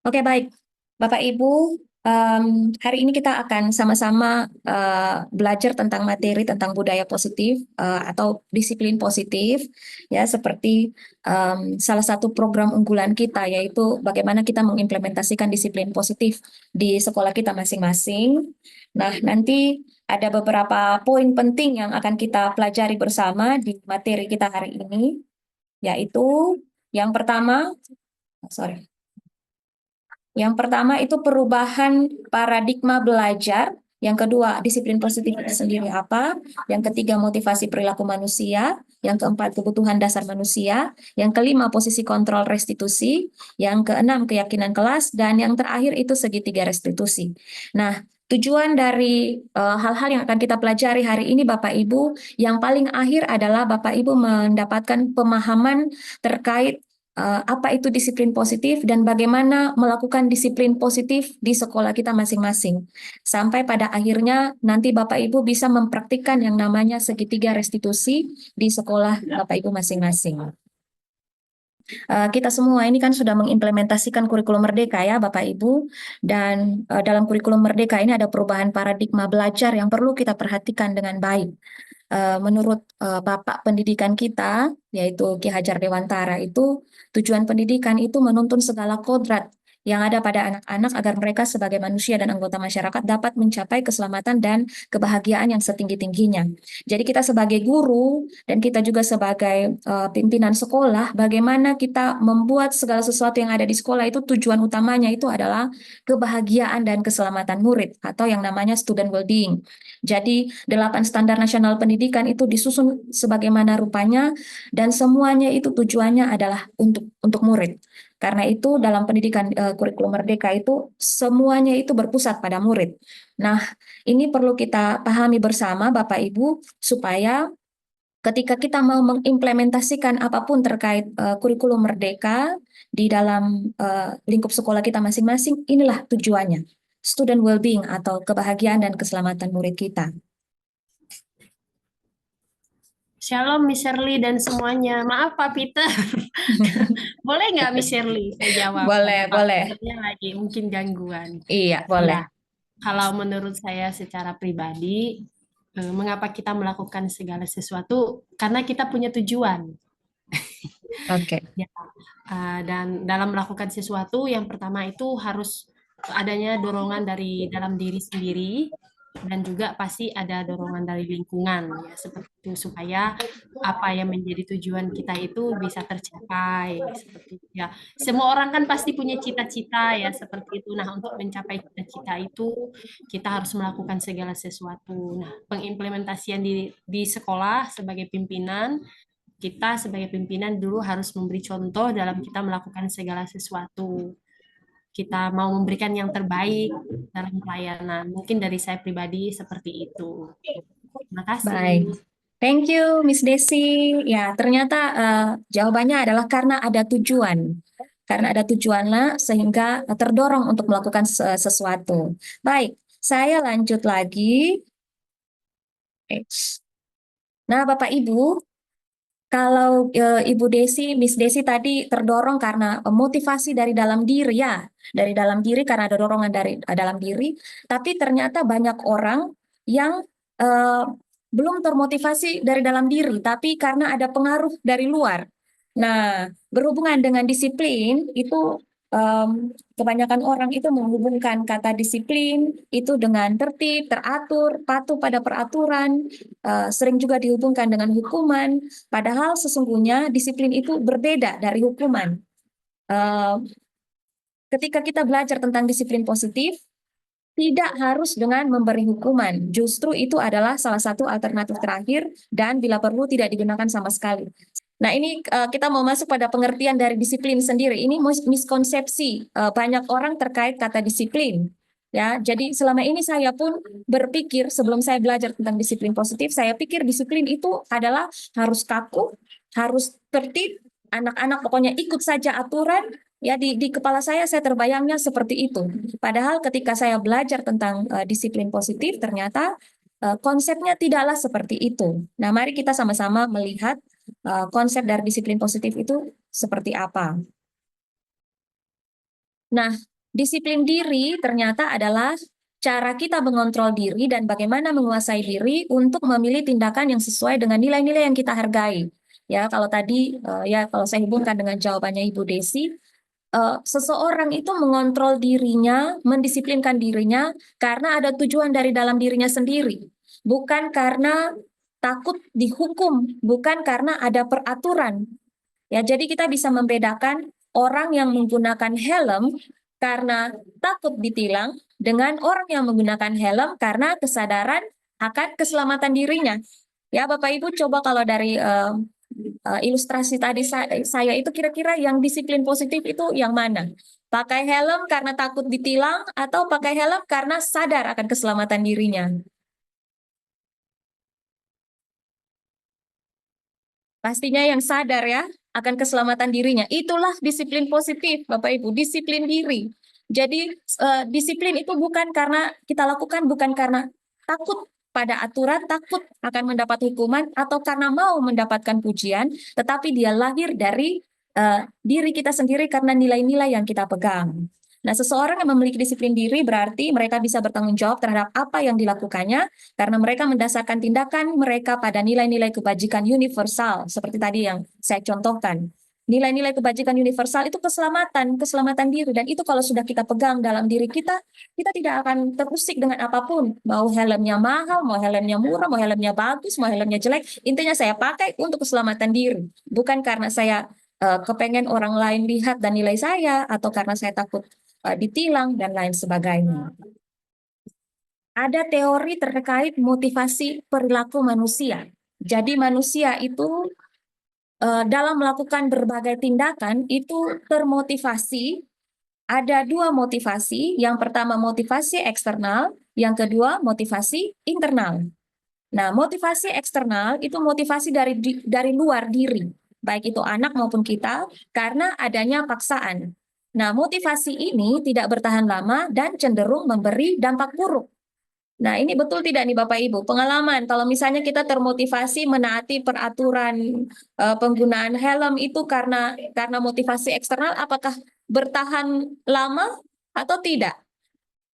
Oke, baik. Bapak Ibu, hari ini kita akan sama-sama belajar tentang materi tentang budaya positif atau disiplin positif, ya, seperti salah satu program unggulan kita, yaitu bagaimana kita mengimplementasikan disiplin positif di sekolah kita masing-masing. Nah, nanti ada beberapa poin penting yang akan kita pelajari bersama di materi kita hari ini, yaitu yang pertama, sorry. Yang pertama itu perubahan paradigma belajar. Yang kedua, disiplin positif itu sendiri apa? Yang ketiga, motivasi perilaku manusia. Yang keempat, kebutuhan dasar manusia. Yang kelima, posisi kontrol restitusi. Yang keenam, keyakinan kelas. Dan yang terakhir itu segitiga restitusi. Nah, tujuan dari hal-hal yang akan kita pelajari hari ini, Bapak Ibu, yang paling akhir adalah Bapak Ibu mendapatkan pemahaman terkait apa itu disiplin positif dan bagaimana melakukan disiplin positif di sekolah kita masing-masing. Sampai pada akhirnya nanti Bapak Ibu bisa mempraktikkan yang namanya segitiga restitusi di sekolah Bapak Ibu masing-masing. Kita semua ini kan sudah mengimplementasikan kurikulum Merdeka ya Bapak Ibu, dan dalam kurikulum Merdeka ini ada perubahan paradigma belajar yang perlu kita perhatikan dengan baik. Menurut Bapak Pendidikan kita, yaitu Ki Hajar Dewantara, itu tujuan pendidikan itu menuntun segala kodrat yang ada pada anak-anak agar mereka sebagai manusia dan anggota masyarakat dapat mencapai keselamatan dan kebahagiaan yang setinggi-tingginya. Jadi kita sebagai guru dan kita juga sebagai pimpinan sekolah, bagaimana kita membuat segala sesuatu yang ada di sekolah itu tujuan utamanya itu adalah kebahagiaan dan keselamatan murid atau yang namanya student well-being. Jadi 8 standar nasional pendidikan itu disusun sebagaimana rupanya dan semuanya itu tujuannya adalah untuk murid. Karena itu dalam pendidikan kurikulum Merdeka itu semuanya itu berpusat pada murid. Nah, ini perlu kita pahami bersama Bapak Ibu supaya ketika kita mau mengimplementasikan apapun terkait kurikulum Merdeka di dalam lingkup sekolah kita masing-masing, inilah tujuannya. Student well-being atau kebahagiaan dan keselamatan murid kita. Shalom Miss Shirley dan semuanya. Maaf Pak Peter. Boleh nggak Miss Shirley saya jawab? Ada Boleh, Pak boleh. Peternya lagi, mungkin gangguan. Iya, Iya, boleh. kalau menurut saya secara pribadi, mengapa kita melakukan segala sesuatu? Karena kita punya tujuan. Oke. Ya, dan dalam melakukan sesuatu, yang pertama itu harus adanya dorongan dari dalam diri sendiri, dan juga pasti ada dorongan dari lingkungan, ya, seperti itu, supaya apa yang menjadi tujuan kita itu bisa tercapai, seperti itu, ya. Semua orang kan pasti punya cita-cita, ya, seperti itu. Nah, untuk mencapai cita-cita itu, kita harus melakukan segala sesuatu. Nah, pengimplementasian di sekolah sebagai pimpinan, kita sebagai pimpinan dulu harus memberi contoh dalam kita melakukan segala sesuatu. Kita mau memberikan yang terbaik dalam pelayanan. Mungkin dari saya pribadi seperti itu. Terima Baik. kasih. Thank you, Miss Desi. Ya, ternyata jawabannya adalah karena ada tujuan. Karena ada tujuanlah sehingga terdorong untuk melakukan sesuatu. Baik, saya lanjut lagi. Nah, Bapak Ibu, kalau Ibu Desi, Miss Desi tadi terdorong karena motivasi dari dalam diri ya, dari dalam diri karena ada dorongan dari dalam diri. Tapi ternyata banyak orang yang eh, belum termotivasi dari dalam diri, tapi karena ada pengaruh dari luar. Nah, berhubungan dengan disiplin itu kebanyakan orang itu menghubungkan kata disiplin itu dengan tertib, teratur, patuh pada peraturan, sering juga dihubungkan dengan hukuman. Padahal sesungguhnya disiplin itu berbeda dari hukuman. Eh, Ketika kita belajar tentang disiplin positif, tidak harus dengan memberi hukuman. Justru itu adalah salah satu alternatif terakhir dan bila perlu tidak digunakan sama sekali. Nah, ini kita mau masuk pada pengertian dari disiplin sendiri. Ini miskonsepsi banyak orang terkait kata disiplin. Ya, jadi selama ini saya pun berpikir sebelum saya belajar tentang disiplin positif, saya pikir disiplin itu adalah harus kaku, harus tertib, anak-anak pokoknya ikut saja aturan. Ya, di kepala saya terbayangnya seperti itu. Padahal ketika saya belajar tentang disiplin positif, ternyata konsepnya tidaklah seperti itu. Nah, mari kita sama-sama melihat konsep dari disiplin positif itu seperti apa. Nah, Disiplin diri ternyata adalah cara kita mengontrol diri dan bagaimana menguasai diri untuk memilih tindakan yang sesuai dengan nilai-nilai yang kita hargai. Ya, kalau tadi ya kalau saya hubungkan dengan jawabannya Ibu Desi, seseorang itu mengontrol dirinya, mendisiplinkan dirinya karena ada tujuan dari dalam dirinya sendiri, bukan karena takut dihukum, bukan karena ada peraturan. Ya, jadi kita bisa membedakan orang yang menggunakan helm karena takut ditilang dengan orang yang menggunakan helm karena kesadaran akan keselamatan dirinya. Ya, Bapak Ibu coba kalau dari ilustrasi tadi saya itu kira-kira yang disiplin positif itu yang mana? Pakai helm karena takut ditilang atau pakai helm karena sadar akan keselamatan dirinya? Pastinya yang sadar ya akan keselamatan dirinya. Itulah disiplin positif, Bapak Ibu, disiplin diri. Jadi disiplin itu bukan karena kita lakukan bukan karena takut pada aturan, takut akan mendapat hukuman atau karena mau mendapatkan pujian, tetapi dia lahir dari diri kita sendiri karena nilai-nilai yang kita pegang. Nah, seseorang yang memiliki disiplin diri berarti mereka bisa bertanggung jawab terhadap apa yang dilakukannya karena mereka mendasarkan tindakan mereka pada nilai-nilai kebajikan universal, seperti tadi yang saya contohkan. Nilai-nilai kebajikan universal itu keselamatan, keselamatan diri, dan itu kalau sudah kita pegang dalam diri kita, kita tidak akan terusik dengan apapun. Mau helmnya mahal, mau helmnya murah, mau helmnya bagus, mau helmnya jelek, intinya saya pakai untuk keselamatan diri. Bukan karena saya kepengen orang lain lihat dan nilai saya, atau karena saya takut ditilang, dan lain sebagainya. Ada teori terkait motivasi perilaku manusia. Jadi manusia itu dalam melakukan berbagai tindakan itu termotivasi. Ada dua motivasi. Yang pertama motivasi eksternal, yang kedua motivasi internal. Nah, motivasi eksternal itu motivasi dari luar diri, baik itu anak maupun kita, karena adanya paksaan. Nah, motivasi ini tidak bertahan lama dan cenderung memberi dampak buruk. Nah, ini betul tidak nih Bapak Ibu? Pengalaman, kalau misalnya kita termotivasi menaati peraturan penggunaan helm itu karena motivasi eksternal, apakah bertahan lama atau tidak?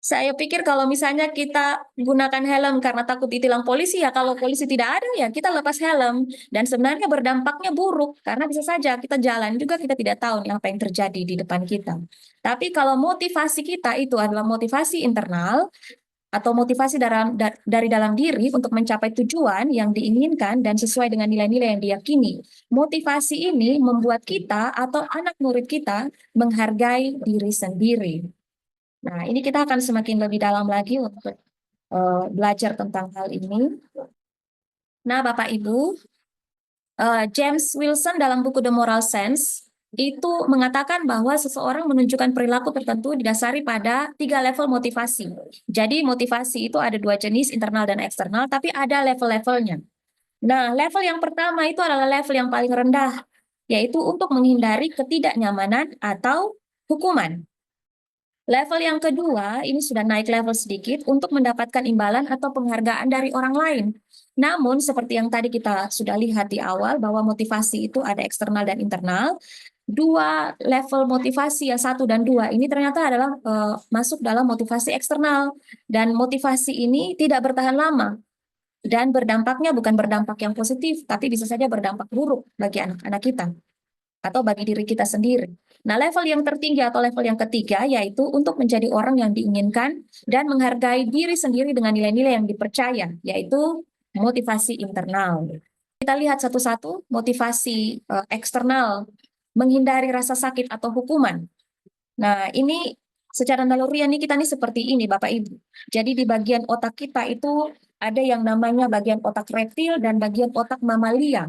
Saya pikir kalau misalnya kita gunakan helm karena takut ditilang polisi, ya kalau polisi tidak ada, ya kita lepas helm. Dan sebenarnya berdampaknya buruk, karena bisa saja kita jalan juga kita tidak tahu nih apa yang terjadi di depan kita. Tapi kalau motivasi kita itu adalah motivasi internal, atau motivasi dari dalam diri untuk mencapai tujuan yang diinginkan dan sesuai dengan nilai-nilai yang diyakini. Motivasi ini membuat kita atau anak murid kita menghargai diri sendiri. Nah, ini kita akan semakin lebih dalam lagi untuk belajar tentang hal ini. Nah, Bapak Ibu, James Wilson dalam buku The Moral Sense itu mengatakan bahwa seseorang menunjukkan perilaku tertentu didasari pada 3 level motivasi. Jadi motivasi itu ada 2 jenis, internal dan eksternal, tapi ada level-levelnya. Nah, level yang pertama itu adalah level yang paling rendah, yaitu untuk menghindari ketidaknyamanan atau hukuman. Level yang kedua, ini sudah naik level sedikit untuk mendapatkan imbalan atau penghargaan dari orang lain. Namun, seperti yang tadi kita sudah lihat di awal, bahwa motivasi itu ada eksternal dan internal. 2 level motivasi, yang 1 dan 2, ini ternyata adalah masuk dalam motivasi eksternal. Dan motivasi ini tidak bertahan lama. Dan berdampaknya bukan berdampak yang positif, tapi bisa saja berdampak buruk bagi anak-anak kita atau bagi diri kita sendiri. Nah, level yang tertinggi atau level yang ketiga yaitu untuk menjadi orang yang diinginkan dan menghargai diri sendiri dengan nilai-nilai yang dipercaya, yaitu motivasi internal. Kita lihat satu-satu. Motivasi eksternal, menghindari rasa sakit atau hukuman. Nah, ini secara naluriah nih kita nih seperti ini Bapak Ibu. Jadi di bagian otak kita itu ada yang namanya bagian otak reptil dan bagian otak mamalia.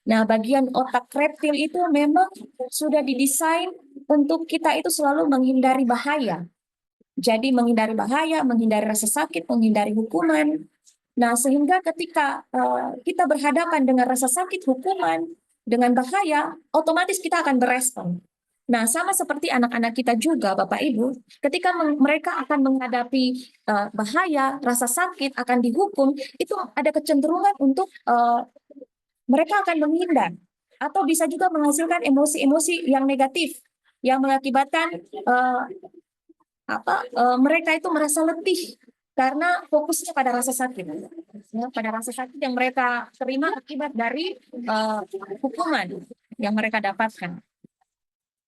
Nah, bagian otak reptil itu memang sudah didesain untuk kita itu selalu menghindari bahaya. Jadi menghindari bahaya, menghindari rasa sakit, menghindari hukuman. Nah, sehingga ketika kita berhadapan dengan rasa sakit, hukuman, dengan bahaya, otomatis kita akan berespon. Nah, sama seperti anak-anak kita juga, Bapak Ibu, ketika mereka akan menghadapi bahaya, rasa sakit, akan dihukum, itu ada kecenderungan untuk mereka akan menghindar. Atau bisa juga menghasilkan emosi-emosi yang negatif, yang mengakibatkan mereka itu merasa letih karena fokusnya pada rasa sakit, ya, pada rasa sakit yang mereka terima akibat dari hukuman yang mereka dapatkan.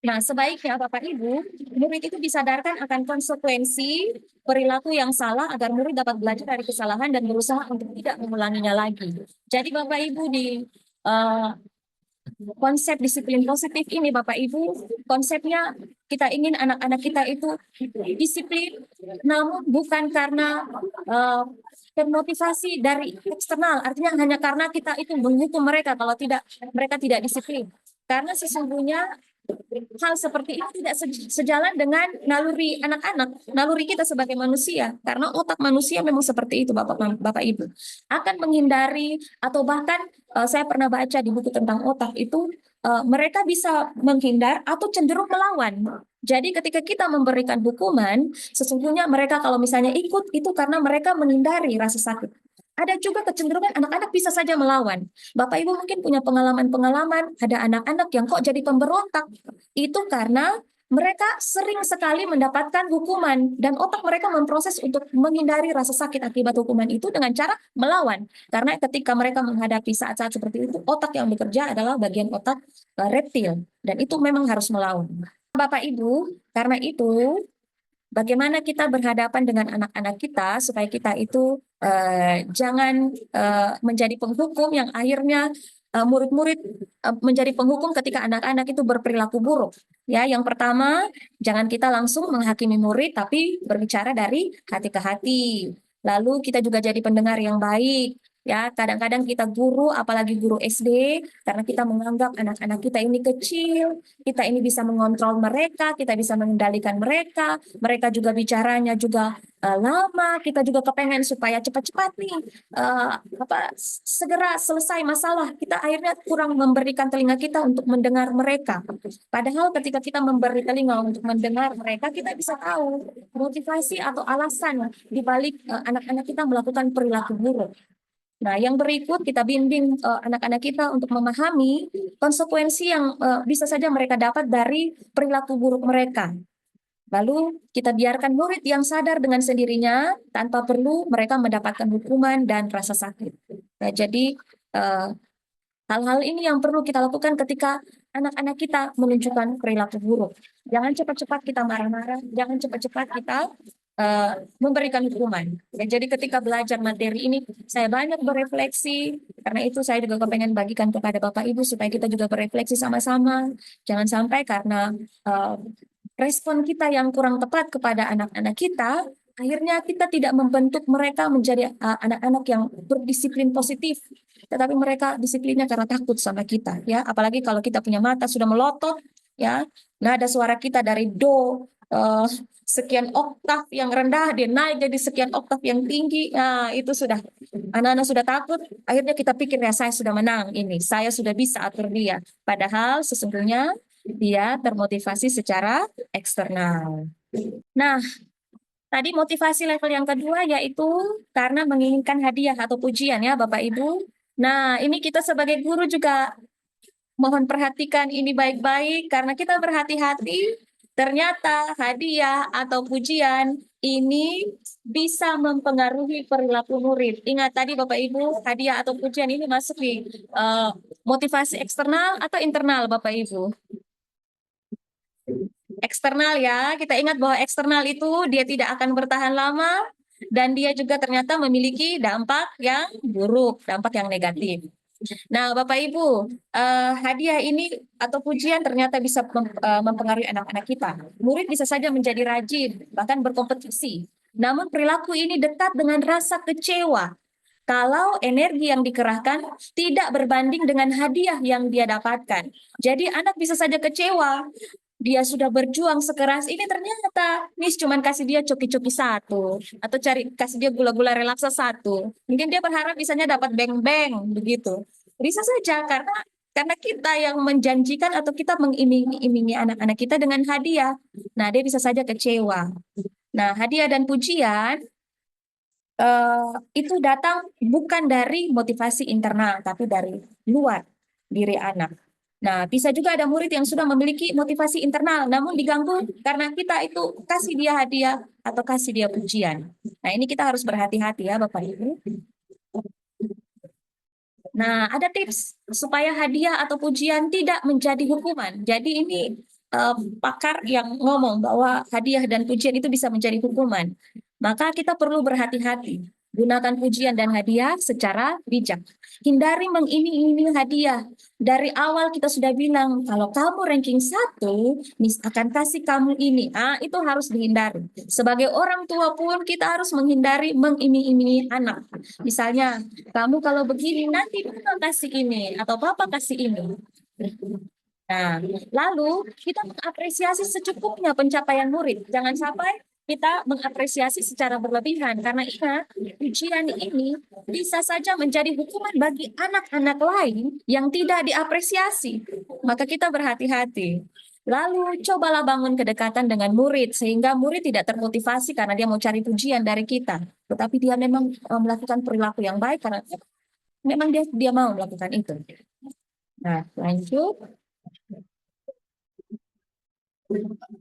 Nah, sebaiknya Bapak Ibu, murid itu disadarkan akan konsekuensi perilaku yang salah agar murid dapat belajar dari kesalahan dan berusaha untuk tidak mengulanginya lagi. Jadi Bapak Ibu di eh, konsep disiplin positif ini Bapak Ibu, konsepnya kita ingin anak-anak kita itu disiplin, namun bukan karena eh, termotivasi dari eksternal, artinya hanya karena kita itu menghukum mereka kalau tidak mereka tidak disiplin. Karena sesungguhnya hal seperti ini tidak sejalan dengan naluri anak-anak, naluri kita sebagai manusia. Karena otak manusia memang seperti itu, Bapak Ibu. Akan menghindari atau bahkan saya pernah baca di buku tentang otak itu mereka bisa menghindar atau cenderung melawan. Jadi ketika kita memberikan hukuman, sesungguhnya mereka kalau misalnya ikut itu karena mereka menghindari rasa sakit. Ada juga kecenderungan anak-anak bisa saja melawan. Bapak Ibu mungkin punya pengalaman-pengalaman, ada anak-anak yang kok jadi pemberontak. Itu karena mereka sering sekali mendapatkan hukuman dan otak mereka memproses untuk menghindari rasa sakit akibat hukuman itu dengan cara melawan. Karena ketika mereka menghadapi saat-saat seperti itu, otak yang bekerja adalah bagian otak reptil dan itu memang harus melawan. Bapak Ibu, karena itu bagaimana kita berhadapan dengan anak-anak kita supaya kita itu jangan menjadi penghukum yang akhirnya murid-murid menjadi penghukum ketika anak-anak itu berperilaku buruk. Ya, yang pertama, jangan kita langsung menghakimi murid, tapi berbicara dari hati ke hati. Lalu kita juga jadi pendengar yang baik. Ya, kadang-kadang kita guru, apalagi guru SD, karena kita menganggap anak-anak kita ini kecil, kita ini bisa mengontrol mereka, kita bisa mengendalikan mereka, mereka juga bicaranya juga lama, kita juga kepengen supaya cepat-cepat nih segera selesai masalah. Kita akhirnya kurang memberikan telinga kita untuk mendengar mereka. Padahal ketika kita memberi telinga untuk mendengar mereka, kita bisa tahu motivasi atau alasan di balik anak-anak kita melakukan perilaku buruk. Nah, yang berikut kita bimbing anak-anak kita untuk memahami konsekuensi yang bisa saja mereka dapat dari perilaku buruk mereka. Lalu kita biarkan murid yang sadar dengan sendirinya tanpa perlu mereka mendapatkan hukuman dan rasa sakit. Nah, jadi eh, hal-hal ini yang perlu kita lakukan ketika anak-anak kita menunjukkan perilaku buruk. Jangan cepat-cepat kita marah-marah, jangan cepat-cepat kita memberikan hukuman. Ya, jadi ketika belajar materi ini, saya banyak berefleksi, karena itu saya juga kepengen bagikan kepada Bapak Ibu supaya kita juga berefleksi sama-sama. Jangan sampai karena uh, respon kita yang kurang tepat kepada anak-anak kita, akhirnya kita tidak membentuk mereka menjadi anak-anak yang berdisiplin positif, tetapi mereka disiplinnya karena takut sama kita, ya. Apalagi kalau kita punya mata sudah melotot, ya, nada suara kita dari do sekian oktav yang rendah dia naik jadi sekian oktav yang tinggi, nah itu sudah anak-anak sudah takut. Akhirnya kita pikir ya saya sudah menang ini, saya sudah bisa atur dia. Padahal sesungguhnya dia termotivasi secara eksternal. Nah, tadi motivasi level yang kedua yaitu karena menginginkan hadiah atau pujian ya Bapak Ibu. Nah, ini kita sebagai guru juga mohon perhatikan ini baik-baik karena kita berhati-hati ternyata hadiah atau pujian ini bisa mempengaruhi perilaku murid. Ingat tadi Bapak Ibu, hadiah atau pujian ini masuk di motivasi eksternal atau internal Bapak Ibu? Eksternal ya, kita ingat bahwa eksternal itu dia tidak akan bertahan lama dan dia juga ternyata memiliki dampak yang buruk, dampak yang negatif. Nah, Bapak Ibu, hadiah ini atau pujian ternyata bisa mempengaruhi anak-anak kita. Murid bisa saja menjadi rajin, bahkan berkompetisi. Namun perilaku ini dekat dengan rasa kecewa kalau energi yang dikerahkan tidak berbanding dengan hadiah yang dia dapatkan. Jadi anak bisa saja kecewa, dia sudah berjuang sekeras ini ternyata Miss cuman kasih dia coki-coki satu atau kasih dia gula-gula relaksa satu. Mungkin dia berharap misalnya dapat beng-beng begitu. Bisa saja karena kita yang menjanjikan atau kita mengiming-imingi anak-anak kita dengan hadiah. Nah, dia bisa saja kecewa. Nah, hadiah dan pujian itu datang bukan dari motivasi internal, tapi dari luar diri anak. Nah, bisa juga ada murid yang sudah memiliki motivasi internal, namun diganggu karena kita itu kasih dia hadiah atau kasih dia pujian. Nah, ini kita harus berhati-hati ya, Bapak Ibu. Nah, ada tips supaya hadiah atau pujian tidak menjadi hukuman. Jadi ini pakar yang ngomong bahwa hadiah dan pujian itu bisa menjadi hukuman. Maka kita perlu berhati-hati. Gunakan pujian dan hadiah secara bijak. Hindari mengiming-imingi hadiah. Dari awal kita sudah bilang, kalau kamu ranking 1, Miss akan kasih kamu ini. Ah, itu harus dihindari. Sebagai orang tua pun kita harus menghindari mengiming-imingi anak. Misalnya, kamu kalau begini nanti papa kasih ini atau papa kasih ini. Nah, lalu kita mengapresiasi secukupnya pencapaian murid. Jangan sampai kita mengapresiasi secara berlebihan karena ingat ujian ini bisa saja menjadi hukuman bagi anak-anak lain yang tidak diapresiasi. Maka kita berhati-hati. Lalu cobalah bangun kedekatan dengan murid sehingga murid tidak termotivasi karena dia mau cari pujian dari kita, tetapi dia memang melakukan perilaku yang baik karena memang dia mau melakukan itu. Nah, lanjut.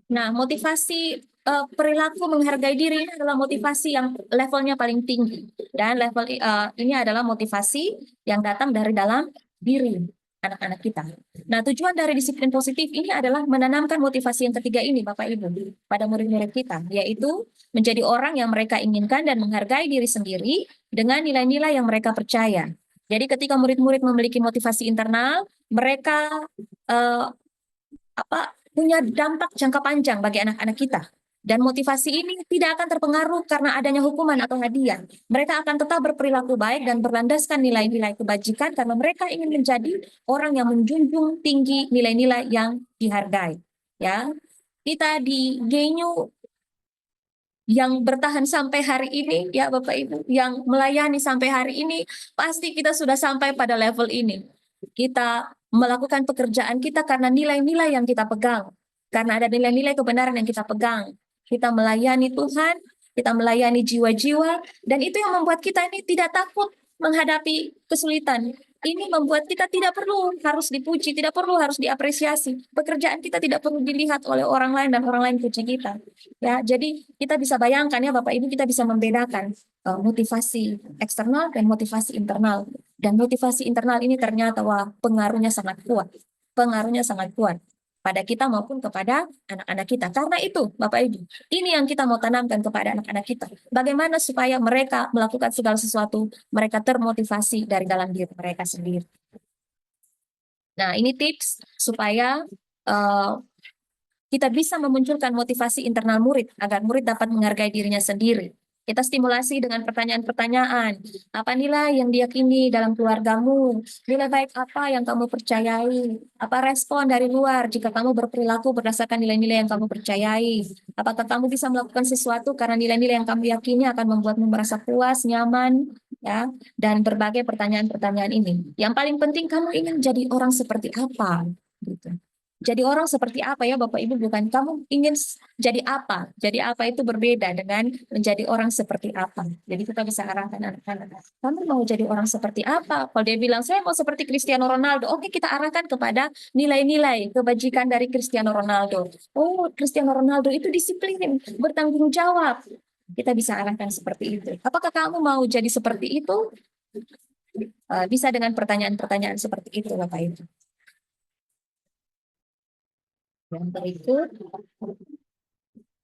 Nah, motivasi perilaku menghargai diri ini adalah motivasi yang levelnya paling tinggi. Dan level ini adalah motivasi yang datang dari dalam diri anak-anak kita. Nah, tujuan dari disiplin positif ini adalah menanamkan motivasi yang ketiga ini, Bapak Ibu, pada murid-murid kita, yaitu menjadi orang yang mereka inginkan dan menghargai diri sendiri dengan nilai-nilai yang mereka percaya. Jadi ketika murid-murid memiliki motivasi internal, mereka eh, punya dampak jangka panjang bagi anak-anak kita. Dan motivasi ini tidak akan terpengaruh karena adanya hukuman atau hadiah. Mereka akan tetap berperilaku baik dan berlandaskan nilai-nilai kebajikan karena mereka ingin menjadi orang yang menjunjung tinggi nilai-nilai yang dihargai. Ya, kita di GNU yang bertahan sampai hari ini, ya Bapak Ibu, yang melayani sampai hari ini, pasti kita sudah sampai pada level ini. Kita melakukan pekerjaan kita karena nilai-nilai yang kita pegang, karena ada nilai-nilai kebenaran yang kita pegang. Kita melayani Tuhan, kita melayani jiwa-jiwa, dan itu yang membuat kita ini tidak takut menghadapi kesulitan. Ini membuat kita tidak perlu harus dipuji, tidak perlu harus diapresiasi. Pekerjaan kita tidak perlu dilihat oleh orang lain dan orang lain puji kita. Ya, jadi kita bisa bayangkan ya Bapak Ibu, kita bisa membedakan motivasi eksternal dan motivasi internal. Dan motivasi internal ini ternyata wah, pengaruhnya sangat kuat. Pengaruhnya sangat kuat pada kita maupun kepada anak-anak kita. Karena itu, Bapak Ibu, ini yang kita mau tanamkan kepada anak-anak kita. Bagaimana supaya mereka melakukan segala sesuatu, mereka termotivasi dari dalam diri mereka sendiri. Nah, ini tips supaya kita bisa memunculkan motivasi internal murid agar murid dapat menghargai dirinya sendiri. Kita stimulasi dengan pertanyaan-pertanyaan. Apa nilai yang diyakini dalam keluargamu? Nilai baik apa yang kamu percayai? Apa respon dari luar jika kamu berperilaku berdasarkan nilai-nilai yang kamu percayai? Apakah kamu bisa melakukan sesuatu karena nilai-nilai yang kamu yakini akan membuatmu merasa puas, nyaman, ya? Dan berbagai pertanyaan-pertanyaan ini. Yang paling penting, kamu ingin jadi orang seperti apa? Gitu. Jadi orang seperti apa ya Bapak Ibu, bukan kamu ingin jadi apa. Jadi apa itu berbeda dengan menjadi orang seperti apa. Jadi kita bisa arahkan anak-anak. Kamu mau jadi orang seperti apa? Kalau dia bilang saya mau seperti Cristiano Ronaldo, oke kita arahkan kepada nilai-nilai kebajikan dari Cristiano Ronaldo. Oh, Cristiano Ronaldo itu disiplin, bertanggung jawab. Kita bisa arahkan seperti itu. Apakah kamu mau jadi seperti itu? Bisa dengan pertanyaan-pertanyaan seperti itu Bapak Ibu. Yang berikut.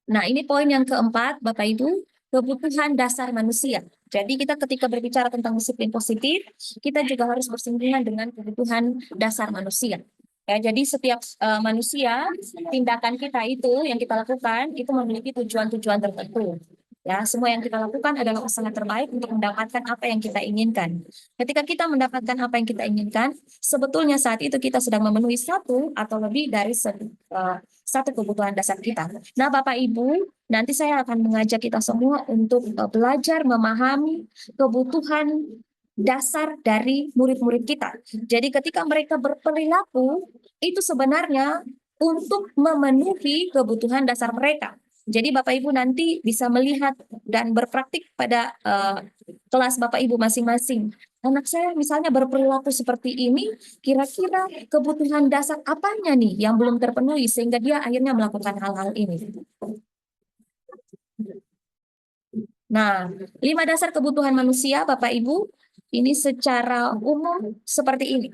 Nah, ini poin yang keempat, Bapak Ibu, kebutuhan dasar manusia. Jadi kita ketika berbicara tentang disiplin positif, kita juga harus bersinggungan dengan kebutuhan dasar manusia. Ya, jadi setiap manusia, tindakan kita itu yang kita lakukan itu memiliki tujuan-tujuan tertentu. Ya, semua yang kita lakukan adalah usaha terbaik untuk mendapatkan apa yang kita inginkan. Ketika kita mendapatkan apa yang kita inginkan, sebetulnya saat itu kita sedang memenuhi satu atau lebih dari satu kebutuhan dasar kita. Nah, Bapak Ibu, nanti saya akan mengajak kita semua untuk belajar memahami kebutuhan dasar dari murid-murid kita. Jadi ketika mereka berperilaku, itu sebenarnya untuk memenuhi kebutuhan dasar mereka. Jadi Bapak Ibu nanti bisa melihat dan berpraktik pada kelas Bapak Ibu masing-masing. anak saya misalnya berperilaku seperti ini, kira-kira kebutuhan dasar apanya nih yang belum terpenuhi sehingga dia akhirnya melakukan hal-hal ini. Nah, 5 dasar kebutuhan manusia, Bapak Ibu, ini secara umum seperti ini.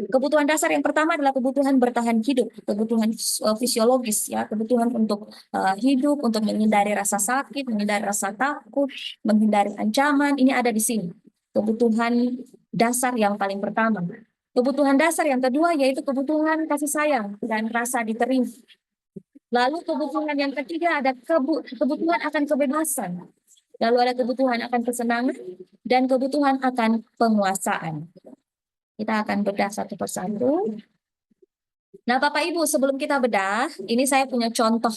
Kebutuhan dasar yang pertama adalah kebutuhan bertahan hidup, kebutuhan fisiologis ya, kebutuhan untuk hidup, untuk menghindari rasa sakit, menghindari rasa takut, menghindari ancaman, ini ada di sini. Kebutuhan dasar yang paling pertama. Kebutuhan dasar yang kedua yaitu kebutuhan kasih sayang dan rasa diterima. Lalu kebutuhan yang ketiga ada kebutuhan akan kebebasan. Lalu ada kebutuhan akan kesenangan dan kebutuhan akan penguasaan. Kita akan bedah satu persatu. Nah, Bapak Ibu, sebelum kita bedah, ini saya punya contoh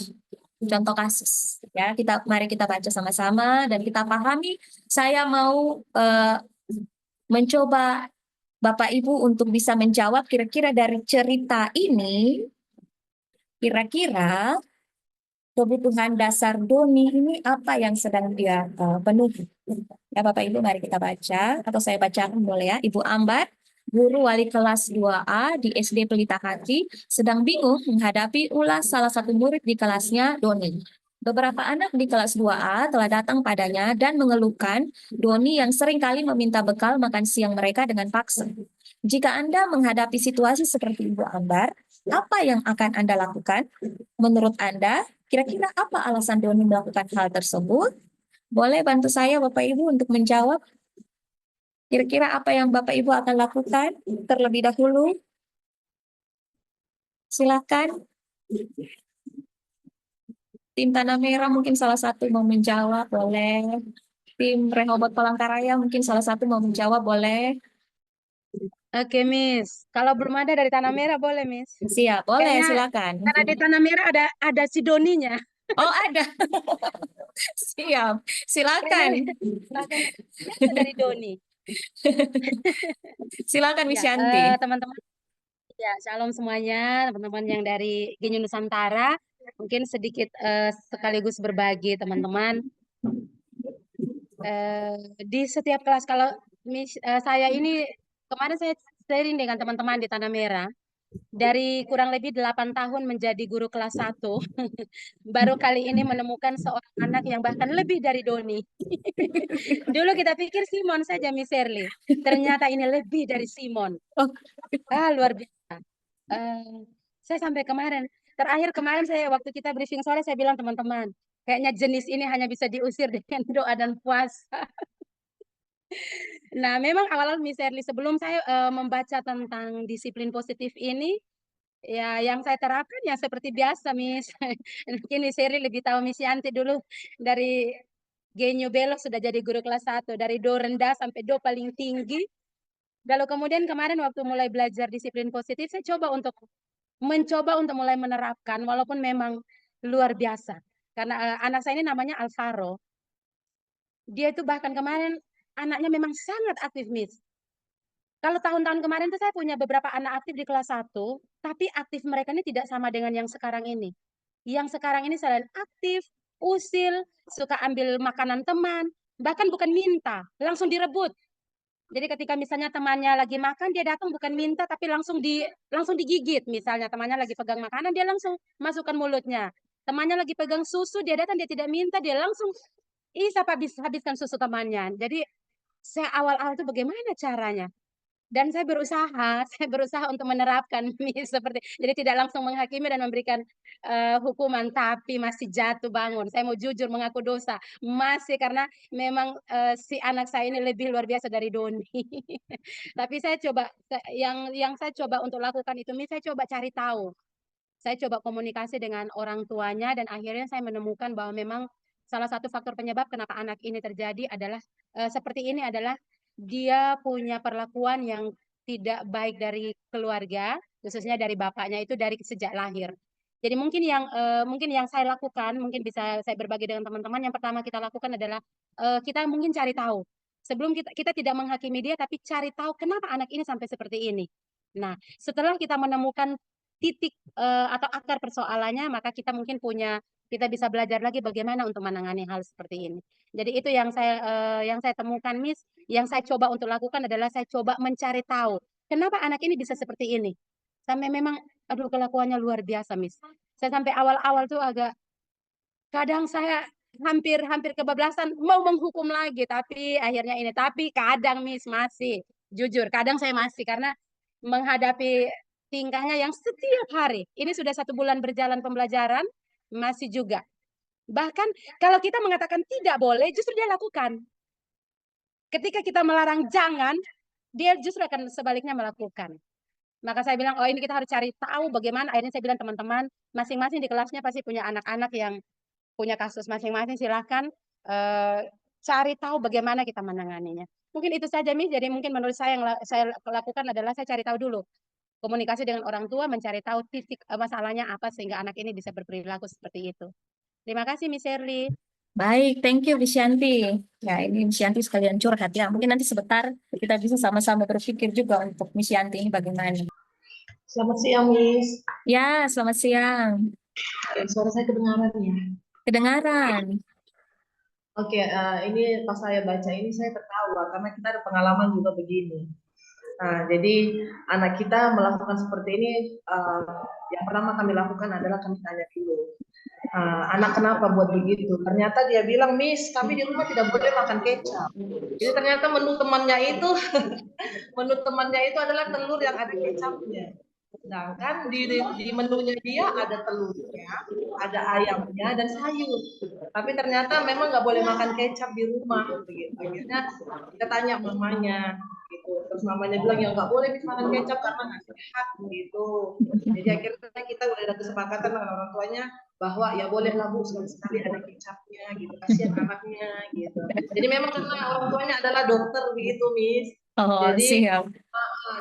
kasus. Ya, mari kita baca sama-sama dan kita pahami. Saya mau mencoba Bapak Ibu untuk bisa menjawab kira-kira dari cerita ini, kira-kira kebutuhan dasar Doni ini apa yang sedang dia penuhi. Ya Bapak Ibu, mari kita baca, atau saya bacakan boleh ya. Ibu Ambar, guru wali kelas 2A di SD Pelita Hati, sedang bingung menghadapi ulas salah satu murid di kelasnya, Doni. Beberapa anak di kelas 2A telah datang padanya dan mengeluhkan Doni yang sering kali meminta bekal makan siang mereka dengan paksa. Jika Anda menghadapi situasi seperti Ibu Ambar, apa yang akan Anda lakukan? Menurut Anda, kira-kira apa alasan Doni melakukan hal tersebut? Boleh bantu saya Bapak Ibu untuk menjawab kira-kira apa yang Bapak Ibu akan lakukan terlebih dahulu? Silakan. Tim Tanah Merah mungkin salah satu mau menjawab, boleh. Tim Rehoboth Palangkaraya mungkin salah satu mau menjawab, boleh. Oke, Miss. Kalau belum ada dari Tanah Merah boleh, Miss. Siap, boleh, Kayaknya silakan. karena di Tanah Merah ada si Doninya. Oh, ada. Siap, silakan. Kayaknya biasa dari Doni. Silakan Ya, Wisyanti. teman-teman. Ya, shalom semuanya, teman-teman yang dari Genyu Nusantara. Mungkin sedikit sekaligus berbagi, teman-teman. Di setiap kelas, kalau saya ini, kemarin saya sharing dengan teman-teman di Tanah Merah. Dari kurang lebih 8 tahun menjadi guru kelas 1, baru kali ini menemukan seorang anak yang bahkan lebih dari Doni. Dulu kita pikir Simon saja, Miss Shirley. Ternyata ini lebih dari Simon. Oh, Luar biasa. Saya sampai terakhir kemarin saya waktu kita briefing sore, saya bilang teman-teman, kayaknya jenis ini hanya bisa diusir dengan doa dan puasa. Nah, memang awal-awal Miss Shirley, sebelum saya membaca tentang disiplin positif ini, ya, yang saya terapkan ya seperti biasa, Miss. Mungkin Miss Seri lebih tahu Miss Yanti dulu dari Genyo belok sudah jadi guru kelas 1, dari do rendah sampai do paling tinggi. Lalu kemudian kemarin waktu mulai belajar disiplin positif, saya mencoba untuk mulai menerapkan, walaupun memang luar biasa. Karena anak saya ini namanya Alvaro. Dia itu bahkan kemarin anaknya memang sangat aktif, Miss. Kalau tahun-tahun kemarin tuh saya punya beberapa anak aktif di kelas 1, tapi aktif mereka ini tidak sama dengan yang sekarang ini. Yang sekarang ini selain aktif, usil, suka ambil makanan teman, bahkan bukan minta, langsung direbut. Jadi ketika misalnya temannya lagi makan, dia datang bukan minta, tapi langsung digigit. Misalnya temannya lagi pegang makanan, dia langsung masukkan mulutnya. Temannya lagi pegang susu, dia datang, dia tidak minta, dia langsung habiskan susu temannya. Jadi saya awal-awal itu bagaimana caranya? Dan saya berusaha, saya berusaha untuk menerapkan seperti, jadi tidak langsung menghakimi dan memberikan hukuman, tapi masih jatuh bangun. Saya mau jujur mengaku dosa, masih, karena memang si anak saya ini lebih luar biasa dari Doni. Tapi yang saya coba untuk lakukan itu, saya coba cari tahu. Saya coba komunikasi dengan orang tuanya dan akhirnya saya menemukan bahwa memang salah satu faktor penyebab kenapa anak ini terjadi adalah seperti ini adalah dia punya perlakuan yang tidak baik dari keluarga, khususnya dari bapaknya itu dari sejak lahir. Jadi mungkin yang saya lakukan, mungkin bisa saya berbagi dengan teman-teman. Yang pertama kita lakukan adalah kita mungkin cari tahu. Sebelum kita tidak menghakimi dia, tapi cari tahu kenapa anak ini sampai seperti ini. Nah, setelah kita menemukan titik atau akar persoalannya, maka kita mungkin punya kita bisa belajar lagi bagaimana untuk menangani hal seperti ini. Jadi itu yang saya temukan, Miss. Yang saya coba untuk lakukan adalah saya coba mencari tahu kenapa anak ini bisa seperti ini. Sampai memang, aduh kelakuannya luar biasa, Miss. Saya sampai awal-awal tuh agak, kadang saya hampir kebablasan mau menghukum lagi, tapi akhirnya ini. Tapi kadang, Miss, masih jujur, kadang saya masih karena menghadapi tingkahnya yang setiap hari. Ini sudah 1 bulan berjalan pembelajaran, masih juga. Bahkan kalau kita mengatakan tidak boleh, justru dia lakukan. Ketika kita melarang jangan, dia justru akan sebaliknya melakukan. Maka saya bilang, oh ini kita harus cari tahu bagaimana. Akhirnya saya bilang teman-teman, masing-masing di kelasnya pasti punya anak-anak yang punya kasus masing-masing. Silahkan cari tahu bagaimana kita menanganinya. Mungkin itu saja, Miss. Jadi mungkin menurut saya yang saya lakukan adalah saya cari tahu dulu. Komunikasi dengan orang tua, mencari tahu titik masalahnya apa sehingga anak ini bisa berperilaku seperti itu. Terima kasih, Miss Shirley. Baik, thank you Visyanti. Ya, ini Visyanti sekalian curhat ya. Mungkin nanti sebentar kita bisa sama-sama berpikir juga untuk Visyanti ini bagaimana. Selamat siang, Miss. Ya, selamat siang. Suara saya kedengaran ya? Kedengaran. Oke, ini pas saya baca ini saya tertawa karena kita ada pengalaman juga begini. Nah, jadi anak kita melakukan seperti ini, yang pertama kami lakukan adalah kami tanya dulu, anak kenapa buat begitu? Ternyata dia bilang, Miss, kami di rumah tidak boleh makan kecap. Jadi ternyata menu temannya itu adalah telur yang ada kecapnya. Sedangkan di menunya dia ada telurnya, ada ayamnya dan sayur. Tapi ternyata memang nggak boleh makan kecap di rumah begitu. Akhirnya kita tanya mamanya gitu. Terus mamanya bilang ya nggak boleh makan kecap karena nggak sehat gitu. Jadi akhirnya kita udah ada kesepakatan dengan orang tuanya bahwa ya bolehlah Bu sekali-sekali ada kecapnya gitu. Kasihan anaknya gitu. Jadi memang karena orang tuanya adalah dokter begitu, Miss. Oh, siap.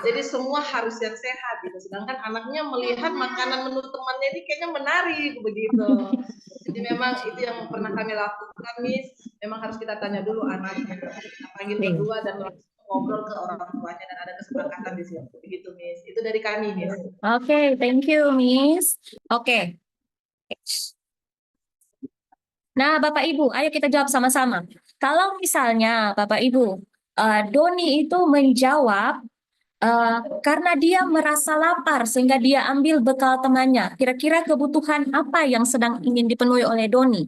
Jadi semua harus yang sehat gitu. Sedangkan anaknya melihat makanan menu temannya ini kayaknya menarik begitu. Jadi memang itu yang pernah kami lakukan, Miss. Memang harus kita tanya dulu anaknya. Kita panggil berdua dan langsung ngobrol ke orang tuanya dan ada kesepakatan di situ. Begitu, Miss. Itu dari kami, Miss. Oke, thank you, Miss. Oke. Nah, Bapak Ibu, ayo kita jawab sama-sama. Kalau misalnya Bapak Ibu, Doni itu menjawab karena dia merasa lapar sehingga dia ambil bekal temannya. Kira-kira kebutuhan apa yang sedang ingin dipenuhi oleh Doni?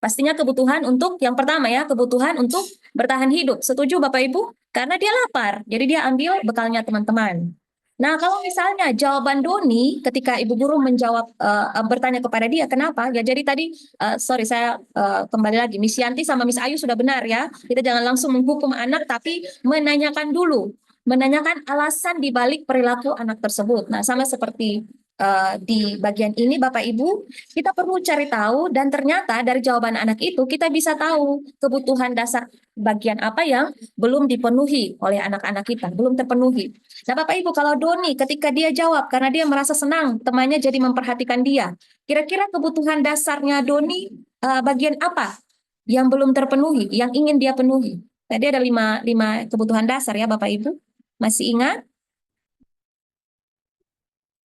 Pastinya kebutuhan untuk yang pertama ya, kebutuhan untuk bertahan hidup. Setuju Bapak Ibu? Karena dia lapar, jadi dia ambil bekalnya teman-teman. Nah, kalau misalnya jawaban Doni ketika Ibu Guru menjawab bertanya kepada dia kenapa? Ya jadi tadi sorry saya kembali lagi Miss Yanti sama Miss Ayu sudah benar ya. Kita jangan langsung menghukum anak tapi menanyakan dulu, menanyakan alasan di balik perilaku anak tersebut. Nah, sama seperti di bagian ini Bapak Ibu, kita perlu cari tahu dan ternyata dari jawaban anak itu kita bisa tahu kebutuhan dasar bagian apa yang belum dipenuhi oleh anak-anak kita, belum terpenuhi. Nah Bapak Ibu, kalau Doni ketika dia jawab karena dia merasa senang temannya jadi memperhatikan dia, kira-kira kebutuhan dasarnya Doni bagian apa yang belum terpenuhi, yang ingin dia penuhi? Tadi ada lima kebutuhan dasar ya Bapak Ibu, masih ingat?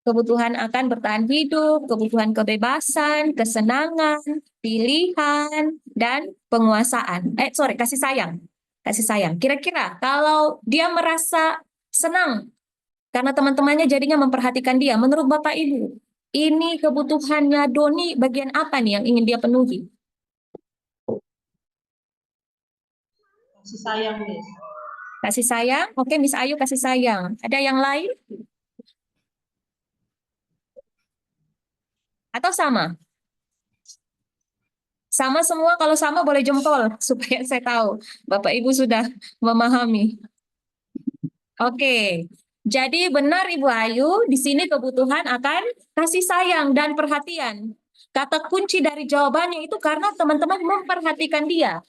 Kebutuhan akan bertahan hidup, kebutuhan kebebasan, kesenangan, pilihan, dan penguasaan. Kasih sayang. Kasih sayang. Kira-kira kalau dia merasa senang karena teman-temannya jadinya memperhatikan dia, menurut Bapak Ibu, ini kebutuhannya Doni bagian apa nih yang ingin dia penuhi? Kasih sayang, Miss. Kasih sayang? Oke, Miss Ayu kasih sayang. Ada yang lain? Atau sama? Sama semua, kalau sama boleh jempol supaya saya tahu Bapak Ibu sudah memahami. Oke, jadi benar Ibu Ayu, di sini kebutuhan akan kasih sayang dan perhatian. Kata kunci dari jawabannya itu karena teman-teman memperhatikan dia.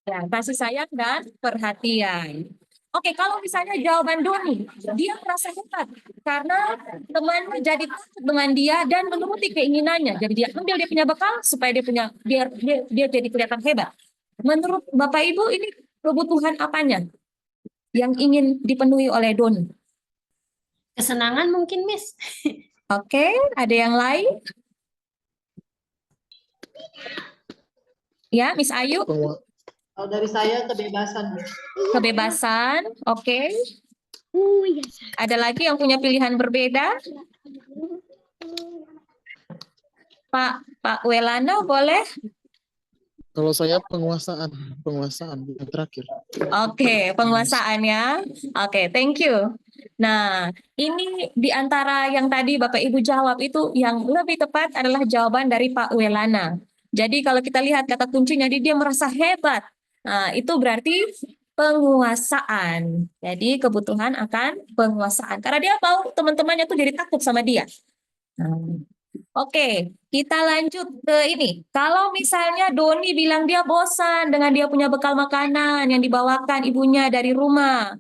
Ya, kasih sayang dan perhatian. Oke, kalau misalnya jawaban Doni, dia merasa hebat karena temannya jadi takut dengan dia dan menuruti keinginannya. Jadi dia ambil dia punya bekal supaya dia jadi kelihatan hebat. Menurut Bapak Ibu ini kebutuhan apanya yang ingin dipenuhi oleh Doni? Kesenangan mungkin, Miss. Oke, ada yang lain? Ya, Miss Ayu, Kalau dari saya kebebasan. kebebasan. Oke. Ada lagi yang punya pilihan berbeda? Pak Welana boleh? Kalau saya penguasaan yang terakhir. Oke, penguasaannya. Oke, thank you. Nah, ini di antara yang tadi Bapak Ibu jawab itu yang lebih tepat adalah jawaban dari Pak Welana. Jadi kalau kita lihat kata kuncinya dia merasa hebat. Nah, itu berarti penguasaan. Jadi kebutuhan akan penguasaan. Karena dia mau teman-temannya tuh jadi takut sama dia. Nah, oke, kita lanjut ke ini. Kalau misalnya Doni bilang dia bosan dengan dia punya bekal makanan yang dibawakan ibunya dari rumah.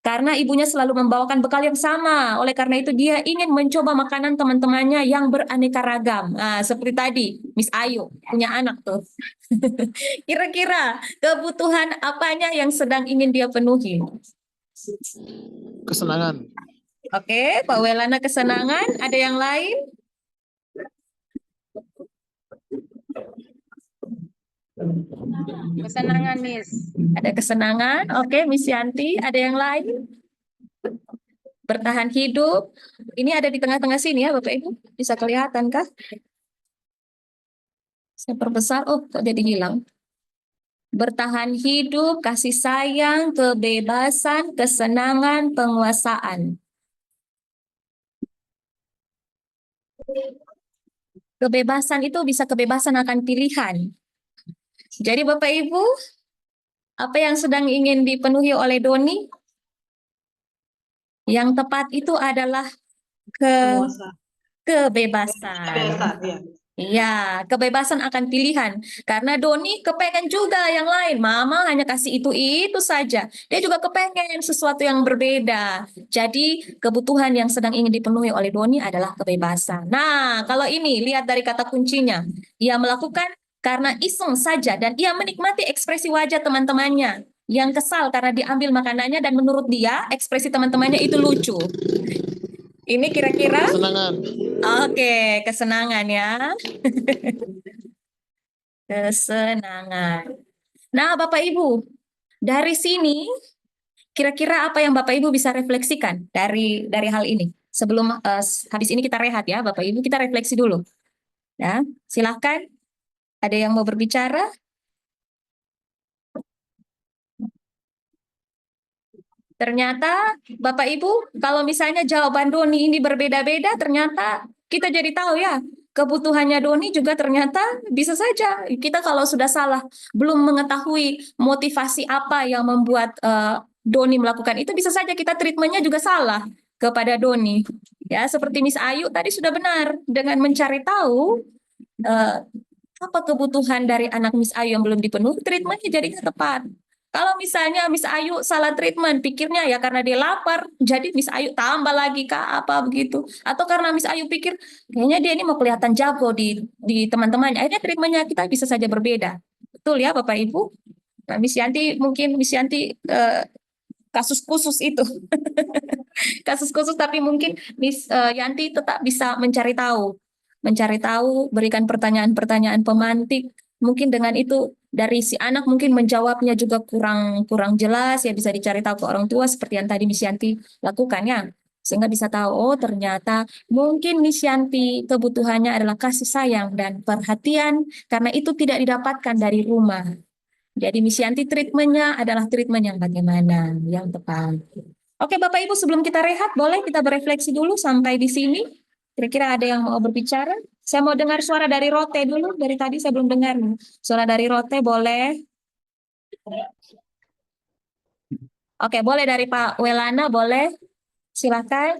Karena ibunya selalu membawakan bekal yang sama. Oleh karena itu dia ingin mencoba makanan teman-temannya yang beraneka ragam. Nah, seperti tadi, Miss Ayu punya anak tuh. Kira-kira kebutuhan apanya yang sedang ingin dia penuhi? Kesenangan. Oke, Pak Welana kesenangan. Ada yang lain? Kesenangan, Miss. Ada kesenangan. Oke, Miss Yanti. Ada yang lain? Bertahan hidup. Ini ada di tengah-tengah sini ya, Bapak Ibu. Bisa kelihatan kah? Saya perbesar. Oh, kok jadi hilang? Bertahan hidup, kasih sayang, kebebasan, kesenangan, penguasaan. Kebebasan itu bisa kebebasan akan pilihan. Jadi Bapak Ibu, apa yang sedang ingin dipenuhi oleh Doni? Yang tepat itu adalah Penguasa. kebebasan. Kebebasan, ya. Iya, kebebasan akan pilihan. Karena Doni kepengen juga yang lain. Mama hanya kasih itu saja. Dia juga kepengen sesuatu yang berbeda. Jadi kebutuhan yang sedang ingin dipenuhi oleh Doni adalah kebebasan. Nah, kalau ini lihat dari kata kuncinya. Ia melakukan karena iseng saja dan ia menikmati ekspresi wajah teman-temannya yang kesal karena diambil makanannya dan menurut dia ekspresi teman-temannya itu lucu. Ini kira-kira? Kesenangan. Oke, kesenangan ya. Kesenangan. Nah, Bapak Ibu, dari sini kira-kira apa yang Bapak Ibu bisa refleksikan dari hal ini? Sebelum habis ini kita rehat ya, Bapak Ibu, kita refleksi dulu. Ya, silahkan. Ada yang mau berbicara? Ternyata Bapak Ibu, kalau misalnya jawaban Doni ini berbeda-beda, ternyata kita jadi tahu ya, kebutuhannya Doni juga ternyata bisa saja kita kalau sudah salah, belum mengetahui motivasi apa yang membuat Doni melakukan itu, bisa saja kita treatmentnya juga salah kepada Doni. Ya, seperti Miss Ayu tadi sudah benar dengan mencari tahu eh, apa kebutuhan dari anak Miss Ayu yang belum dipenuhi, treatmentnya jadinya tepat. Kalau misalnya Miss Ayu salah treatment, pikirnya ya karena dia lapar, jadi Miss Ayu tambah lagi kah apa begitu. Atau karena Miss Ayu pikir kayaknya dia ini mau kelihatan jago di teman-temannya, akhirnya treatmentnya kita bisa saja berbeda. Betul ya Bapak Ibu? Nah, Miss Yanti mungkin Miss Yanti kasus khusus itu. Kasus khusus tapi mungkin Miss Yanti tetap bisa mencari tahu, berikan pertanyaan-pertanyaan pemantik. Mungkin dengan itu dari si anak mungkin menjawabnya juga kurang kurang jelas ya, bisa dicari tahu ke orang tua seperti yang tadi Miss Yanti lakukan ya. Sehingga bisa tahu, oh ternyata mungkin Miss Yanti kebutuhannya adalah kasih sayang dan perhatian karena itu tidak didapatkan dari rumah. Jadi Miss Yanti treatmentnya adalah treatment yang bagaimana, yang tepat. Oke Bapak Ibu, sebelum kita rehat, boleh kita berefleksi dulu sampai di sini. Kira-kira ada yang mau berbicara? Saya mau dengar suara dari Rote dulu. Dari tadi saya belum dengar. Suara dari Rote boleh? Oke, boleh dari Pak Welana, boleh? Silakan.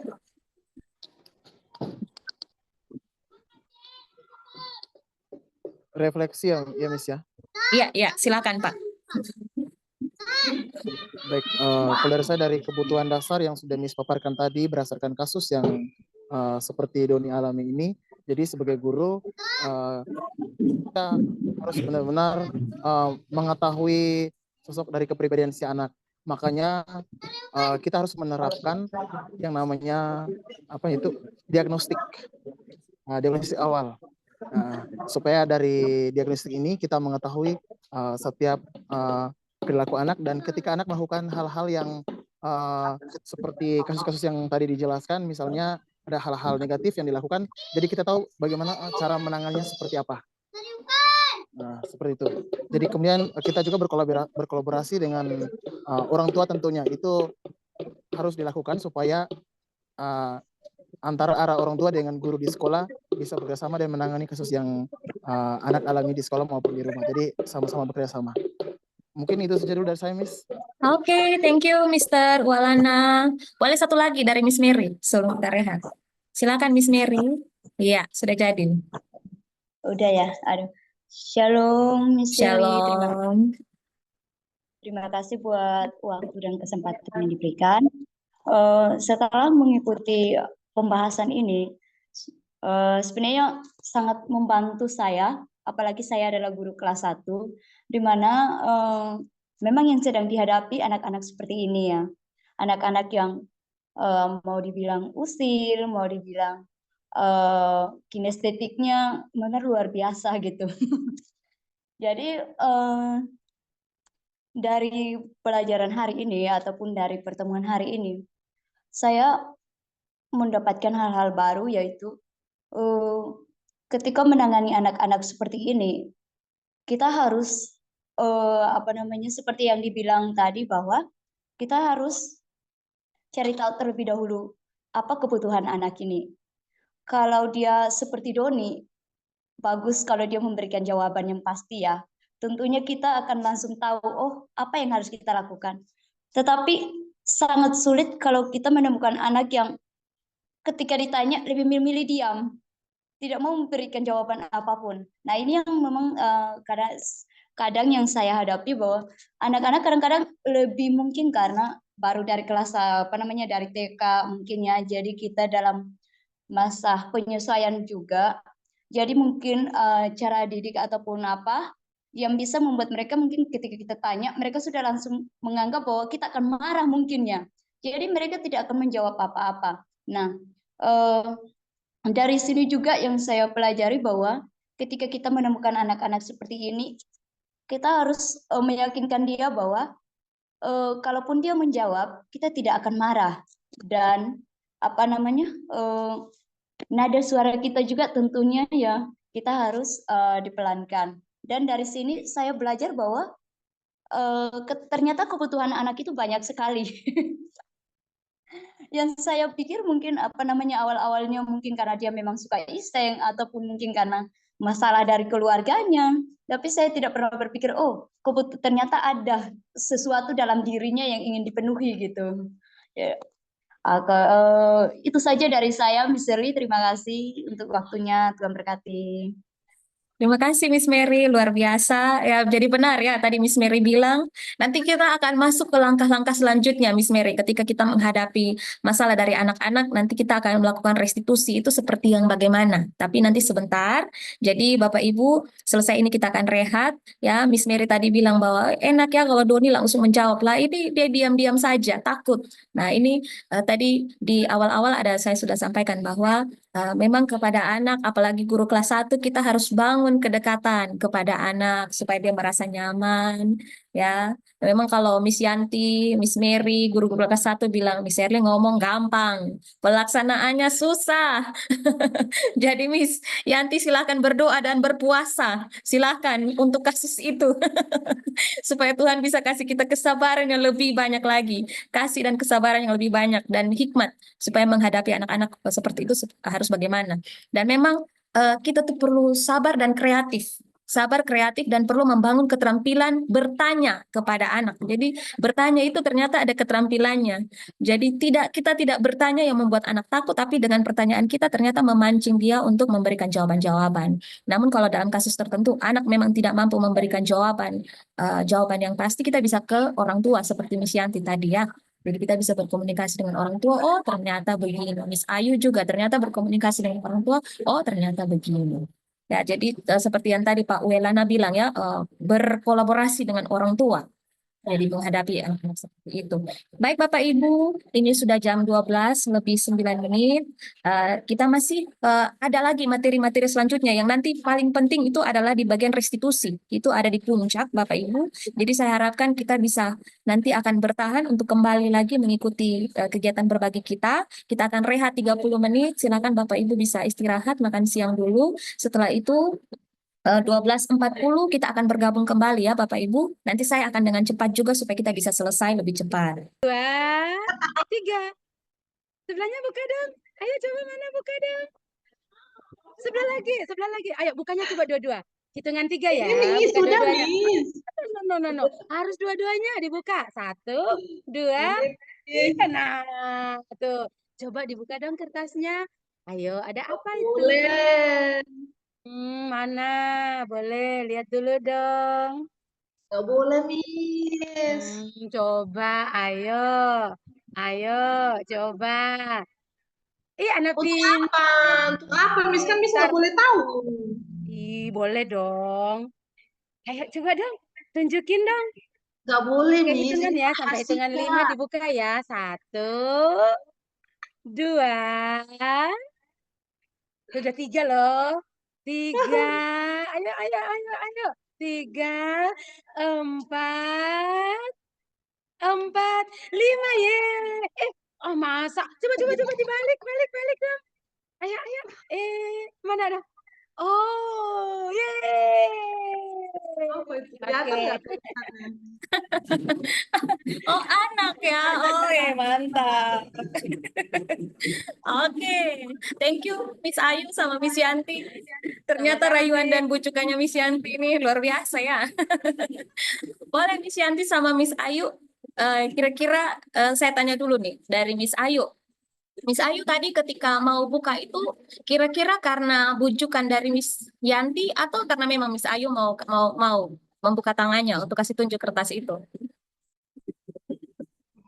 Refleksi ya Miss ya. Iya, silakan Pak. Baik, kalau dari saya dari kebutuhan dasar yang sudah Miss paparkan tadi berdasarkan kasus yang seperti Doni alami ini, jadi sebagai guru kita harus benar-benar mengetahui sosok dari kepribadian si anak. Makanya kita harus menerapkan yang namanya apa itu diagnostik awal. Supaya dari diagnostik ini kita mengetahui setiap perilaku anak, dan ketika anak melakukan hal-hal yang seperti kasus-kasus yang tadi dijelaskan, misalnya ada hal-hal negatif yang dilakukan, jadi kita tahu bagaimana cara menangannya seperti apa. Nah, seperti itu. Jadi kemudian kita juga berkolaborasi dengan orang tua, tentunya itu harus dilakukan supaya antara arah orang tua dengan guru di sekolah bisa bekerjasama dan menangani kasus yang anak alami di sekolah maupun di rumah. Jadi sama-sama bekerjasama. Mungkin itu saja dulu dari saya, Miss. Oke, thank you Mr. Walana. Boleh satu lagi dari Miss Mary sebelum kita rehat. Silakan Miss Mary. Iya, sudah jadi. Udah ya, aduh. Shalom, Miss Sherry. Shalom. Terima kasih buat waktu dan kesempatan yang diberikan. Setelah mengikuti pembahasan ini, sebenarnya sangat membantu saya, apalagi saya adalah guru kelas 1, di mana memang yang sedang dihadapi anak-anak seperti ini ya. Anak-anak yang mau dibilang usil, mau dibilang kinestetiknya benar luar biasa gitu. Jadi dari pelajaran hari ini ataupun dari pertemuan hari ini, saya mendapatkan hal-hal baru, yaitu ketika menangani anak-anak seperti ini, kita harus seperti yang dibilang tadi, bahwa kita harus cari tahu terlebih dahulu apa kebutuhan anak ini. Kalau dia seperti Doni, bagus kalau dia memberikan jawaban yang pasti ya. Tentunya kita akan langsung tahu, oh apa yang harus kita lakukan. Tetapi sangat sulit kalau kita menemukan anak yang ketika ditanya lebih memilih diam, tidak mau memberikan jawaban apapun. Nah ini yang memang kadang yang saya hadapi, bahwa anak-anak kadang-kadang lebih mungkin karena baru dari kelas dari TK mungkin ya, jadi kita dalam masa penyesuaian juga. Jadi mungkin cara didik ataupun apa yang bisa membuat mereka mungkin ketika kita tanya, mereka sudah langsung menganggap bahwa kita akan marah mungkin ya. Jadi mereka tidak akan menjawab apa-apa. Nah, dari sini juga yang saya pelajari, bahwa ketika kita menemukan anak-anak seperti ini, kita harus meyakinkan dia bahwa kalaupun dia menjawab, kita tidak akan marah. Dan nada suara kita juga tentunya ya kita harus dipelankan. Dan dari sini saya belajar bahwa ternyata kebutuhan anak itu banyak sekali. Yang saya pikir mungkin awal-awalnya mungkin karena dia memang suka iseng, ataupun mungkin karena masalah dari keluarganya. Tapi saya tidak pernah berpikir, oh ternyata ada sesuatu dalam dirinya yang ingin dipenuhi gitu. Ya. Itu saja dari saya, Miss Shirley. Terima kasih untuk waktunya. Tuhan berkati. Terima kasih Miss Mary, luar biasa. Ya, jadi benar ya tadi Miss Mary bilang, nanti kita akan masuk ke langkah-langkah selanjutnya Miss Mary. Ketika kita menghadapi masalah dari anak-anak, nanti kita akan melakukan restitusi itu seperti yang bagaimana. Tapi nanti sebentar. Jadi Bapak Ibu, selesai ini kita akan rehat. Ya, Miss Mary tadi bilang bahwa enak ya kalau Doni langsung menjawab. Lah ini dia diam-diam saja, takut. Nah ini tadi di awal-awal saya sudah sampaikan bahwa memang kepada anak, apalagi guru kelas 1, kita harus bangun kedekatan kepada anak supaya dia merasa nyaman, ya. Memang kalau Miss Yanti, Miss Mary, guru-guru kelas 1 bilang, Miss Shirley ngomong gampang, pelaksanaannya susah. Jadi Miss Yanti silahkan berdoa dan berpuasa, silahkan untuk kasus itu. Supaya Tuhan bisa kasih kita kesabaran yang lebih banyak lagi, kasih dan kesabaran yang lebih banyak, dan hikmat supaya menghadapi anak-anak seperti itu harus bagaimana. Dan memang kita tuh perlu sabar dan kreatif. Sabar, kreatif, dan perlu membangun keterampilan bertanya kepada anak. Jadi bertanya itu ternyata ada keterampilannya. Jadi kita tidak bertanya yang membuat anak takut, tapi dengan pertanyaan kita ternyata memancing dia untuk memberikan jawaban-jawaban. Namun kalau dalam kasus tertentu anak memang tidak mampu memberikan jawaban yang pasti, kita bisa ke orang tua seperti Miss Yanti tadi ya. Jadi kita bisa berkomunikasi dengan orang tua, oh ternyata begini. Miss Ayu juga ternyata berkomunikasi dengan orang tua, oh ternyata begini. Ya, jadi seperti yang tadi Pak Welana bilang ya, berkolaborasi dengan orang tua. Jadi menghadapi anak-anak seperti itu. Baik Bapak Ibu, ini sudah jam 12 lebih 9 menit. Kita masih ada lagi materi-materi selanjutnya yang nanti paling penting itu adalah di bagian restitusi. Itu ada di puncak Bapak Ibu. Jadi saya harapkan kita bisa nanti akan bertahan untuk kembali lagi mengikuti kegiatan berbagi kita. Kita akan rehat 30 menit. Silakan Bapak Ibu bisa istirahat, makan siang dulu. Setelah itu 12.40 kita akan bergabung kembali ya Bapak Ibu. Nanti saya akan dengan cepat juga supaya kita bisa selesai lebih cepat. 2, 3. Sebelahnya buka dong. Ayo coba mana buka dong. Sebelah lagi. Ayo bukanya coba dua-dua. Hitungan 3 ya. Ini Buka sudah, dua-duanya. Miss. No. Harus dua-duanya dibuka. 1, 2, 3. Nah, tuh. Coba dibuka dong kertasnya. Ayo, ada apa itu? Boleh. Mana? Boleh, lihat dulu dong. Nggak boleh, Miss. Coba, ayo, coba. Anak Untuk pintar. apa? Untuk apa, Miss? Kan Miss nggak boleh tahu. Boleh dong. Ayo, coba dong, tunjukin dong. Nggak boleh, Oke, Miss. hitungan Ini ya, sampai hitungan 5 rahasia. dibuka ya. 1, 2, sudah 3 loh. 3, ayo. 3, 4, 5, ye. Masa? Coba dibalik dong. Ayo. Mana dong? Oh, yeay. Apa itu? Kelihatan nggak Oke. tulisannya? Oh anak ya, oh ya mantap. Oke, thank you Miss Ayu sama Miss Yanti. Ternyata rayuan dan bujukannya Miss Yanti ini luar biasa ya. Boleh Miss Yanti sama Miss Ayu, kira-kira saya tanya dulu nih dari Miss Ayu. Miss Ayu tadi ketika mau buka itu kira-kira karena bujukan dari Miss Yanti atau karena memang Miss Ayu mau membuka tangannya untuk kasih tunjuk kertas itu?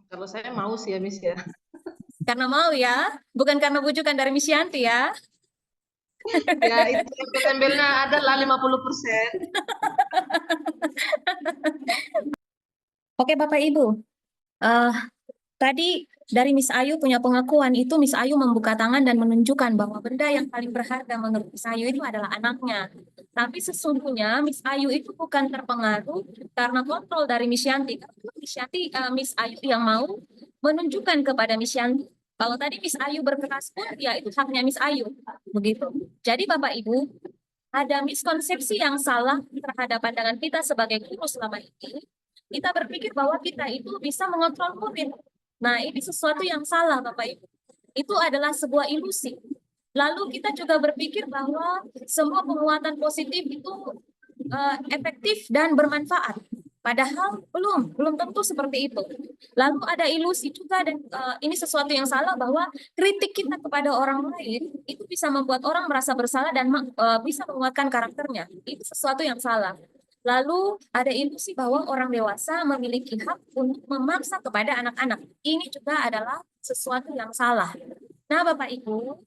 Kalau saya mau sih ya, Miss ya. Karena mau ya, bukan karena bujukan dari Miss Yanti ya. Ya, itu embel-embelnya adalah 50%. Oke Bapak Ibu, tadi dari Miss Ayu punya pengakuan itu Miss Ayu membuka tangan dan menunjukkan bahwa benda yang paling berharga menurut Miss Ayu itu adalah anaknya. Tapi sesungguhnya Miss Ayu itu bukan terpengaruh karena kontrol dari Miss Yanti. Karena Miss Ayu yang mau menunjukkan kepada Miss Yanti kalau tadi Miss Ayu berkeras pun ya itu haknya Miss Ayu. Begitu. Jadi Bapak Ibu, ada miskonsepsi yang salah terhadap pandangan kita sebagai guru selama ini. Kita berpikir bahwa kita itu bisa mengontrol murid. Nah, ini sesuatu yang salah, Bapak Ibu. Itu adalah sebuah ilusi. Lalu kita juga berpikir bahwa semua penguatan positif itu efektif dan bermanfaat. Padahal belum tentu seperti itu. Lalu ada ilusi juga dan ini sesuatu yang salah bahwa kritik kita kepada orang lain itu bisa membuat orang merasa bersalah dan bisa menguatkan karakternya. Itu sesuatu yang salah. Lalu ada ilusi bahwa orang dewasa memiliki hak untuk memaksa kepada anak-anak. Ini juga adalah sesuatu yang salah. Nah, Bapak Ibu,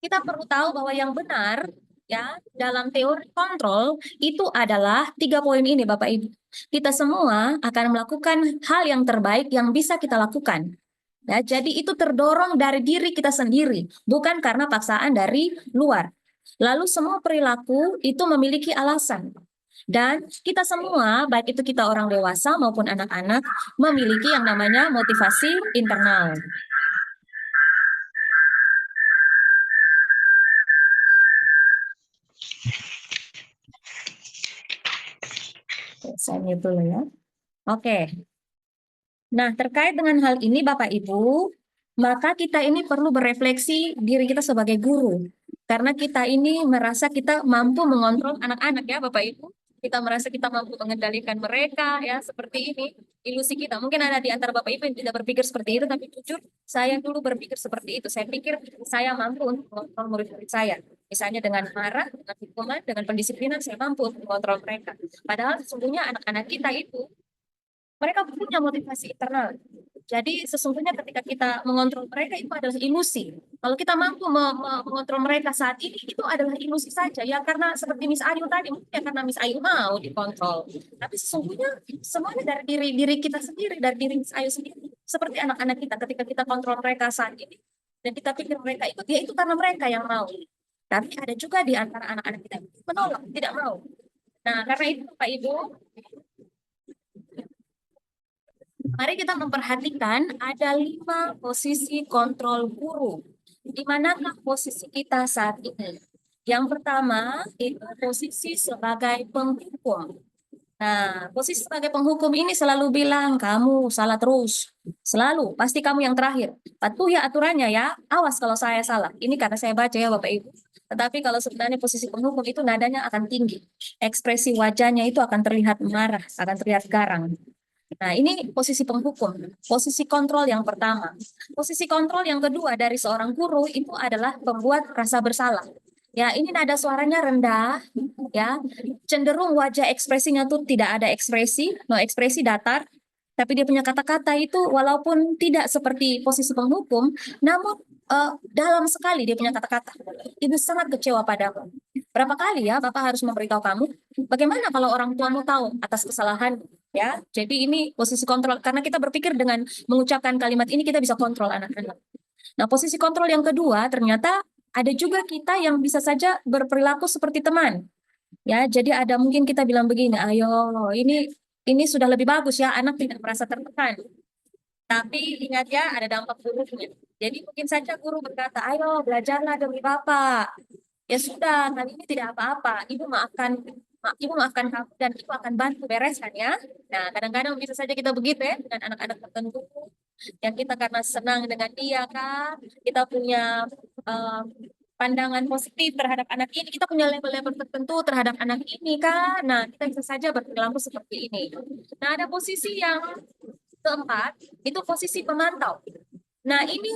kita perlu tahu bahwa yang benar ya dalam teori kontrol itu adalah 3 poin ini Bapak Ibu. Kita semua akan melakukan hal yang terbaik yang bisa kita lakukan. Ya, jadi itu terdorong dari diri kita sendiri, bukan karena paksaan dari luar. Lalu semua perilaku itu memiliki alasan. Dan kita semua, baik itu kita orang dewasa maupun anak-anak, memiliki yang namanya motivasi internal. Saya mute dulu ya. Oke. Nah, terkait dengan hal ini Bapak Ibu, maka kita ini perlu berefleksi diri kita sebagai guru. Karena kita ini merasa kita mampu mengontrol anak-anak ya Bapak Ibu. Kita merasa kita mampu mengendalikan mereka ya seperti ini. Ilusi kita. Mungkin ada di antara Bapak Ibu yang tidak berpikir seperti itu, tapi jujur saya dulu berpikir seperti itu. Saya pikir saya mampu untuk mengontrol murid-murid saya. Misalnya dengan marah, dengan hukuman, dengan pendisiplinan saya mampu untuk mengontrol mereka. Padahal sesungguhnya anak-anak kita itu mereka punya motivasi internal. Jadi sesungguhnya ketika kita mengontrol mereka itu adalah ilusi. Kalau kita mampu mengontrol mereka saat ini itu adalah ilusi saja ya, karena seperti Miss Ayu tadi mungkin ya karena Miss Ayu mau dikontrol. Tapi sesungguhnya semuanya dari diri kita sendiri, dari diri Miss Ayu sendiri. Seperti anak-anak kita ketika kita kontrol mereka saat ini dan kita pikir mereka ikut, ya itu karena mereka yang mau. Tapi ada juga di antara anak-anak kita yang menolak, tidak mau. Nah, karena itu Bapak Ibu, mari kita memperhatikan ada 5 posisi kontrol guru. Di manakah posisi kita saat ini? Yang pertama itu posisi sebagai penghukum. Nah, posisi sebagai penghukum ini selalu bilang, kamu salah terus. Selalu, pasti kamu yang terakhir. Patuhi aturannya ya, awas kalau saya salah. Ini karena saya baca ya Bapak Ibu. Tetapi kalau sebenarnya posisi penghukum itu nadanya akan tinggi. Ekspresi wajahnya itu akan terlihat marah, akan terlihat garang. Nah, ini posisi penghukum, posisi kontrol yang pertama. Posisi kontrol yang kedua dari seorang guru itu adalah pembuat rasa bersalah. Ya, ini nada suaranya rendah, ya, cenderung wajah ekspresinya tuh tidak ada ekspresi, no ekspresi, datar, tapi dia punya kata-kata itu walaupun tidak seperti posisi penghukum, namun dalam sekali dia punya kata-kata. Ibu sangat kecewa padamu. Berapa kali ya Bapak harus memberitahu kamu, bagaimana kalau orang tuamu tahu atas kesalahan, ya. Jadi ini posisi kontrol, karena kita berpikir dengan mengucapkan kalimat ini kita bisa kontrol anak-anak. Nah, posisi kontrol yang kedua ternyata ada juga kita yang bisa saja berperilaku seperti teman. Ya, jadi ada mungkin kita bilang begini, ayo ini sudah lebih bagus ya, anak tidak merasa tertekan. Tapi ingat ya, ada dampak buruknya. Jadi mungkin saja guru berkata, ayo belajarlah demi Bapak. Ya sudah, kali ini tidak apa-apa. Ibu maafkan kamu dan ibu akan bantu bereskan ya. Nah, kadang-kadang bisa saja kita begitu ya dengan anak-anak tertentu yang kita karena senang dengan dia kan, kita punya pandangan positif terhadap anak ini, kita punya label-label tertentu terhadap anak ini kan. Nah, kita bisa saja berperilaku seperti ini. Nah, ada posisi yang keempat, itu posisi pemantau. Nah, ini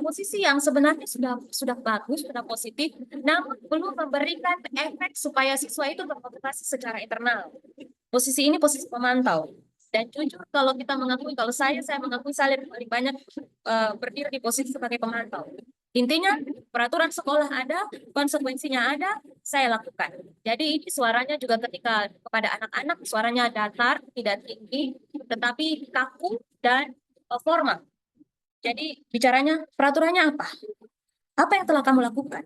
posisi yang sebenarnya sudah bagus, sudah positif, namun belum memberikan efek supaya siswa itu termotivasi secara internal. Posisi ini posisi pemantau. Dan jujur kalau kita mengakui, kalau saya mengakui saya lebih banyak berdiri di posisi sebagai pemantau. Intinya peraturan sekolah ada, konsekuensinya ada, saya lakukan. Jadi ini suaranya juga ketika kepada anak-anak suaranya datar, tidak tinggi, tetapi kaku dan formal. Jadi bicaranya peraturannya apa? Apa yang telah kamu lakukan?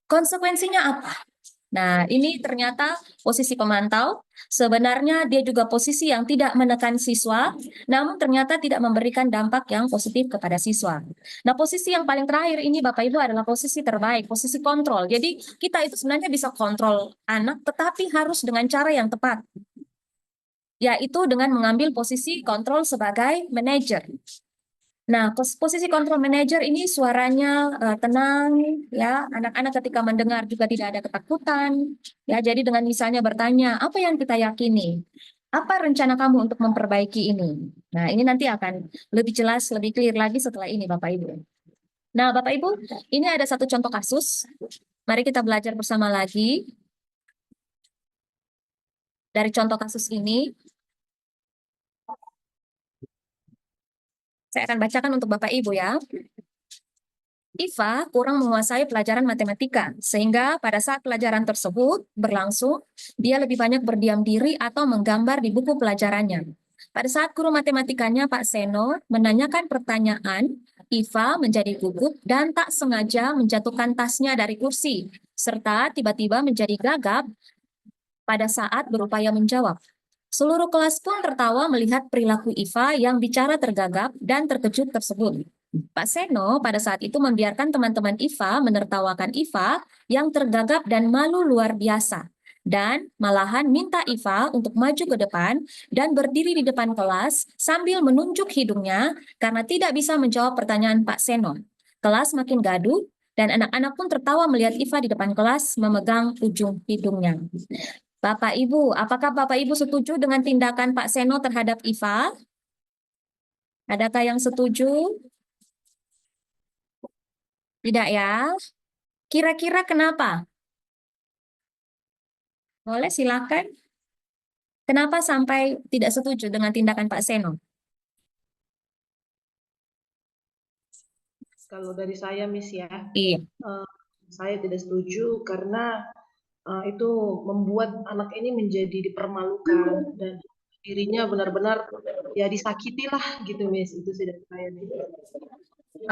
Konsekuensinya apa? Nah, ini ternyata posisi pemantau. Sebenarnya dia juga posisi yang tidak menekan siswa, namun ternyata tidak memberikan dampak yang positif kepada siswa. Nah, posisi yang paling terakhir ini Bapak Ibu adalah posisi terbaik, posisi kontrol. Jadi kita itu sebenarnya bisa kontrol anak, tetapi harus dengan cara yang tepat, yaitu dengan mengambil posisi kontrol sebagai manajer. Nah, posisi kontrol manajer ini suaranya tenang, ya. Anak-anak ketika mendengar juga tidak ada ketakutan, ya. Jadi dengan misalnya bertanya, apa yang kita yakini? Apa rencana kamu untuk memperbaiki ini? Nah, ini nanti akan lebih jelas, lebih clear lagi setelah ini, Bapak Ibu. Nah, Bapak Ibu, ini ada satu contoh kasus. Mari kita belajar bersama lagi. Dari contoh kasus ini, saya akan bacakan untuk Bapak Ibu ya. Iva kurang menguasai pelajaran matematika, sehingga pada saat pelajaran tersebut berlangsung, dia lebih banyak berdiam diri atau menggambar di buku pelajarannya. Pada saat guru matematikanya Pak Seno menanyakan pertanyaan, Iva menjadi gugup dan tak sengaja menjatuhkan tasnya dari kursi, serta tiba-tiba menjadi gagap pada saat berupaya menjawab. Seluruh kelas pun tertawa melihat perilaku Iva yang bicara tergagap dan terkejut tersebut. Pak Seno pada saat itu membiarkan teman-teman Iva menertawakan Iva yang tergagap dan malu luar biasa. Dan malahan minta Iva untuk maju ke depan dan berdiri di depan kelas sambil menunjuk hidungnya karena tidak bisa menjawab pertanyaan Pak Seno. Kelas makin gaduh dan anak-anak pun tertawa melihat Iva di depan kelas memegang ujung hidungnya. Bapak Ibu, apakah Bapak Ibu setuju dengan tindakan Pak Seno terhadap Iva? Adakah yang setuju? Tidak ya? Kira-kira kenapa? Boleh silakan. Kenapa sampai tidak setuju dengan tindakan Pak Seno? Kalau dari saya, Miss ya, Iya. saya tidak setuju karena itu membuat anak ini menjadi dipermalukan dan dirinya benar-benar ya disakiti lah gitu, Miss. Itu sih dari saya nih.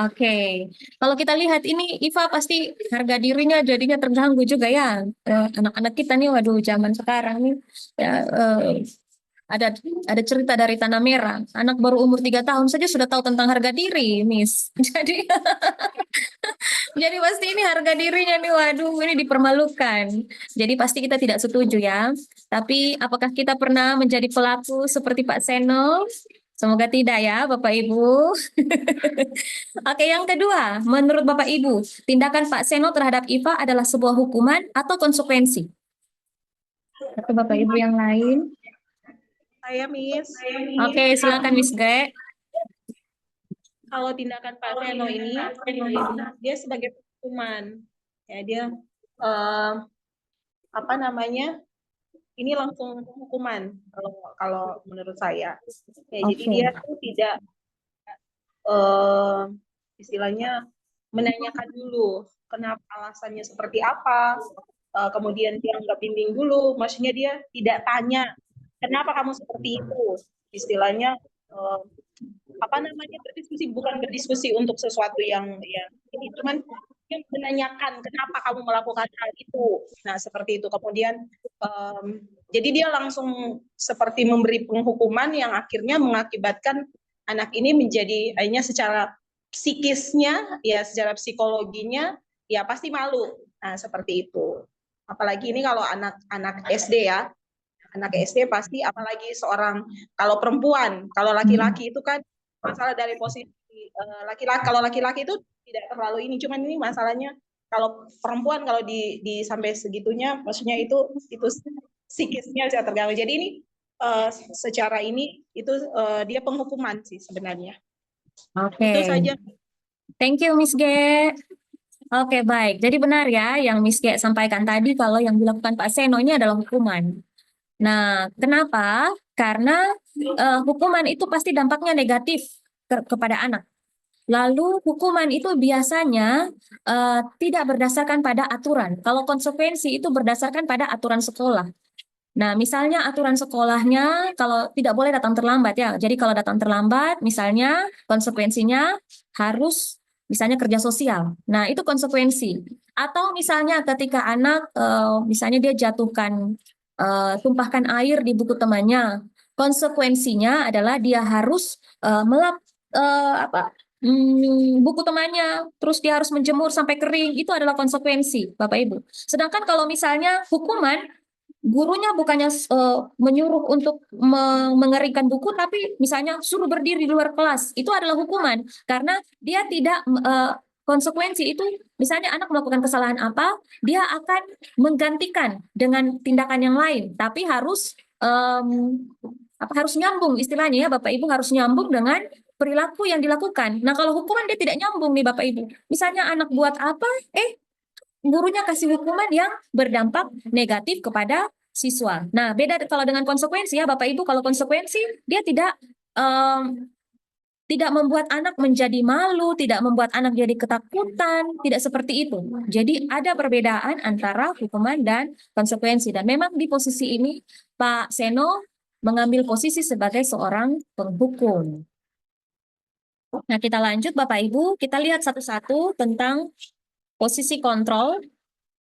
Oke, kalau kita lihat ini Iva pasti harga dirinya jadinya terganggu juga ya. Anak-anak kita nih, waduh, zaman sekarang nih ya, ada ada cerita dari Tanah Merah. Anak baru umur 3 tahun saja sudah tahu tentang harga diri, Miss. Jadi pasti ini harga dirinya nih, waduh, ini dipermalukan. Jadi pasti kita tidak setuju ya. Tapi apakah kita pernah menjadi pelaku seperti Pak Seno? Semoga tidak ya, Bapak Ibu. Oke, yang kedua, menurut Bapak Ibu, tindakan Pak Seno terhadap Iva adalah sebuah hukuman atau konsekuensi? Atau Bapak Ibu yang lain? Saya, Miss, Oke, silakan Miss Gre. kalau tindakan Pak Seno ini, dia sebagai hukuman. Ya, dia apa namanya? Ini langsung hukuman kalau menurut saya. Ya, jadi Oke. dia tuh tidak istilahnya menanyakan dulu kenapa alasannya seperti apa. Kemudian dia nggak bimbing dulu, maksudnya dia tidak tanya kenapa kamu seperti itu. Istilahnya apa namanya, berdiskusi, bukan berdiskusi untuk sesuatu yang ini, cuman dia menanyakan kenapa kamu melakukan hal itu. Nah, seperti itu. Kemudian jadi dia langsung seperti memberi penghukuman yang akhirnya mengakibatkan anak ini menjadi akhirnya secara psikisnya ya, secara psikologinya ya pasti malu. Nah, seperti itu. Apalagi ini kalau anak SD ya. Anak SD pasti, apalagi seorang, kalau perempuan, kalau laki-laki itu kan masalah dari posisi laki-laki. Kalau laki-laki itu tidak terlalu ini, cuman ini masalahnya kalau perempuan, kalau di sampai segitunya, maksudnya itu psikisnya bisa terganggu. Jadi ini secara ini itu dia penghukuman sih sebenarnya. Oke. Itu saja. Thank you, Miss G. Oke, baik. Jadi benar ya yang Miss G sampaikan tadi kalau yang dilakukan Pak Seno ini adalah hukuman. Nah, kenapa? Karena hukuman itu pasti dampaknya negatif kepada anak. Lalu hukuman itu biasanya tidak berdasarkan pada aturan. Kalau konsekuensi itu berdasarkan pada aturan sekolah. Nah, misalnya aturan sekolahnya kalau tidak boleh datang terlambat ya. Jadi kalau datang terlambat, misalnya konsekuensinya harus misalnya kerja sosial. Nah, itu konsekuensi. Atau misalnya ketika anak misalnya dia jatuhkan tumpahkan air di buku temannya, konsekuensinya adalah dia harus melap buku temannya, terus dia harus menjemur sampai kering. Itu adalah konsekuensi, Bapak Ibu. Sedangkan kalau misalnya hukuman, gurunya bukannya menyuruh untuk mengeringkan buku, tapi misalnya suruh berdiri di luar kelas. Itu adalah hukuman karena dia tidak konsekuensi itu, misalnya anak melakukan kesalahan apa, dia akan menggantikan dengan tindakan yang lain, tapi harus harus nyambung istilahnya ya, Bapak Ibu, harus nyambung dengan perilaku yang dilakukan. Nah, kalau hukuman dia tidak nyambung nih Bapak Ibu. Misalnya anak buat apa, gurunya kasih hukuman yang berdampak negatif kepada siswa. Nah, beda kalau dengan konsekuensi ya Bapak Ibu. Kalau konsekuensi dia tidak membuat anak menjadi malu, tidak membuat anak jadi ketakutan, tidak seperti itu. Jadi ada perbedaan antara hukuman dan konsekuensi. Dan memang di posisi ini Pak Seno mengambil posisi sebagai seorang penghukum. Nah, kita lanjut Bapak Ibu, kita lihat satu-satu tentang posisi kontrol.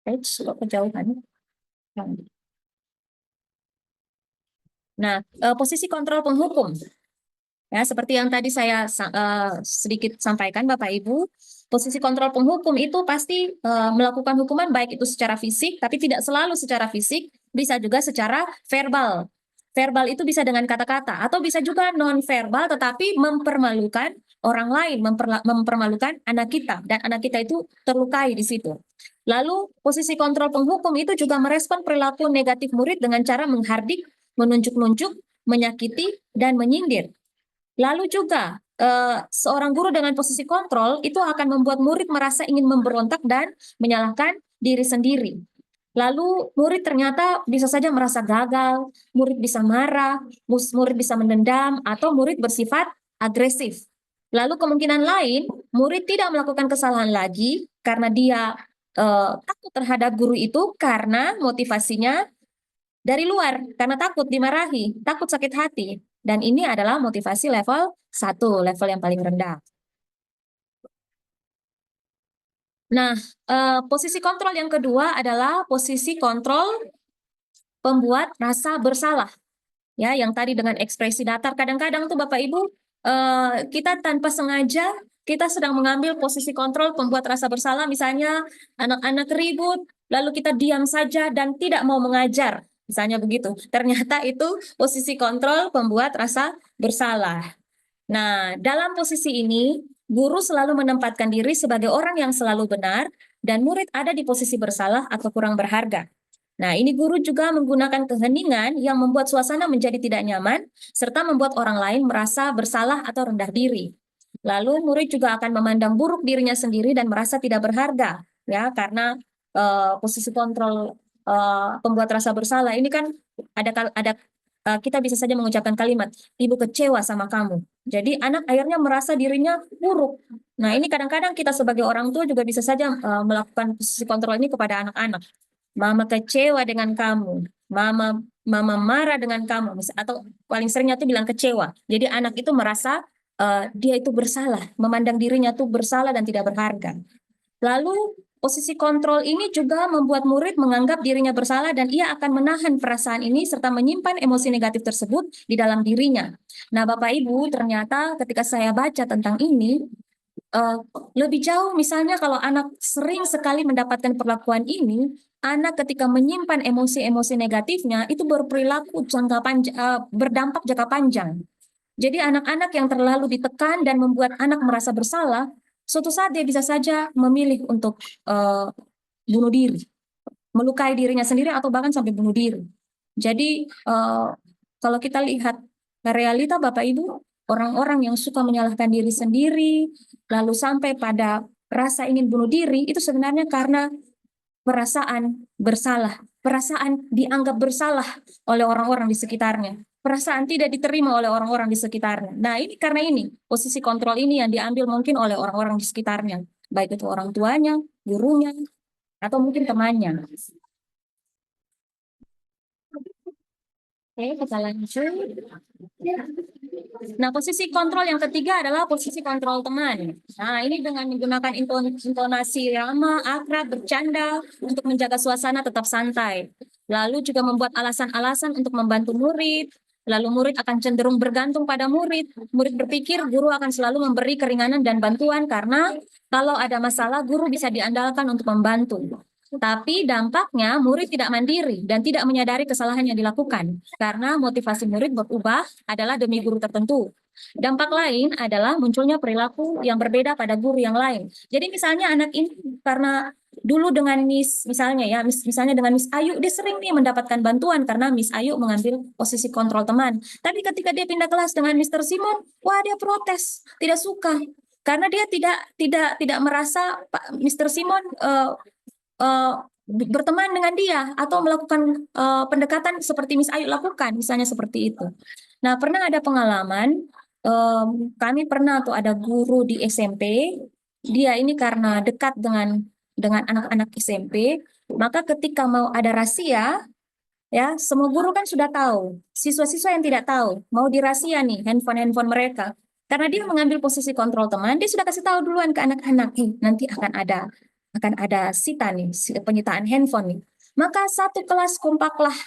Kok kejauhan. Nah, posisi kontrol penghukum. Ya, seperti yang tadi saya sedikit sampaikan Bapak Ibu, posisi kontrol penghukum itu pasti melakukan hukuman baik itu secara fisik, tapi tidak selalu secara fisik, bisa juga secara verbal. Verbal itu bisa dengan kata-kata, atau bisa juga non-verbal tetapi mempermalukan orang lain, mempermalukan anak kita, dan anak kita itu terlukai di situ. Lalu posisi kontrol penghukum itu juga merespon perilaku negatif murid dengan cara menghardik, menunjuk-nunjuk, menyakiti, dan menyindir. Lalu juga seorang guru dengan posisi kontrol itu akan membuat murid merasa ingin memberontak dan menyalahkan diri sendiri. Lalu murid ternyata bisa saja merasa gagal, murid bisa marah, murid bisa mendendam, atau murid bersifat agresif. Lalu kemungkinan lain, murid tidak melakukan kesalahan lagi karena dia takut terhadap guru itu karena motivasinya dari luar, karena takut dimarahi, takut sakit hati. Dan ini adalah motivasi level 1, level yang paling rendah. Nah, posisi kontrol yang kedua adalah posisi kontrol pembuat rasa bersalah. Ya, yang tadi dengan ekspresi datar. Kadang-kadang tuh Bapak Ibu, kita tanpa sengaja kita sedang mengambil posisi kontrol pembuat rasa bersalah, misalnya anak-anak ribut, lalu kita diam saja dan tidak mau mengajar, misalnya begitu. Ternyata itu posisi kontrol pembuat rasa bersalah. Nah, dalam posisi ini, guru selalu menempatkan diri sebagai orang yang selalu benar, dan murid ada di posisi bersalah atau kurang berharga. Nah, ini guru juga menggunakan keheningan yang membuat suasana menjadi tidak nyaman, serta membuat orang lain merasa bersalah atau rendah diri. Lalu murid juga akan memandang buruk dirinya sendiri dan merasa tidak berharga, ya, karena posisi kontrol pembuat rasa bersalah ini kan ada kita bisa saja mengucapkan kalimat, ibu kecewa sama kamu. Jadi anak akhirnya merasa dirinya buruk. Nah, ini kadang-kadang kita sebagai orang tua juga bisa saja melakukan posisi kontrol ini kepada anak-anak. Mama kecewa dengan kamu, mama marah dengan kamu, atau paling seringnya tuh bilang kecewa. Jadi anak itu merasa dia itu bersalah, memandang dirinya tuh bersalah dan tidak berharga. Lalu posisi kontrol ini juga membuat murid menganggap dirinya bersalah dan ia akan menahan perasaan ini serta menyimpan emosi negatif tersebut di dalam dirinya. Nah, Bapak Ibu, ternyata ketika saya baca tentang ini, lebih jauh misalnya kalau anak sering sekali mendapatkan perlakuan ini, anak ketika menyimpan emosi-emosi negatifnya itu berperilaku berdampak jangka panjang. Jadi anak-anak yang terlalu ditekan dan membuat anak merasa bersalah, suatu saat dia bisa saja memilih untuk bunuh diri, melukai dirinya sendiri atau bahkan sampai bunuh diri. Jadi kalau kita lihat realita Bapak Ibu, orang-orang yang suka menyalahkan diri sendiri, lalu sampai pada rasa ingin bunuh diri, itu sebenarnya karena perasaan bersalah, perasaan dianggap bersalah oleh orang-orang di sekitarnya, perasaan tidak diterima oleh orang-orang di sekitarnya. Nah, ini karena ini, posisi kontrol ini yang diambil mungkin oleh orang-orang di sekitarnya, baik itu orang tuanya, gurunya, atau mungkin temannya. Oke, kita lanjut. Nah, posisi kontrol yang ketiga adalah posisi kontrol teman. Nah, ini dengan menggunakan intonasi ramah, akrab, bercanda untuk menjaga suasana tetap santai. Lalu juga membuat alasan-alasan untuk membantu murid. Lalu murid akan cenderung bergantung pada murid. Murid berpikir guru akan selalu memberi keringanan dan bantuan karena kalau ada masalah guru bisa diandalkan untuk membantu. Tapi dampaknya murid tidak mandiri dan tidak menyadari kesalahan yang dilakukan karena motivasi murid berubah adalah demi guru tertentu. Dampak lain adalah munculnya perilaku yang berbeda pada guru yang lain. Jadi misalnya anak ini karena dulu dengan Miss misalnya ya, misalnya dengan Miss Ayu dia sering nih mendapatkan bantuan karena Miss Ayu mengambil posisi kontrol teman. Tapi ketika dia pindah kelas dengan Mr. Simon, wah dia protes, tidak suka karena dia tidak merasa Pak Mr. Simon berteman dengan dia atau melakukan pendekatan seperti Miss Ayu lakukan, misalnya seperti itu. Nah, pernah ada pengalaman, kami pernah tuh ada guru di SMP, dia ini karena dekat dengan anak-anak SMP, maka ketika mau ada rahasia, ya semua guru kan sudah tahu. Siswa-siswa yang tidak tahu mau dirahasia nih handphone mereka. Karena dia mengambil posisi kontrol teman, dia sudah kasih tahu duluan ke anak-anak, nanti akan ada sita nih, penyitaan handphone nih. Maka satu kelas kompaklah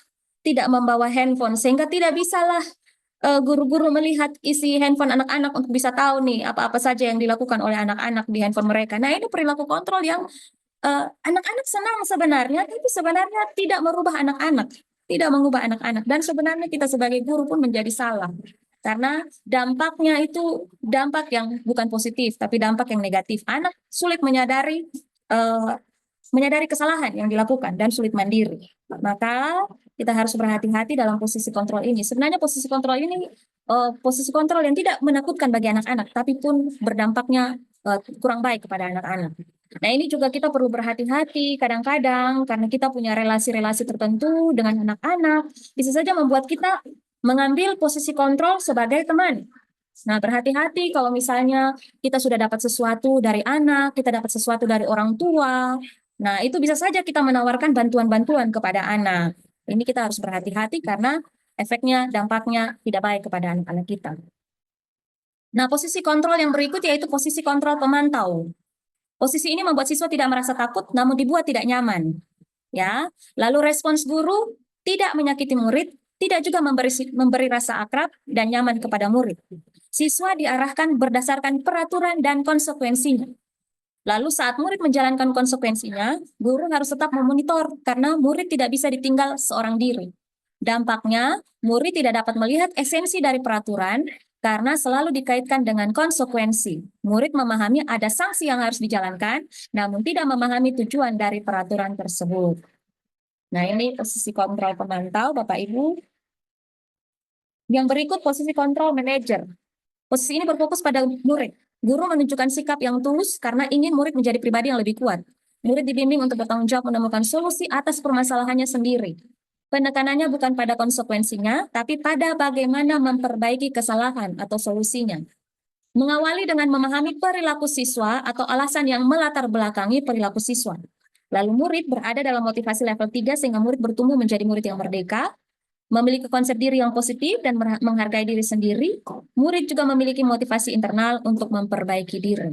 tidak membawa handphone sehingga tidak bisalah guru-guru melihat isi handphone anak-anak untuk bisa tahu nih apa-apa saja yang dilakukan oleh anak-anak di handphone mereka. Nah, ini perilaku kontrol yang anak-anak senang sebenarnya, tapi sebenarnya tidak merubah anak-anak, tidak mengubah anak-anak. Dan sebenarnya kita sebagai guru pun menjadi salah. Karena dampaknya itu dampak yang bukan positif, tapi dampak yang negatif. Anak sulit menyadari kesalahan yang dilakukan dan sulit mandiri. Maka kita harus berhati-hati dalam posisi kontrol ini. Sebenarnya posisi kontrol ini posisi kontrol yang tidak menakutkan bagi anak-anak, tapi pun berdampaknya kurang baik kepada anak-anak. Nah, ini juga kita perlu berhati-hati kadang-kadang karena kita punya relasi-relasi tertentu dengan anak-anak, bisa saja membuat kita mengambil posisi kontrol sebagai teman. Nah, berhati-hati kalau misalnya kita sudah dapat sesuatu dari anak, kita dapat sesuatu dari orang tua. Nah, itu bisa saja kita menawarkan bantuan-bantuan kepada anak. Ini kita harus berhati-hati karena efeknya, dampaknya tidak baik kepada anak-anak kita. Nah, posisi kontrol yang berikut yaitu posisi kontrol pemantau. Posisi ini membuat siswa tidak merasa takut, namun dibuat tidak nyaman. Ya, lalu respons guru tidak menyakiti murid, tidak juga memberi rasa akrab dan nyaman kepada murid. Siswa diarahkan berdasarkan peraturan dan konsekuensinya. Lalu saat murid menjalankan konsekuensinya, guru harus tetap memonitor karena murid tidak bisa ditinggal seorang diri. Dampaknya, murid tidak dapat melihat esensi dari peraturan karena selalu dikaitkan dengan konsekuensi. Murid memahami ada sanksi yang harus dijalankan, namun tidak memahami tujuan dari peraturan tersebut. Nah, ini posisi kontrol pemantau, Bapak Ibu. Yang berikut posisi kontrol manajer. Posisi ini berfokus pada murid. Guru menunjukkan sikap yang tulus karena ingin murid menjadi pribadi yang lebih kuat. Murid dibimbing untuk bertanggung jawab menemukan solusi atas permasalahannya sendiri. Penekanannya bukan pada konsekuensinya, tapi pada bagaimana memperbaiki kesalahan atau solusinya. Mengawali dengan memahami perilaku siswa atau alasan yang melatar belakangi perilaku siswa. Lalu murid berada dalam motivasi level 3 sehingga murid bertumbuh menjadi murid yang merdeka, memiliki konsep diri yang positif dan menghargai diri sendiri. Murid juga memiliki motivasi internal untuk memperbaiki diri.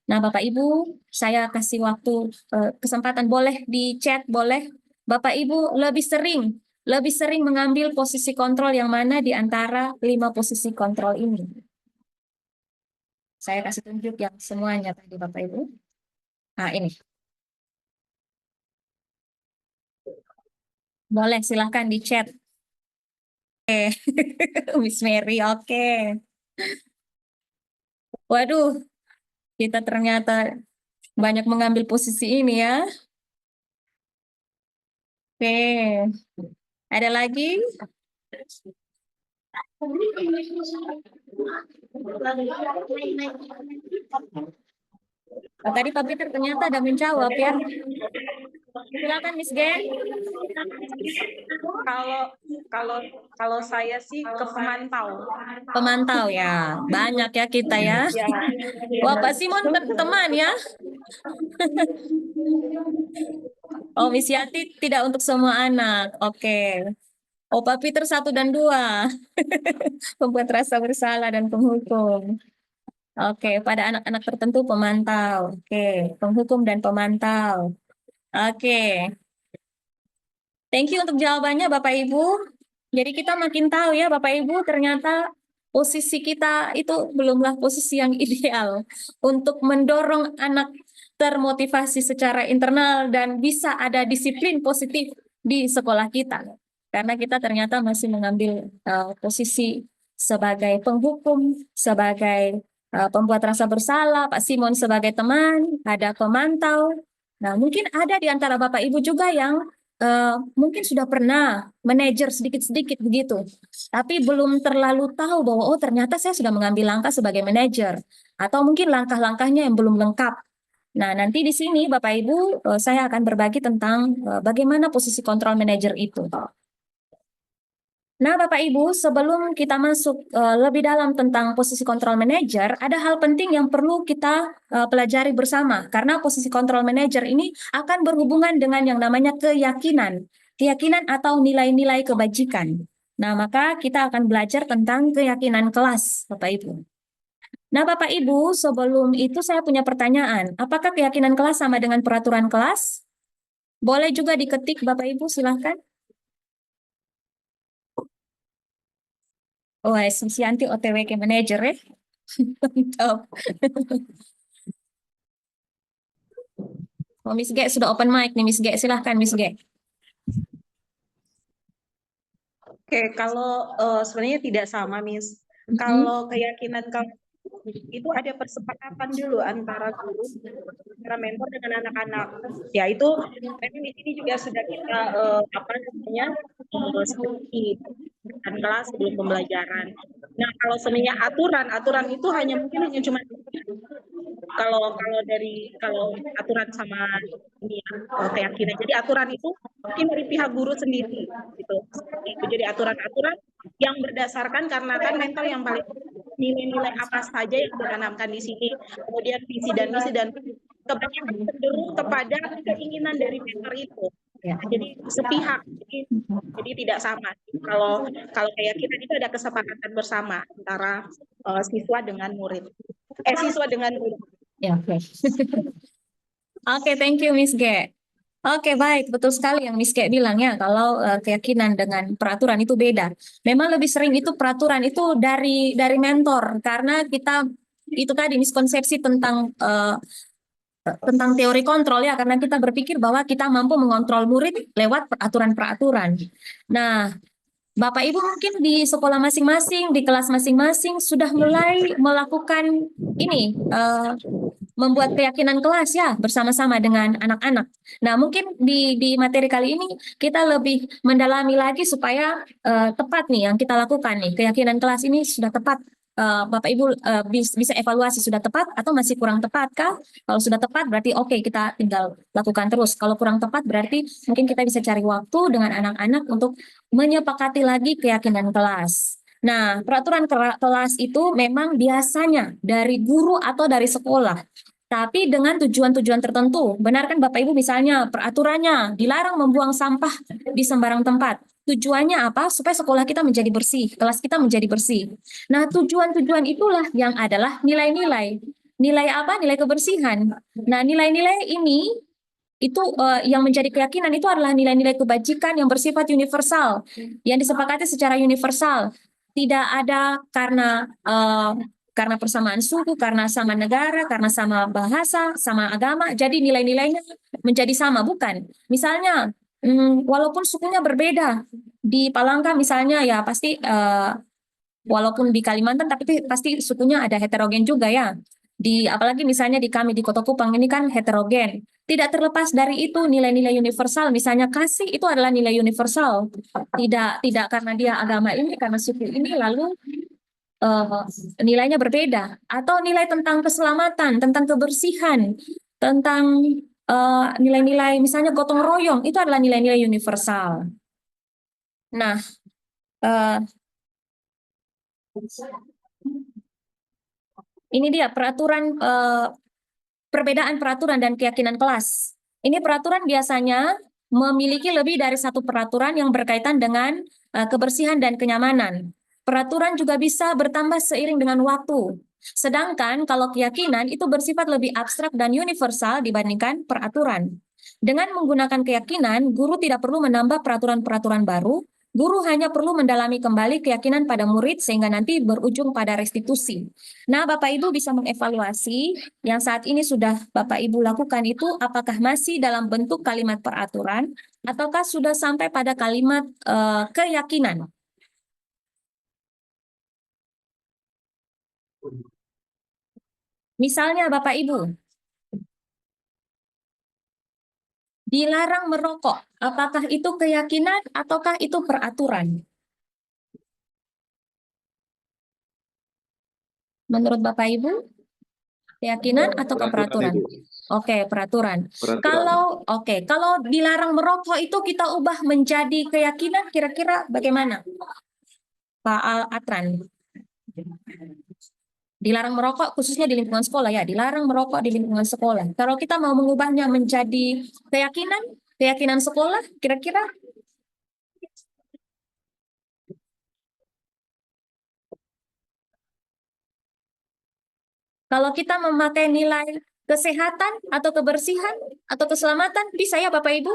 Nah, Bapak Ibu, saya kasih waktu kesempatan, boleh di chat, boleh. Bapak Ibu lebih sering mengambil posisi kontrol yang mana di antara 5 posisi kontrol ini. Saya kasih tunjuk yang semuanya tadi, Bapak Ibu. Nah, ini. Boleh, silahkan di chat. Oke, Miss Mary, oke. Waduh, kita ternyata banyak mengambil posisi ini ya. Oke, ada lagi? Oh, tadi Pak Peter ternyata ada menjawab ya. Silakan Miss Gen. Kalau saya sih ke pemantau. Pemantau ya, banyak ya kita ya. Ya. Wah, Pak Simon teman ya. Oh, Miss Yati tidak untuk semua anak. Oke. Oh, Pak Peter 1 dan 2. Pembuat rasa bersalah dan penghukum. Oke, pada anak-anak tertentu pemantau. Oke, penghukum dan pemantau. Oke. Thank you untuk jawabannya Bapak Ibu. Jadi kita makin tahu ya Bapak Ibu, ternyata posisi kita itu belumlah posisi yang ideal untuk mendorong anak termotivasi secara internal dan bisa ada disiplin positif di sekolah kita. Karena kita ternyata masih mengambil posisi sebagai penghukum, sebagai pembuat rasa bersalah, Pak Simon sebagai teman, ada pemantau. Nah, mungkin ada di antara Bapak Ibu juga yang mungkin sudah pernah manajer sedikit-sedikit begitu, tapi belum terlalu tahu bahwa oh ternyata saya sudah mengambil langkah sebagai manajer, atau mungkin langkah-langkahnya yang belum lengkap. Nah, nanti di sini Bapak Ibu saya akan berbagi tentang bagaimana posisi kontrol manajer itu. Nah, Bapak Ibu, sebelum kita masuk lebih dalam tentang posisi kontrol manajer, ada hal penting yang perlu kita pelajari bersama. Karena posisi kontrol manajer ini akan berhubungan dengan yang namanya keyakinan. Keyakinan atau nilai-nilai kebajikan. Nah, maka kita akan belajar tentang keyakinan kelas, Bapak Ibu. Nah, Bapak Ibu, sebelum itu saya punya pertanyaan. Apakah keyakinan kelas sama dengan peraturan kelas? Boleh juga diketik, Bapak Ibu, silahkan. Oh, Susianti OTW ke manajer ya. Mantap. Oh, Miss G sudah open mic nih, Miss G. Silahkan, Miss G. Oke, kalau sebenarnya tidak sama, Miss. Kalau keyakinan itu ada persepakatan dulu antara guru, antara mentor dengan anak-anak. Ya itu memang di sini juga sudah kita seperti dan kelas sebelum pembelajaran. Nah kalau sebenarnya aturan itu hanya cuma kalau aturan sama ini ya, keyakinan. Jadi aturan itu mungkin dari pihak guru sendiri gitu. Itu jadi aturan-aturan yang berdasarkan karena kan mental yang paling nilai-nilai apa saja yang ditanamkan di sini, kemudian visi dan misi, dan kebanyakan cenderung kepada keinginan dari mentor itu. Jadi sepihak, jadi tidak sama. Kalau keyakinan itu ada kesepakatan bersama antara siswa dengan murid. Siswa dengan guru. Ya, oke. Oke, thank you Miss G. Oke, baik, betul sekali yang Miss G bilang ya, kalau keyakinan dengan peraturan itu beda. Memang lebih sering itu peraturan itu dari mentor, karena kita itu tadi miskonsepsi tentang teori kontrol ya, karena kita berpikir bahwa kita mampu mengontrol murid lewat peraturan-peraturan. Nah, Bapak Ibu mungkin di sekolah masing-masing, di kelas masing-masing sudah mulai melakukan ini, membuat keyakinan kelas ya bersama-sama dengan anak-anak. Nah, mungkin di materi kali ini kita lebih mendalami lagi supaya tepat nih yang kita lakukan nih. Keyakinan kelas ini sudah tepat. Bapak Ibu bisa evaluasi sudah tepat atau masih kurang tepat kah? Kalau sudah tepat berarti oke, kita tinggal lakukan terus. Kalau kurang tepat berarti mungkin kita bisa cari waktu dengan anak-anak untuk menyepakati lagi keyakinan kelas. Nah, peraturan kelas itu memang biasanya dari guru atau dari sekolah, tapi dengan tujuan-tujuan tertentu. Benar kan Bapak Ibu, misalnya peraturannya dilarang membuang sampah di sembarang tempat. Tujuannya apa? Supaya sekolah kita menjadi bersih, kelas kita menjadi bersih. Nah, tujuan-tujuan itulah yang adalah nilai-nilai. Nilai apa? Nilai kebersihan. Nah, nilai-nilai ini itu yang menjadi keyakinan itu adalah nilai-nilai kebajikan yang bersifat universal, yang disepakati secara universal. Tidak ada karena persamaan suku, karena sama negara, karena sama bahasa, sama agama, jadi nilai-nilainya menjadi sama, bukan. Misalnya, walaupun sukunya berbeda, di Palangka misalnya ya pasti walaupun di Kalimantan tapi pasti sukunya ada heterogen juga ya. Apalagi misalnya di kami di Kota Kupang ini kan heterogen. Tidak terlepas dari itu nilai-nilai universal, misalnya kasih itu adalah nilai universal. Tidak karena dia agama ini, karena suku ini lalu nilainya berbeda, atau nilai tentang keselamatan, tentang kebersihan, tentang nilai-nilai misalnya gotong royong, itu adalah nilai-nilai universal. Nah, ini dia peraturan perbedaan peraturan dan keyakinan kelas. Ini peraturan biasanya memiliki lebih dari satu peraturan yang berkaitan dengan kebersihan dan kenyamanan. Peraturan juga bisa bertambah seiring dengan waktu. Sedangkan kalau keyakinan itu bersifat lebih abstrak dan universal dibandingkan peraturan. Dengan menggunakan keyakinan, guru tidak perlu menambah peraturan-peraturan baru, guru hanya perlu mendalami kembali keyakinan pada murid sehingga nanti berujung pada restitusi. Nah, Bapak Ibu bisa mengevaluasi yang saat ini sudah Bapak Ibu lakukan itu apakah masih dalam bentuk kalimat peraturan ataukah sudah sampai pada kalimat keyakinan. Misalnya Bapak Ibu, dilarang merokok, apakah itu keyakinan ataukah itu peraturan? Menurut Bapak Ibu, keyakinan atau peraturan? Oke, peraturan. Kalau dilarang merokok itu kita ubah menjadi keyakinan, kira-kira bagaimana? Pak Atran. Dilarang merokok khususnya di lingkungan sekolah ya, dilarang merokok di lingkungan sekolah. Kalau kita mau mengubahnya menjadi keyakinan sekolah, kira-kira kalau kita memakai nilai kesehatan atau kebersihan atau keselamatan, bisa ya Bapak Ibu?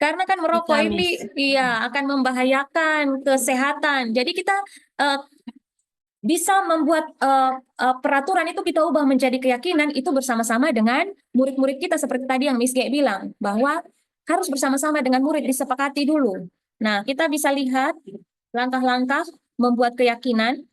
Karena kan merokok Bisa, ini Miss. akan membahayakan kesehatan. Jadi kita bisa membuat peraturan itu kita ubah menjadi keyakinan itu bersama-sama dengan murid-murid kita seperti tadi yang Miss G bilang bahwa harus bersama-sama dengan murid disepakati dulu. Nah, kita bisa lihat langkah-langkah membuat keyakinan.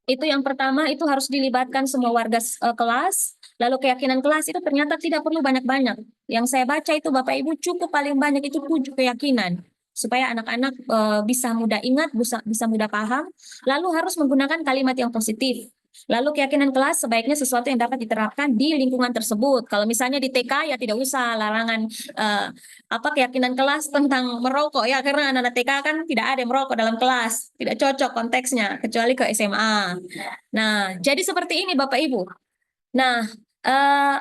Itu yang pertama, itu harus dilibatkan semua warga kelas. Lalu keyakinan kelas itu ternyata tidak perlu banyak-banyak. Yang saya baca itu Bapak Ibu cukup paling banyak itu 7 keyakinan. Supaya anak-anak bisa mudah ingat, bisa mudah paham. Lalu harus menggunakan kalimat yang positif. Lalu keyakinan kelas sebaiknya sesuatu yang dapat diterapkan di lingkungan tersebut. Kalau misalnya di TK ya tidak usah larangan keyakinan kelas tentang merokok ya, karena anak-anak TK kan tidak ada yang merokok dalam kelas, tidak cocok konteksnya kecuali ke SMA. Nah, jadi seperti ini Bapak Ibu. Nah, eh,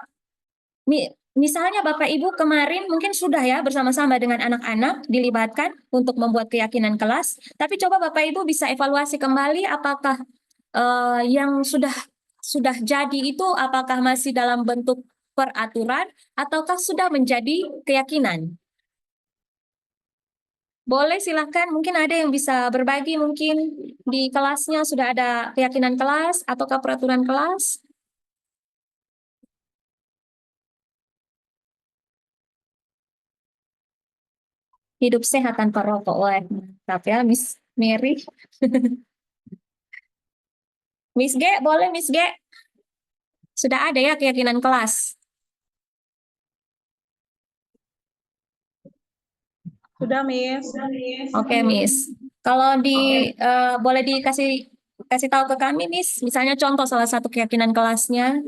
misalnya Bapak Ibu kemarin mungkin sudah ya bersama-sama dengan anak-anak dilibatkan untuk membuat keyakinan kelas, tapi coba Bapak Ibu bisa evaluasi kembali apakah yang sudah jadi itu apakah masih dalam bentuk peraturan ataukah sudah menjadi keyakinan. Boleh silakan, mungkin ada yang bisa berbagi, mungkin di kelasnya sudah ada keyakinan kelas ataukah peraturan kelas. Hidup sehat tanpa rokok. Wah, mantap ya, Miss Mary. Miss G, boleh Miss G? Sudah ada ya keyakinan kelas? Sudah, Miss. Oke, Miss. Kalau boleh kasih tahu ke kami, Miss, misalnya contoh salah satu keyakinan kelasnya.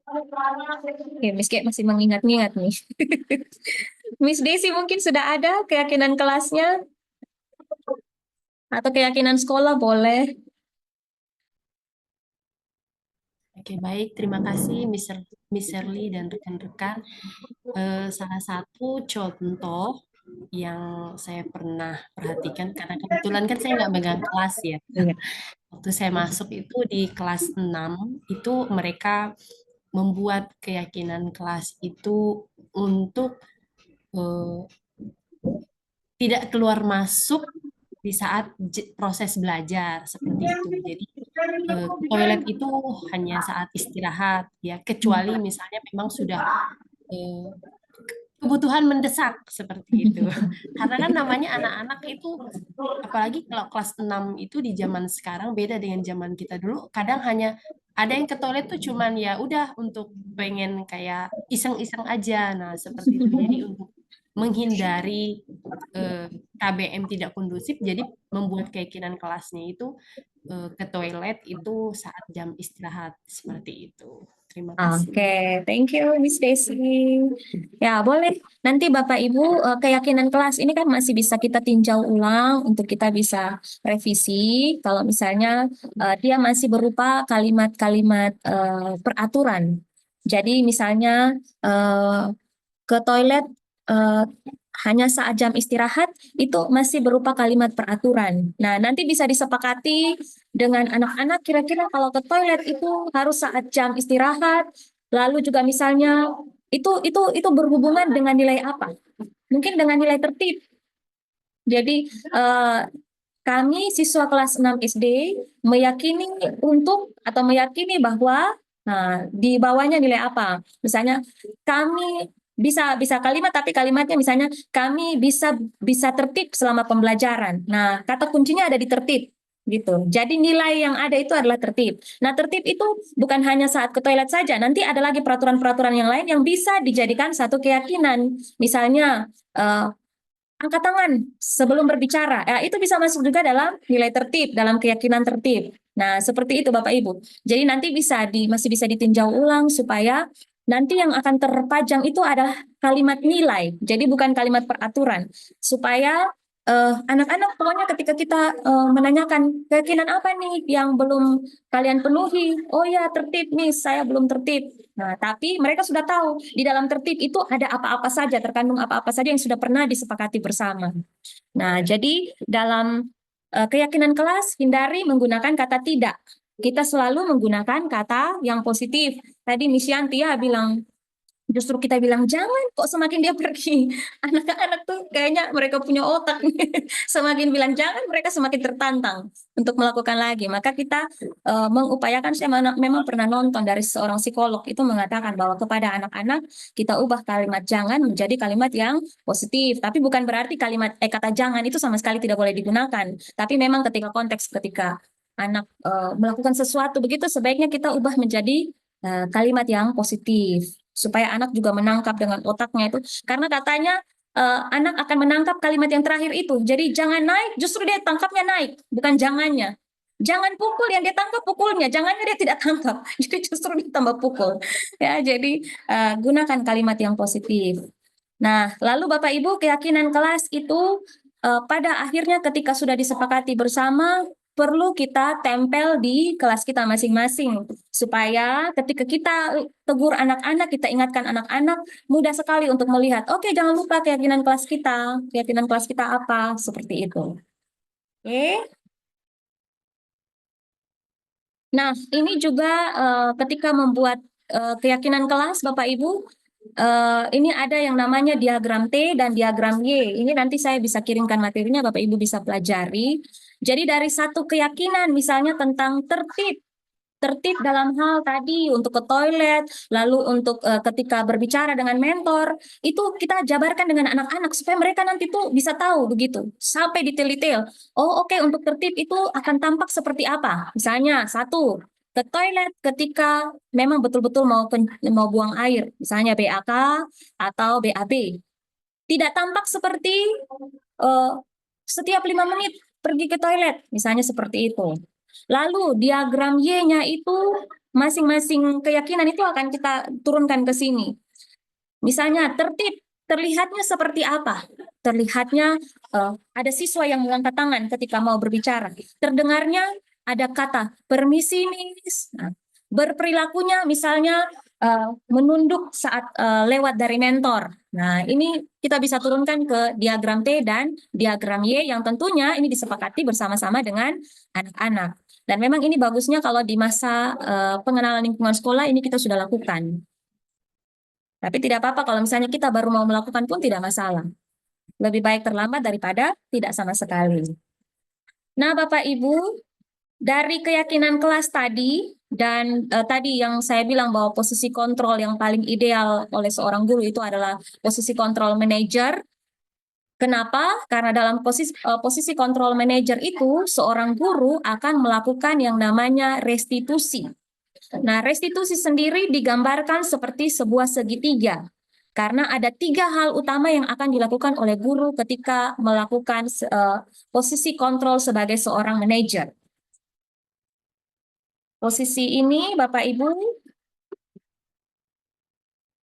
Oke, Miss G masih mengingat-ingat nih. Miss Desi mungkin sudah ada keyakinan kelasnya atau keyakinan sekolah boleh. Oke, baik. Terima kasih Miss Shirley dan rekan-rekan. Salah satu contoh yang saya pernah perhatikan, karena kebetulan kan saya nggak megang kelas ya. Iya. Waktu saya masuk itu di kelas 6, itu mereka membuat keyakinan kelas itu untuk tidak keluar masuk di saat proses belajar seperti itu. Jadi toilet itu hanya saat istirahat ya, kecuali misalnya memang sudah kebutuhan mendesak seperti itu. Karena kan namanya anak-anak itu, apalagi kalau kelas 6 itu di zaman sekarang beda dengan zaman kita dulu. Kadang hanya ada yang ke toilet tuh cuman ya udah untuk pengen kayak iseng-iseng aja. Nah, seperti itu. Jadi untuk menghindari KBM tidak kondusif, jadi membuat keyakinan kelasnya itu ke toilet itu saat jam istirahat seperti itu. Terima kasih. Oke, thank you Miss Desi. Ya, boleh. Nanti Bapak Ibu keyakinan kelas ini kan masih bisa kita tinjau ulang untuk kita bisa revisi. Kalau misalnya dia masih berupa kalimat-kalimat peraturan. Jadi misalnya ke toilet hanya saat jam istirahat itu masih berupa kalimat peraturan. Nah, nanti bisa disepakati dengan anak-anak kira-kira kalau ke toilet itu harus saat jam istirahat, lalu juga misalnya itu berhubungan dengan nilai apa? Mungkin dengan nilai tertib. Jadi kami siswa kelas 6 SD meyakini bahwa di bawahnya nilai apa? Misalnya kami bisa kalimat tapi kalimatnya misalnya kami bisa tertib selama pembelajaran. Nah, kata kuncinya ada di tertib gitu. Jadi nilai yang ada itu adalah tertib. Nah, tertib itu bukan hanya saat ke toilet saja, nanti ada lagi peraturan-peraturan yang lain yang bisa dijadikan satu keyakinan. Misalnya angkat tangan sebelum berbicara. Ya, itu bisa masuk juga dalam nilai tertib, dalam keyakinan tertib. Nah, seperti itu Bapak Ibu. Jadi nanti masih bisa ditinjau ulang supaya nanti yang akan terpajang itu adalah kalimat nilai. Jadi bukan kalimat peraturan. Supaya anak-anak pokoknya ketika kita menanyakan keyakinan apa nih yang belum kalian penuhi. Oh ya, tertib nih, saya belum tertib. Nah, tapi mereka sudah tahu di dalam tertib itu ada apa-apa saja, terkandung apa-apa saja yang sudah pernah disepakati bersama. Nah, jadi dalam keyakinan kelas hindari menggunakan kata tidak. Kita selalu menggunakan kata yang positif. Tadi Miss Yanti ya bilang, justru kita bilang jangan kok semakin dia pergi. Anak-anak tuh kayaknya mereka punya otak. Semakin bilang jangan mereka semakin tertantang untuk melakukan lagi. Maka kita mengupayakan, saya memang pernah nonton dari seorang psikolog itu mengatakan bahwa kepada anak-anak kita ubah kalimat jangan menjadi kalimat yang positif. Tapi bukan berarti kata jangan itu sama sekali tidak boleh digunakan. Tapi memang ketika anak melakukan sesuatu begitu sebaiknya kita ubah menjadi kalimat yang positif supaya anak juga menangkap dengan otaknya itu, karena katanya anak akan menangkap kalimat yang terakhir itu. Jadi jangan naik, justru dia tangkapnya naik, bukan jangannya. Jangan pukul, yang dia tangkap pukulnya, jangannya dia tidak tangkap. Jadi justru dia tambah pukul. Ya, jadi gunakan kalimat yang positif. Nah, lalu Bapak Ibu, keyakinan kelas itu pada akhirnya ketika sudah disepakati bersama, perlu kita tempel di kelas kita masing-masing supaya ketika kita tegur anak-anak, kita ingatkan anak-anak, mudah sekali untuk melihat, oke, jangan lupa keyakinan kelas kita apa, seperti itu. Oke. Nah, ini juga ketika membuat keyakinan kelas, Bapak Ibu, ini ada yang namanya diagram T dan diagram Y. Ini nanti saya bisa kirimkan materinya, Bapak Ibu bisa pelajari. Jadi dari satu keyakinan, misalnya tentang tertib dalam hal tadi untuk ke toilet, lalu untuk ketika berbicara dengan mentor, itu kita jabarkan dengan anak-anak supaya mereka nanti tuh bisa tahu begitu, sampai detail-detail. Oh oke, untuk tertib itu akan tampak seperti apa? Misalnya satu, ke toilet ketika memang betul-betul mau buang air, misalnya BAK atau BAB. Tidak tampak seperti setiap 5 menit pergi ke toilet, misalnya seperti itu. Lalu diagram Y-nya itu masing-masing keyakinan itu akan kita turunkan ke sini. Misalnya tertib, terlihatnya seperti apa? Terlihatnya ada siswa yang mengangkat tangan ketika mau berbicara. Terdengarnya ada kata permisi Miss. Nah, berperilakunya misalnya menunduk saat lewat dari mentor. Nah, ini kita bisa turunkan ke diagram T dan diagram Y yang tentunya ini disepakati bersama-sama dengan anak-anak. Dan memang ini bagusnya kalau di masa pengenalan lingkungan sekolah ini kita sudah lakukan. Tapi tidak apa-apa kalau misalnya kita baru mau melakukan pun tidak masalah. Lebih baik terlambat daripada tidak sama sekali. Nah, Bapak Ibu, dari keyakinan kelas tadi dan tadi yang saya bilang bahwa posisi kontrol yang paling ideal oleh seorang guru itu adalah posisi kontrol manajer. Kenapa? Karena dalam posisi kontrol manajer itu seorang guru akan melakukan yang namanya restitusi. Nah, restitusi sendiri digambarkan seperti sebuah segitiga. Karena ada 3 hal utama yang akan dilakukan oleh guru ketika melakukan posisi kontrol sebagai seorang manajer. Posisi ini, Bapak Ibu,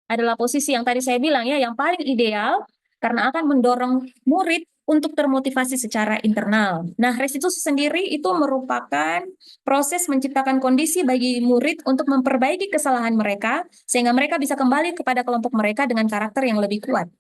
adalah posisi yang tadi saya bilang ya, yang paling ideal karena akan mendorong murid untuk termotivasi secara internal. Nah, restitusi sendiri itu merupakan proses menciptakan kondisi bagi murid untuk memperbaiki kesalahan mereka sehingga mereka bisa kembali kepada kelompok mereka dengan karakter yang lebih kuat.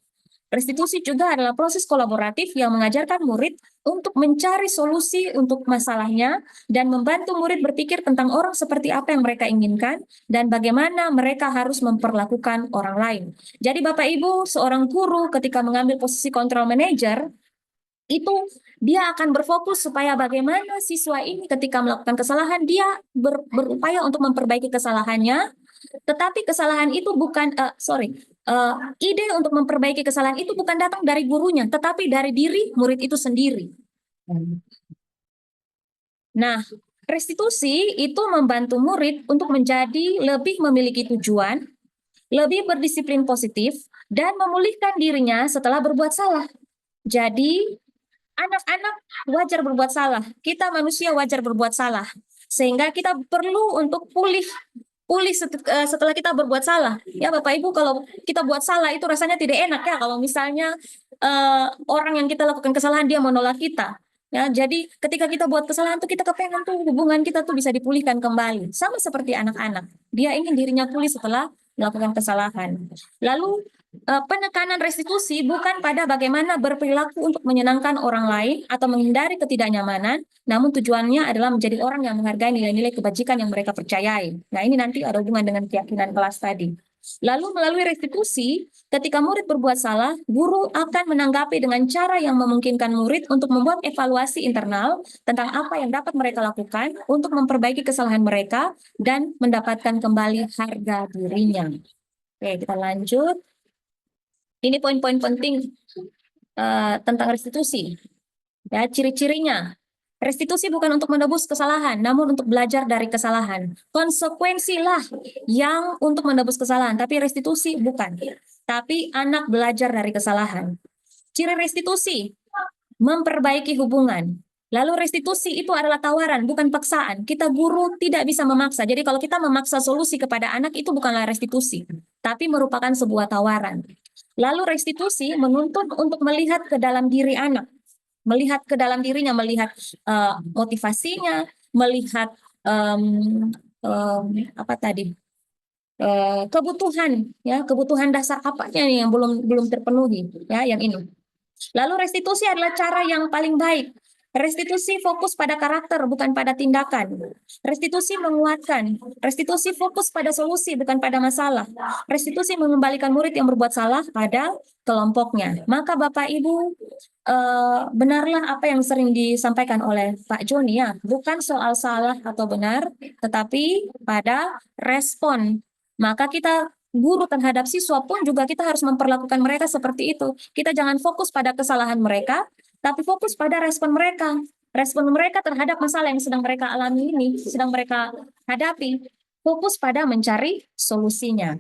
Restitusi juga adalah proses kolaboratif yang mengajarkan murid untuk mencari solusi untuk masalahnya dan membantu murid berpikir tentang orang seperti apa yang mereka inginkan dan bagaimana mereka harus memperlakukan orang lain. Jadi Bapak Ibu, seorang guru ketika mengambil posisi control manager, itu dia akan berfokus supaya bagaimana siswa ini ketika melakukan kesalahan, dia berupaya untuk memperbaiki kesalahannya, tetapi kesalahan itu bukan, ide untuk memperbaiki kesalahan itu bukan datang dari gurunya, tetapi dari diri murid itu sendiri. Nah, restitusi itu membantu murid untuk menjadi lebih memiliki tujuan, lebih berdisiplin positif, dan memulihkan dirinya setelah berbuat salah. Jadi, anak-anak wajar berbuat salah, kita manusia wajar berbuat salah, sehingga kita perlu untuk pulih setelah kita berbuat salah. Ya Bapak Ibu, kalau kita buat salah itu rasanya tidak enak ya kalau misalnya orang yang kita lakukan kesalahan dia menolak kita. Ya, jadi ketika kita buat kesalahan tuh kita kepengen tuh hubungan kita tuh bisa dipulihkan kembali. Sama seperti anak-anak. Dia ingin dirinya pulih setelah melakukan kesalahan. Lalu penekanan restitusi bukan pada bagaimana berperilaku untuk menyenangkan orang lain atau menghindari ketidaknyamanan, namun tujuannya adalah menjadi orang yang menghargai nilai-nilai kebajikan yang mereka percayai. Nah, ini nanti ada hubungan dengan keyakinan kelas tadi. Lalu melalui restitusi, ketika murid berbuat salah, guru akan menanggapi dengan cara yang memungkinkan murid untuk membuat evaluasi internal tentang apa yang dapat mereka lakukan untuk memperbaiki kesalahan mereka dan mendapatkan kembali harga dirinya. Oke, kita lanjut. Ini poin-poin penting tentang restitusi. Ya, ciri-cirinya. Restitusi bukan untuk menebus kesalahan, namun untuk belajar dari kesalahan. Konsekuensilah yang untuk menebus kesalahan, tapi restitusi bukan. Tapi anak belajar dari kesalahan. Ciri restitusi, memperbaiki hubungan. Lalu restitusi itu adalah tawaran, bukan paksaan. Kita guru tidak bisa memaksa. Jadi kalau kita memaksa solusi kepada anak, itu bukanlah restitusi, tapi merupakan sebuah tawaran. Lalu restitusi menuntut untuk melihat ke dalam diri anak. Melihat ke dalam dirinya, melihat motivasinya, melihat apa tadi, kebutuhan, ya, kebutuhan dasar apanya nih yang belum terpenuhi, ya, yang ini. Lalu restitusi adalah cara yang paling baik. Restitusi fokus pada karakter, bukan pada tindakan. Restitusi menguatkan. Restitusi fokus pada solusi, bukan pada masalah. Restitusi mengembalikan murid yang berbuat salah pada kelompoknya. Maka Bapak Ibu, benarlah apa yang sering disampaikan oleh Pak Joni, ya, bukan soal salah atau benar, tetapi pada respon. Maka kita guru terhadap siswa pun juga kita harus memperlakukan mereka seperti itu. Kita jangan fokus pada kesalahan mereka, tapi fokus pada respon mereka. Respon mereka terhadap masalah yang sedang mereka alami ini, sedang mereka hadapi. Fokus pada mencari solusinya.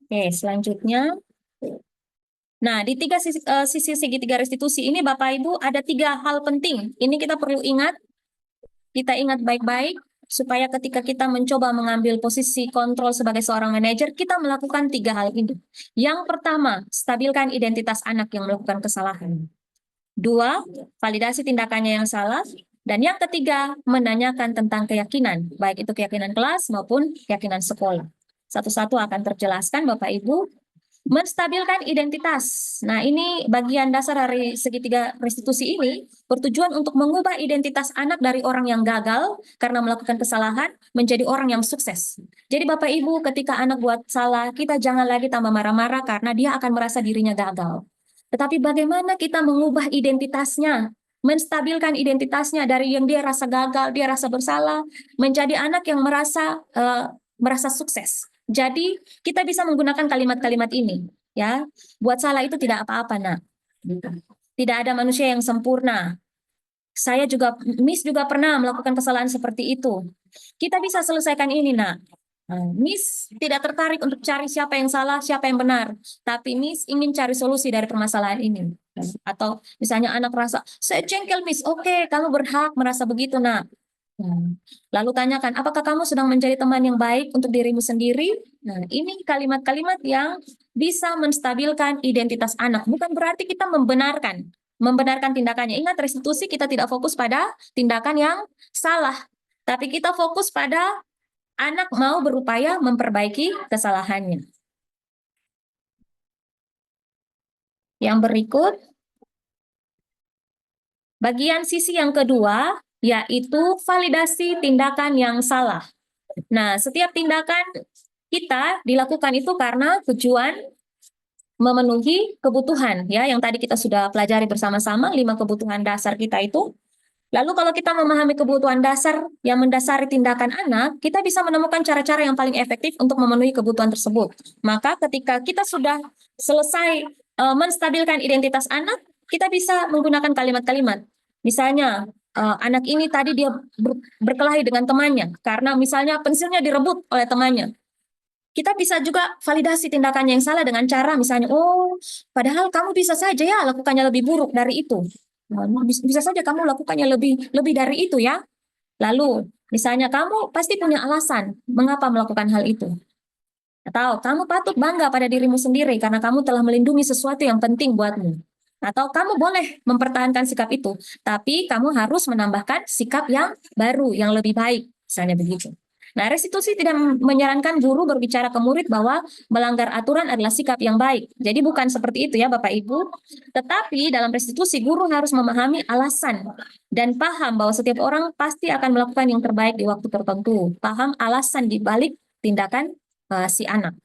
Oke, selanjutnya. Nah, di sisi segitiga restitusi ini Bapak Ibu ada 3 hal penting. Ini kita perlu ingat. Kita ingat baik-baik supaya ketika kita mencoba mengambil posisi kontrol sebagai seorang manajer, kita melakukan 3 hal ini. Yang pertama, stabilkan identitas anak yang melakukan kesalahan. 2, validasi tindakannya yang salah. Dan yang ketiga, menanyakan tentang keyakinan, baik itu keyakinan kelas maupun keyakinan sekolah. Satu-satu akan terjelaskan Bapak Ibu. Menstabilkan identitas. Nah, ini bagian dasar dari segitiga restitusi ini bertujuan untuk mengubah identitas anak dari orang yang gagal karena melakukan kesalahan menjadi orang yang sukses. Jadi Bapak Ibu, ketika anak buat salah, kita jangan lagi tambah marah-marah karena dia akan merasa dirinya gagal. Tetapi bagaimana kita mengubah identitasnya, menstabilkan identitasnya dari yang dia rasa gagal, dia rasa bersalah, menjadi anak yang merasa sukses. Jadi kita bisa menggunakan kalimat-kalimat ini, ya. Buat salah itu tidak apa-apa, Nak. Tidak ada manusia yang sempurna. Miss juga pernah melakukan kesalahan seperti itu. Kita bisa selesaikan ini, Nak. Miss tidak tertarik untuk cari siapa yang salah, siapa yang benar. Tapi Miss ingin cari solusi dari permasalahan ini. Atau misalnya anak merasa, saya jengkel Miss. Oke, kamu berhak merasa begitu, Nak. Lalu tanyakan, apakah kamu sedang menjadi teman yang baik untuk dirimu sendiri? Nah, ini kalimat-kalimat yang bisa menstabilkan identitas anak. Bukan berarti kita membenarkan tindakannya. Ingat, restitusi kita tidak fokus pada tindakan yang salah, tapi kita fokus pada anak mau berupaya memperbaiki kesalahannya. Yang berikut, bagian sisi yang kedua, yaitu validasi tindakan yang salah. Nah, setiap tindakan kita dilakukan itu karena tujuan memenuhi kebutuhan, ya, yang tadi kita sudah pelajari bersama-sama, 5 kebutuhan dasar kita itu. Lalu kalau kita memahami kebutuhan dasar yang mendasari tindakan anak, kita bisa menemukan cara-cara yang paling efektif untuk memenuhi kebutuhan tersebut. Maka ketika kita sudah selesai menstabilkan identitas anak, kita bisa menggunakan kalimat-kalimat. Misalnya, anak ini tadi dia berkelahi dengan temannya karena misalnya pensilnya direbut oleh temannya. Kita bisa juga validasi tindakannya yang salah dengan cara misalnya, oh, padahal kamu bisa saja ya lakukannya lebih buruk dari itu. Bisa saja kamu lakukannya lebih dari itu ya. Lalu, misalnya kamu pasti punya alasan mengapa melakukan hal itu. Atau kamu patut bangga pada dirimu sendiri karena kamu telah melindungi sesuatu yang penting buatmu. Atau kamu boleh mempertahankan sikap itu, tapi kamu harus menambahkan sikap yang baru, yang lebih baik. Misalnya begitu. Nah, restitusi tidak menyarankan guru berbicara ke murid bahwa melanggar aturan adalah sikap yang baik. Jadi bukan seperti itu ya Bapak Ibu. Tetapi dalam restitusi guru harus memahami alasan dan paham bahwa setiap orang pasti akan melakukan yang terbaik di waktu tertentu. Paham alasan di balik tindakan si anak.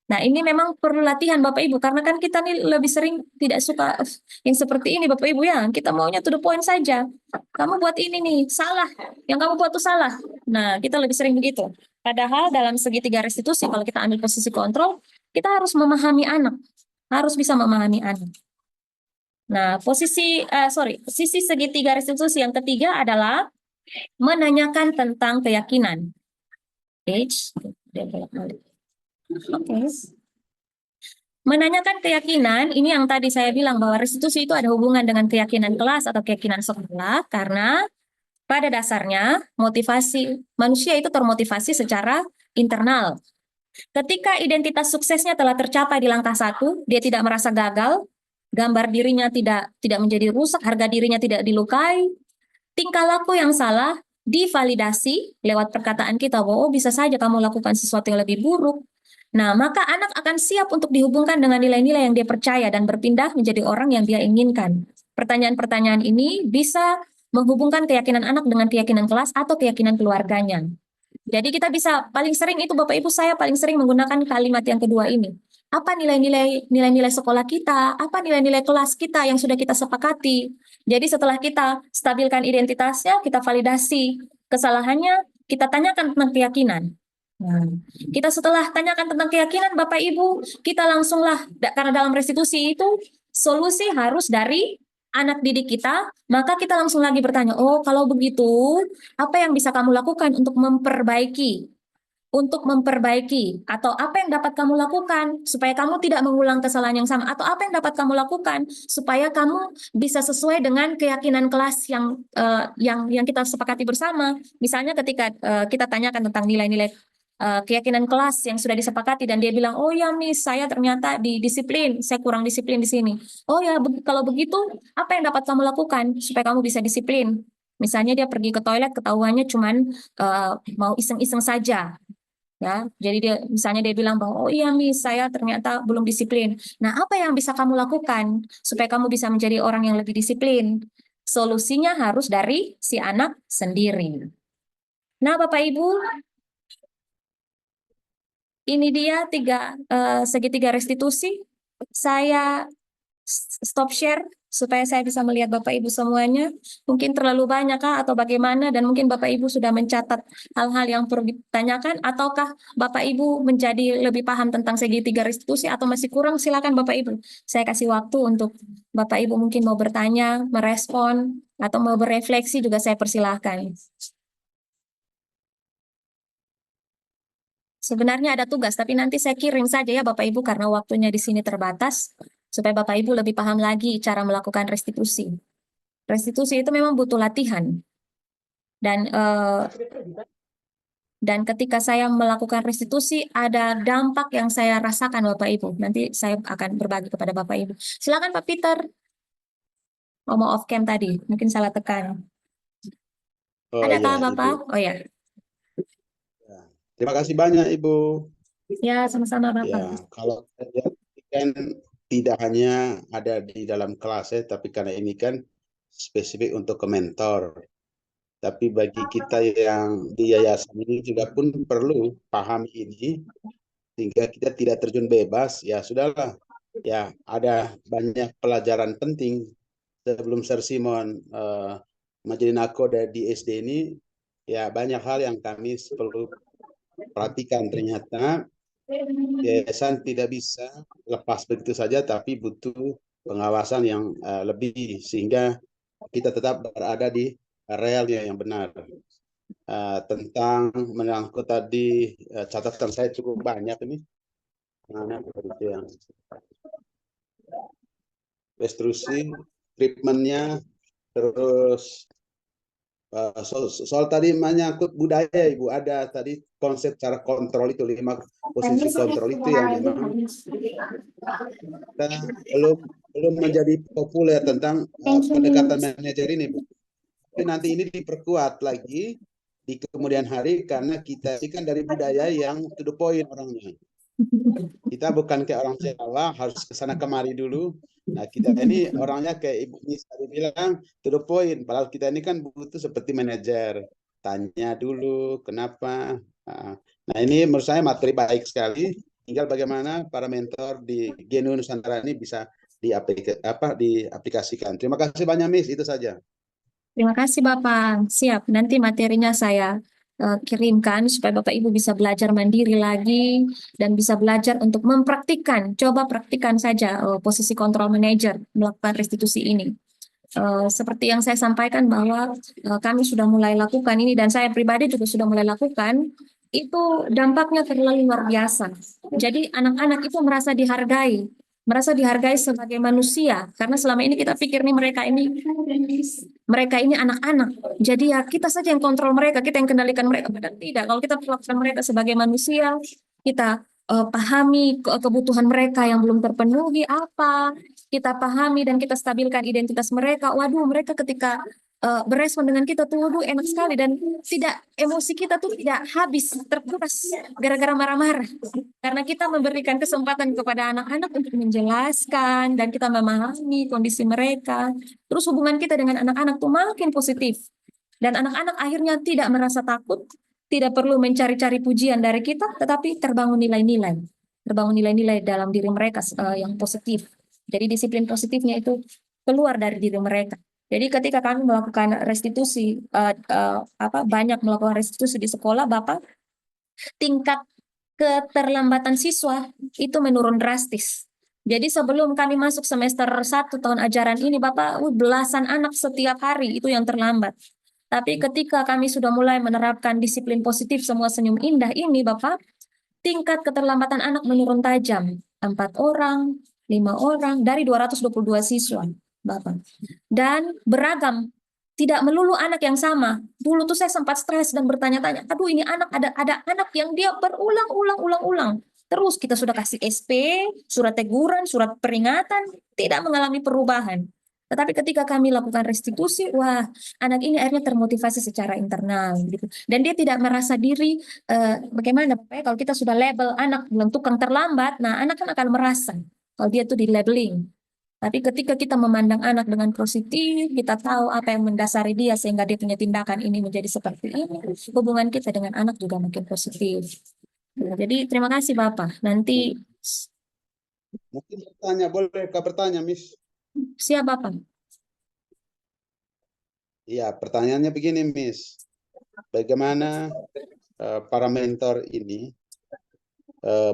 Nah, ini memang perlu latihan Bapak Ibu, karena kan kita nih lebih sering tidak suka yang seperti ini Bapak Ibu ya. Kita maunya to the point saja. Kamu buat ini nih, salah. Yang kamu buat itu salah. Nah, kita lebih sering begitu. Padahal dalam segitiga restitusi, kalau kita ambil posisi kontrol, kita harus memahami anak. Harus bisa memahami anak. Nah, sisi segitiga restitusi yang ketiga adalah menanyakan tentang keyakinan. Oke. Menanyakan keyakinan, ini yang tadi saya bilang bahwa restitusi itu ada hubungan dengan keyakinan kelas atau keyakinan sekolah, karena pada dasarnya motivasi manusia itu termotivasi secara internal. Ketika identitas suksesnya telah tercapai di langkah 1, dia tidak merasa gagal, gambar dirinya tidak menjadi rusak, harga dirinya tidak dilukai, tingkah laku yang salah divalidasi lewat perkataan kita bahwa bisa saja kamu lakukan sesuatu yang lebih buruk. Nah, maka anak akan siap untuk dihubungkan dengan nilai-nilai yang dia percaya dan berpindah menjadi orang yang dia inginkan. Pertanyaan-pertanyaan ini bisa menghubungkan keyakinan anak dengan keyakinan kelas atau keyakinan keluarganya. Jadi kita bisa paling sering itu Bapak Ibu, saya paling sering menggunakan kalimat yang kedua ini. Apa nilai-nilai sekolah kita, apa nilai-nilai kelas kita yang sudah kita sepakati. Jadi setelah kita stabilkan identitasnya, kita validasi kesalahannya, kita tanyakan tentang keyakinan. Nah, kita setelah tanyakan tentang keyakinan Bapak Ibu, kita langsunglah, karena dalam restitusi itu solusi harus dari anak didik kita, maka kita langsung lagi bertanya, oh kalau begitu, apa yang bisa kamu lakukan untuk memperbaiki? Atau apa yang dapat kamu lakukan supaya kamu tidak mengulang kesalahan yang sama, atau apa yang dapat kamu lakukan supaya kamu bisa sesuai dengan keyakinan kelas yang kita sepakati bersama. Misalnya ketika kita tanyakan tentang nilai-nilai keyakinan kelas yang sudah disepakati dan dia bilang, oh ya Miss, saya ternyata disiplin, saya kurang disiplin di sini. Oh ya, kalau begitu apa yang dapat kamu lakukan supaya kamu bisa disiplin? Misalnya dia pergi ke toilet, ketahuannya cuman mau iseng-iseng saja. Ya, jadi misalnya dia bilang bahwa oh iya Miss, saya ternyata belum disiplin. Nah, apa yang bisa kamu lakukan supaya kamu bisa menjadi orang yang lebih disiplin? Solusinya harus dari si anak sendiri. Nah, Bapak Ibu, ini dia segitiga restitusi. Saya stop share supaya saya bisa melihat Bapak Ibu semuanya. Mungkin terlalu banyak kah atau bagaimana, dan mungkin Bapak Ibu sudah mencatat hal-hal yang perlu ditanyakan, ataukah Bapak Ibu menjadi lebih paham tentang segitiga restitusi atau masih kurang. Silakan Bapak Ibu. Saya kasih waktu untuk Bapak Ibu mungkin mau bertanya, merespon, atau mau berefleksi juga saya persilahkan. Sebenarnya ada tugas, tapi nanti saya kirim saja ya Bapak Ibu karena waktunya di sini terbatas, supaya Bapak Ibu lebih paham lagi cara melakukan restitusi. Restitusi itu memang butuh latihan. Dan ketika saya melakukan restitusi, ada dampak yang saya rasakan Bapak Ibu. Nanti saya akan berbagi kepada Bapak Ibu. Silakan Pak Peter. Mau off cam tadi, mungkin salah tekan. Oh Adakah iya, Bapak? Ibu. Oh ya. Terima kasih banyak Ibu. Ya, sama-sama Bapak. Ya, kalau kan tidak hanya ada di dalam kelas ya, tapi karena ini kan spesifik untuk ke mentor. Tapi bagi kita yang di yayasan ini juga pun perlu paham ini, sehingga kita tidak terjun bebas. Ya sudahlah, ya ada banyak pelajaran penting sebelum Sir Simon Majelinako di SD ini. Ya banyak hal yang kami perlu perhatikan. Ternyata yayasan tidak bisa lepas begitu saja, tapi butuh pengawasan yang lebih sehingga kita tetap berada di realnya yang benar. Tentang menyangkut tadi catatan saya cukup banyak ini. Mana itu yang restitusi, treatmentnya, terus soal tadi menyangkut budaya Ibu, ada tadi konsep cara kontrol itu 5 posisi kontrol itu yang memang belum menjadi populer tentang pendekatan manajer ini Bu. Tapi nanti ini diperkuat lagi di kemudian hari karena kita ini kan dari budaya yang to the point orangnya. Kita bukan kayak orang Jawa harus kesana kemari dulu. Nah kita ini orangnya kayak Ibu Nisa bilang to the point. Padahal kita ini kan butuh seperti manajer. Tanya dulu kenapa. Nah ini menurut saya materi baik sekali. Tinggal bagaimana para mentor di GNU Nusantara ini bisa diaplikasikan. Terima kasih banyak Miss, itu saja. Terima kasih Bapak. Siap, nanti materinya saya kirimkan supaya Bapak Ibu bisa belajar mandiri lagi dan bisa belajar untuk mempraktikkan, coba praktikkan saja posisi control manager melakukan restitusi ini. Seperti yang saya sampaikan bahwa kami sudah mulai lakukan ini dan saya pribadi juga sudah mulai lakukan, itu dampaknya terlalu luar biasa. Jadi anak-anak itu merasa dihargai sebagai manusia karena selama ini kita pikir nih mereka ini anak-anak. Jadi ya kita saja yang kontrol mereka, kita yang kendalikan mereka. Padahal tidak. Kalau kita perlakukan mereka sebagai manusia, kita pahami kebutuhan mereka yang belum terpenuhi apa, kita pahami dan kita stabilkan identitas mereka. Waduh, mereka ketika berespon dengan kita tuh waduh enak sekali dan tidak emosi kita tuh tidak habis terkuras gara-gara marah-marah karena kita memberikan kesempatan kepada anak-anak untuk menjelaskan dan kita memahami kondisi mereka. Terus hubungan kita dengan anak-anak tuh makin positif dan anak-anak akhirnya tidak merasa takut, tidak perlu mencari-cari pujian dari kita, tetapi terbangun nilai-nilai dalam diri mereka yang positif. Jadi disiplin positifnya itu keluar dari diri mereka. Jadi ketika kami melakukan restitusi, banyak melakukan restitusi di sekolah, Bapak, tingkat keterlambatan siswa itu menurun drastis. Jadi sebelum kami masuk semester 1 tahun ajaran ini, Bapak, belasan anak setiap hari itu yang terlambat. Tapi ketika kami sudah mulai menerapkan disiplin positif semua senyum indah ini, Bapak, tingkat keterlambatan anak menurun tajam. 4 orang, 5 orang, dari 222 siswa, Bapak. Dan beragam, tidak melulu anak yang sama. Dulu tuh saya sempat stres dan bertanya-tanya, aduh ini anak, ada anak yang dia berulang-ulang. Terus kita sudah kasih SP, surat teguran, surat peringatan, tidak mengalami perubahan. Tetapi ketika kami lakukan restitusi, wah, anak ini akhirnya termotivasi secara internal, gitu. Dan dia tidak merasa diri, bagaimana, Pak, kalau kita sudah label anak dengan tukang terlambat, nah anak kan akan merasa kalau dia tuh di labeling. Tapi ketika kita memandang anak dengan positif, kita tahu apa yang mendasari dia sehingga dia punya tindakan ini menjadi seperti ini, hubungan kita dengan anak juga makin positif. Jadi terima kasih Bapak. Nanti Mungkin boleh bertanya, Miss? siap Bapak. Iya, pertanyaannya begini, Miss. Bagaimana para mentor ini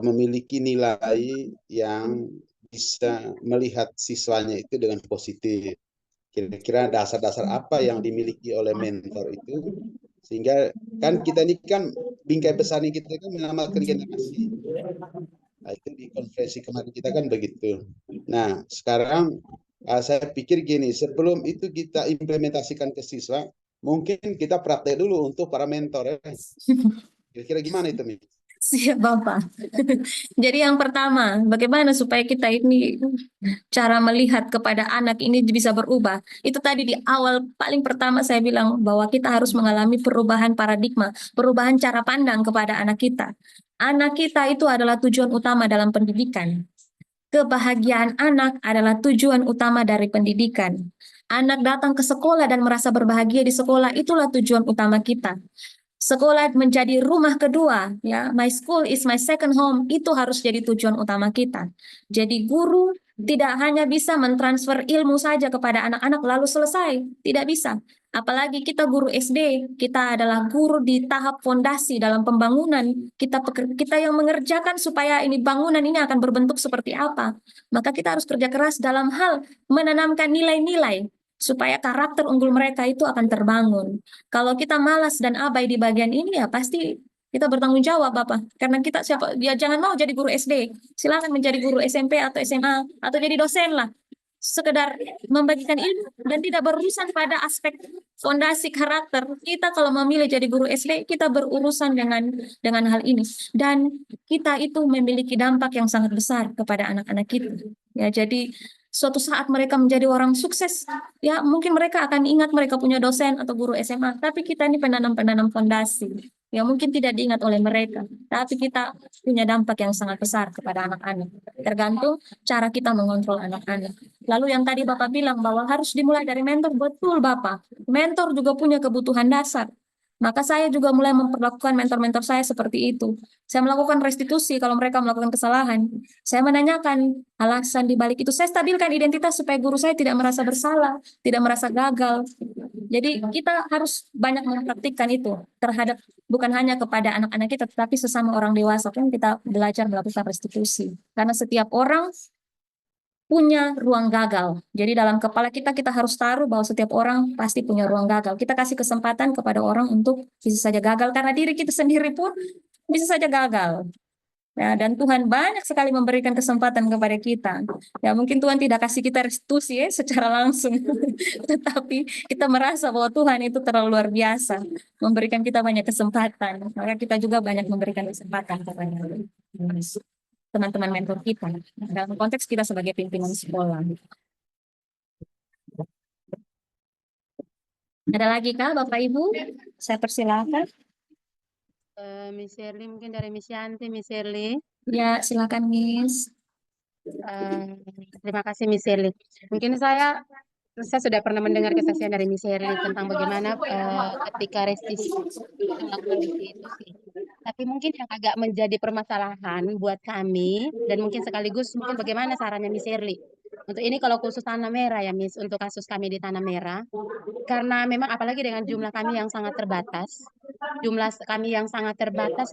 memiliki nilai yang bisa melihat siswanya itu dengan positif. Kira-kira dasar-dasar apa yang dimiliki oleh mentor itu sehingga kan kita ini kan bingkai besarnya kita kan menyelamatkan generasi. Nah, itu di konferensi kemarin kita kan begitu. Nah, sekarang saya pikir gini, sebelum itu kita implementasikan ke siswa, mungkin kita praktek dulu untuk para mentor. Kira-kira gimana itu, Miss? Siap Bapak. Jadi yang pertama, bagaimana supaya kita ini cara melihat kepada anak ini bisa berubah. Itu tadi di awal paling pertama saya bilang bahwa kita harus mengalami perubahan paradigma, perubahan cara pandang kepada anak kita. Anak kita itu adalah tujuan utama dalam pendidikan. Kebahagiaan anak adalah tujuan utama dari pendidikan. Anak datang ke sekolah dan merasa berbahagia di sekolah, itulah tujuan utama kita. Sekolah menjadi rumah kedua, ya. My school is my second home, itu harus jadi tujuan utama kita. Jadi guru tidak hanya bisa mentransfer ilmu saja kepada anak-anak lalu selesai, tidak bisa. Apalagi kita guru SD, kita adalah guru di tahap fondasi dalam pembangunan. Kita yang mengerjakan supaya ini bangunan ini akan berbentuk seperti apa. Maka kita harus kerja keras dalam hal menanamkan nilai-nilai supaya karakter unggul mereka itu akan terbangun. Kalau kita malas dan abai di bagian ini ya pasti kita bertanggung jawab Bapak. Karena kita ya jangan mau jadi guru SD. Silakan menjadi guru SMP atau SMA atau jadi dosen lah. Sekedar membagikan ilmu dan tidak berurusan pada aspek fondasi karakter. Kita kalau memilih jadi guru SD, kita berurusan dengan hal ini. Dan kita itu memiliki dampak yang sangat besar kepada anak-anak kita. Ya, jadi suatu saat mereka menjadi orang sukses, ya mungkin mereka akan ingat mereka punya dosen atau guru SMA, tapi kita ini penanam-penanam fondasi, ya mungkin tidak diingat oleh mereka, tapi kita punya dampak yang sangat besar kepada anak-anak, tergantung cara kita mengontrol anak-anak. Lalu yang tadi Bapak bilang bahwa harus dimulai dari mentor, betul Bapak, mentor juga punya kebutuhan dasar. Maka saya juga mulai memperlakukan mentor-mentor saya seperti itu. Saya melakukan restitusi kalau mereka melakukan kesalahan. Saya menanyakan alasan di balik itu. Saya stabilkan identitas supaya guru saya tidak merasa bersalah, tidak merasa gagal. Jadi kita harus banyak mempraktikkan itu terhadap bukan hanya kepada anak-anak kita, tetapi sesama orang dewasa pun kita belajar melakukan restitusi. Karena setiap orang punya ruang gagal. Jadi dalam kepala kita harus taruh bahwa setiap orang pasti punya ruang gagal. Kita kasih kesempatan kepada orang untuk bisa saja gagal, karena diri kita sendiri pun bisa saja gagal. Ya, dan Tuhan banyak sekali memberikan kesempatan kepada kita. Ya, mungkin Tuhan tidak kasih kita restitusi ya, secara langsung, tetapi kita merasa bahwa Tuhan itu terlalu luar biasa, memberikan kita banyak kesempatan. Maka kita juga banyak memberikan kesempatan kepada teman-teman mentor kita dalam konteks kita sebagai pimpinan sekolah. Ada lagi kah Bapak Ibu? Saya persilakan. Miss Shirley, mungkin dari Miss Yanti, Miss Shirley. Ya, silakan Miss. Terima kasih Miss Shirley. Mungkin saya sudah pernah mendengar kesaksian dari Miss Shirley tentang bagaimana ketika restitusi melakukan restitusi. Tapi mungkin yang agak menjadi permasalahan buat kami dan mungkin sekaligus mungkin bagaimana sarannya Miss Shirley. Untuk ini kalau khusus Tanah Merah ya Miss, untuk kasus kami di Tanah Merah, karena memang apalagi dengan jumlah kami yang sangat terbatas,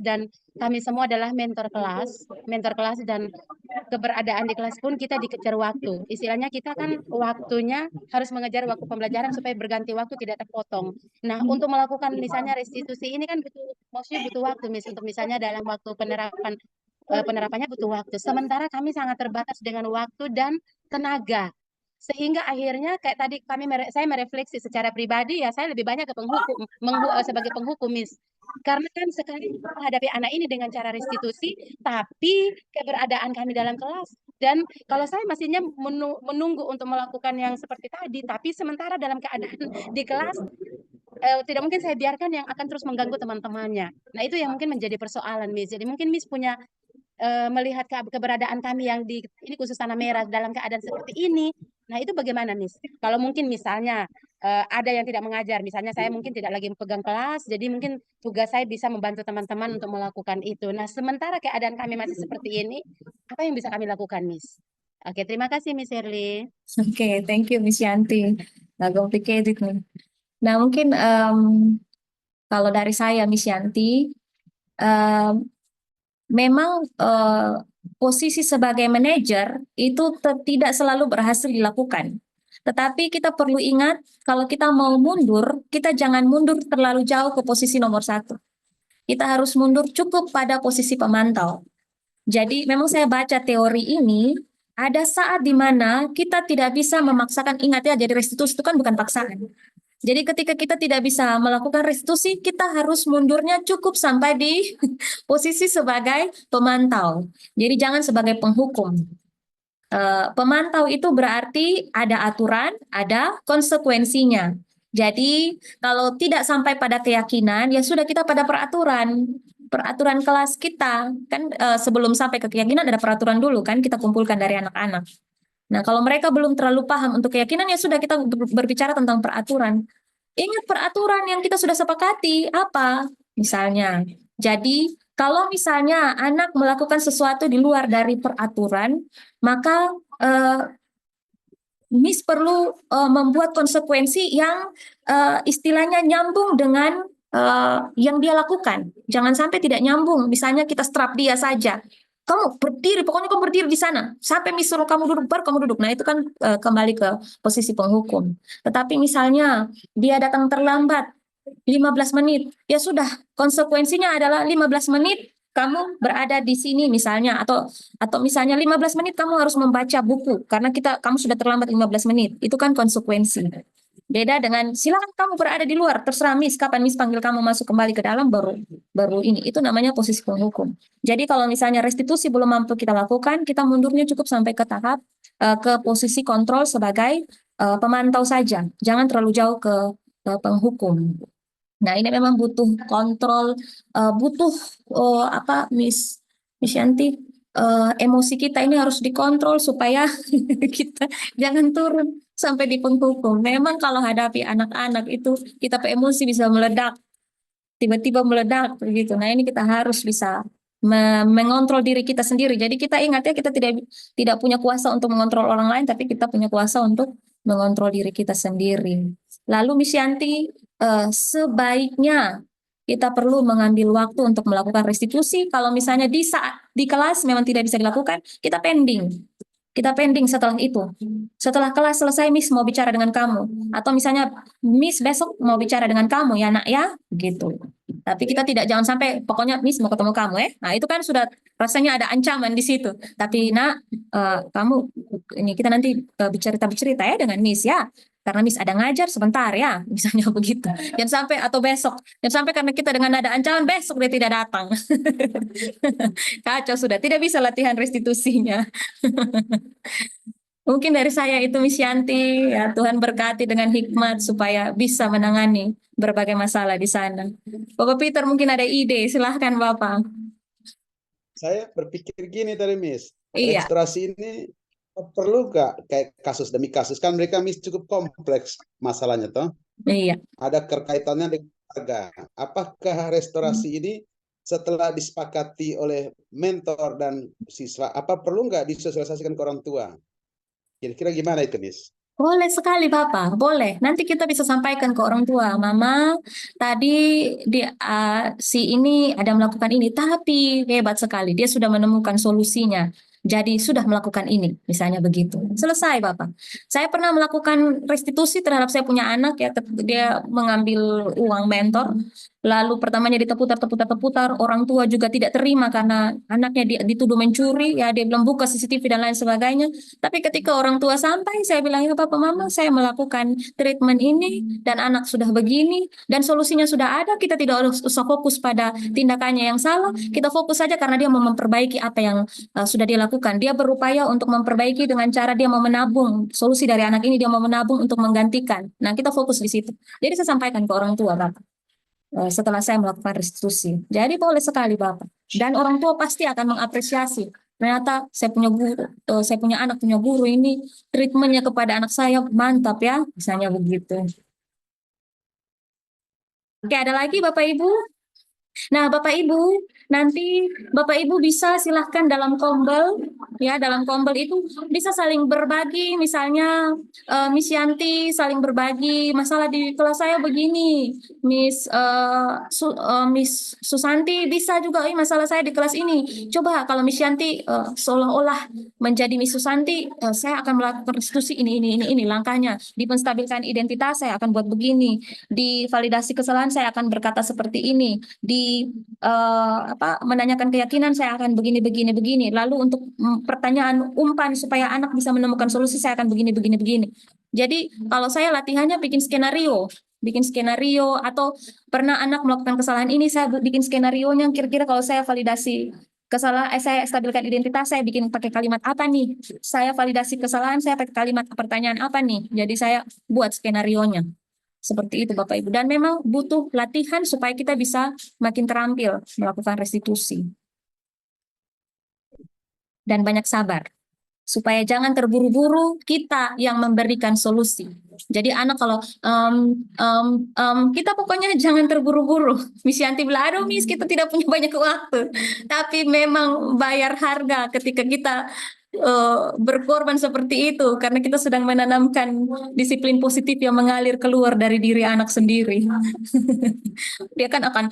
dan kami semua adalah mentor kelas dan keberadaan di kelas pun kita dikejar waktu. Istilahnya kita kan waktunya harus mengejar waktu pembelajaran supaya berganti waktu tidak terpotong. Nah, untuk melakukan misalnya restitusi ini kan maksudnya butuh waktu Miss, untuk misalnya dalam waktu penerapannya butuh waktu. Sementara kami sangat terbatas dengan waktu dan tenaga. Sehingga akhirnya kayak tadi saya merefleksi secara pribadi ya, saya lebih banyak ke sebagai penghukum Miss. Karena kan sekali menghadapi anak ini dengan cara restitusi, tapi keberadaan kami dalam kelas. Dan kalau saya masihnya menunggu untuk melakukan yang seperti tadi, tapi sementara dalam keadaan di kelas, tidak mungkin saya biarkan yang akan terus mengganggu teman-temannya. Nah, itu yang mungkin menjadi persoalan, Miss. Jadi mungkin Miss punya melihat keberadaan kami yang di ini khusus Tanah Merah dalam keadaan seperti ini. Nah, itu bagaimana, Miss? Kalau mungkin misalnya ada yang tidak mengajar, misalnya saya mungkin tidak lagi pegang kelas, jadi mungkin tugas saya bisa membantu teman-teman untuk melakukan itu. Nah, sementara keadaan kami masih seperti ini, apa yang bisa kami lakukan, Miss? Oke, terima kasih, Miss Shirley. Oke, thank you Miss Yanti. Nggak complicated nih. Nah, mungkin kalau dari saya Miss Yanti, memang posisi sebagai manajer itu tidak selalu berhasil dilakukan. Tetapi kita perlu ingat, kalau kita mau mundur, kita jangan mundur terlalu jauh ke posisi nomor 1. Kita harus mundur cukup pada posisi pemantau. Jadi memang saya baca teori ini, ada saat di mana kita tidak bisa memaksakan, ingat ya, jadi restitusi itu kan bukan paksaan. Jadi ketika kita tidak bisa melakukan restitusi, kita harus mundurnya cukup sampai di posisi sebagai pemantau. Jadi jangan sebagai penghukum. Pemantau itu berarti ada aturan, ada konsekuensinya. Jadi kalau tidak sampai pada keyakinan, ya sudah kita pada peraturan kelas kita. Kan sebelum sampai ke keyakinan ada peraturan dulu kan, kita kumpulkan dari anak-anak. Nah, kalau mereka belum terlalu paham untuk keyakinan, ya sudah kita berbicara tentang peraturan. Ingat peraturan yang kita sudah sepakati, apa? Misalnya, jadi kalau misalnya anak melakukan sesuatu di luar dari peraturan, maka Miss perlu membuat konsekuensi yang istilahnya nyambung dengan yang dia lakukan. Jangan sampai tidak nyambung. Misalnya kita strap dia saja. Kamu berdiri, pokoknya kamu berdiri di sana. Sampai Miss suruh kamu duduk, baru kamu duduk. Nah, itu kan kembali ke posisi penghukum. Tetapi misalnya dia datang terlambat 15 menit, ya sudah, konsekuensinya adalah 15 menit kamu berada di sini misalnya, atau misalnya 15 menit kamu harus membaca buku karena kamu sudah terlambat 15 menit. Itu kan konsekuensi. Beda dengan silakan kamu berada di luar, terserah Miss, kapan Miss panggil kamu masuk kembali ke dalam baru ini. Itu namanya posisi penghukum. Jadi kalau misalnya restitusi belum mampu kita lakukan, kita mundurnya cukup sampai ke tahap ke posisi kontrol sebagai pemantau saja. Jangan terlalu jauh ke penghukum. Nah, ini memang butuh kontrol, butuh Miss Yanti, emosi kita ini harus dikontrol supaya kita jangan turun sampai di penghukum. Memang kalau hadapi anak-anak itu kita emosi bisa meledak, tiba-tiba meledak begitu. Nah, ini kita harus bisa mengontrol diri kita sendiri. Jadi kita ingat ya, kita tidak punya kuasa untuk mengontrol orang lain, tapi kita punya kuasa untuk mengontrol diri kita sendiri. Lalu Miss Yanti, sebaiknya kita perlu mengambil waktu untuk melakukan restitusi. Kalau misalnya di saat di kelas memang tidak bisa dilakukan, kita pending. Kita pending setelah itu. Setelah kelas selesai, Miss mau bicara dengan kamu. Atau misalnya, Miss besok mau bicara dengan kamu ya nak ya, gitu. Tapi kita tidak, jangan sampai pokoknya Miss mau ketemu kamu ya. Nah itu kan sudah rasanya ada ancaman di situ. Tapi nak, kamu ini kita nanti bercerita ya dengan Miss ya. Karena Miss ada ngajar sebentar ya, misalnya begitu. Jangan sampai atau besok, jangan sampai karena kita dengan ada ancaman besok dia tidak datang. Kacau sudah, tidak bisa latihan restitusinya. Mungkin dari saya itu Miss Yanti, ya Tuhan berkati dengan hikmat supaya bisa menangani berbagai masalah di sana. Bapak Peter mungkin ada ide, silahkan Bapak. Saya berpikir gini tadi, Miss. Iya. Restorasi ini perlu nggak kayak kasus demi kasus? Kan mereka, Miss, cukup kompleks masalahnya, toh? Iya. Ada kaitannya dengan keluarga. Apakah restorasi ini setelah disepakati oleh mentor dan siswa, apa perlu nggak disosialisasikan ke orang tua? Kira-kira gimana itu, Miss? Boleh sekali Bapak, boleh. Nanti kita bisa sampaikan ke orang tua, Mama, tadi si ini ada melakukan ini, tapi hebat sekali, dia sudah menemukan solusinya. Jadi sudah melakukan ini, misalnya begitu. Selesai Bapak. Saya pernah melakukan restitusi terhadap saya punya anak ya, dia mengambil uang mentor, lalu pertamanya diteputar, orang tua juga tidak terima karena anaknya dituduh mencuri, ya dia bilang buka CCTV dan lain sebagainya. Tapi ketika orang tua sampai, saya bilang, ya Papa Mama, saya melakukan treatment ini dan anak sudah begini dan solusinya sudah ada. Kita tidak usah fokus pada tindakannya yang salah. Kita fokus saja karena dia mau memperbaiki apa yang sudah dia lakukan. Dia berupaya untuk memperbaiki dengan cara dia mau menabung. Solusi dari anak ini dia mau menabung untuk menggantikan. Nah, kita fokus di situ. Jadi saya sampaikan ke orang tua, Bapak. Setelah saya melakukan restitusi. Jadi boleh sekali Bapak. Dan orang tua pasti akan mengapresiasi. Ternyata saya punya guru, saya punya anak punya guru ini treatmentnya kepada anak saya mantap ya, misalnya begitu. Oke, ada lagi Bapak Ibu? Nah, Bapak Ibu, nanti Bapak Ibu bisa silahkan dalam kombel, ya dalam kombel itu bisa saling berbagi, misalnya Miss Yanti saling berbagi masalah di kelas saya begini, Miss Susanti bisa juga, masalah saya di kelas ini. Coba kalau Miss Yanti seolah-olah menjadi Miss Susanti, saya akan melakukan restitusi ini, langkahnya. Di penstabilkan identitas saya akan buat begini, di validasi kesalahan saya akan berkata seperti ini, di menanyakan keyakinan saya akan begini. Lalu untuk pertanyaan umpan supaya anak bisa menemukan solusi saya akan begini. Jadi kalau saya latihannya bikin skenario atau pernah anak melakukan kesalahan ini, saya bikin skenarionya kira-kira kalau saya validasi kesalahan, saya stabilkan identitas, saya bikin pakai kalimat apa nih? Saya validasi kesalahan, saya pakai kalimat pertanyaan apa nih? Jadi saya buat skenarionya. Seperti itu Bapak Ibu. Dan memang butuh latihan supaya kita bisa makin terampil melakukan restitusi. Dan banyak sabar. Supaya jangan terburu-buru kita yang memberikan solusi. Jadi anak kalau kita pokoknya jangan terburu-buru. Miss Yanti bilang, aduh Miss kita tidak punya banyak waktu. Tapi memang bayar harga ketika kita berkorban seperti itu karena kita sedang menanamkan disiplin positif yang mengalir keluar dari diri anak sendiri. Dia kan akan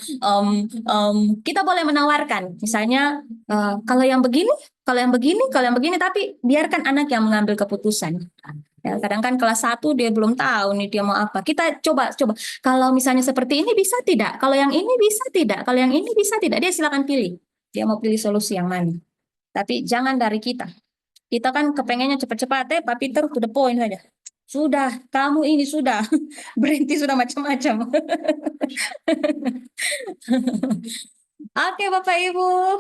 kita boleh menawarkan misalnya kalau yang begini, tapi biarkan anak yang mengambil keputusan. Ya, kadang kan kelas 1 dia belum tahu nih dia mau apa. Kita coba kalau misalnya seperti ini bisa tidak? Kalau yang ini bisa tidak? Kalau yang ini bisa tidak? Dia silakan pilih. Dia mau pilih solusi yang mana. Tapi jangan dari kita. Kita kan kepengennya cepat-cepat, Pak Peter to the point saja. Sudah, kamu ini sudah, berhenti sudah macam-macam. Oke Bapak Ibu,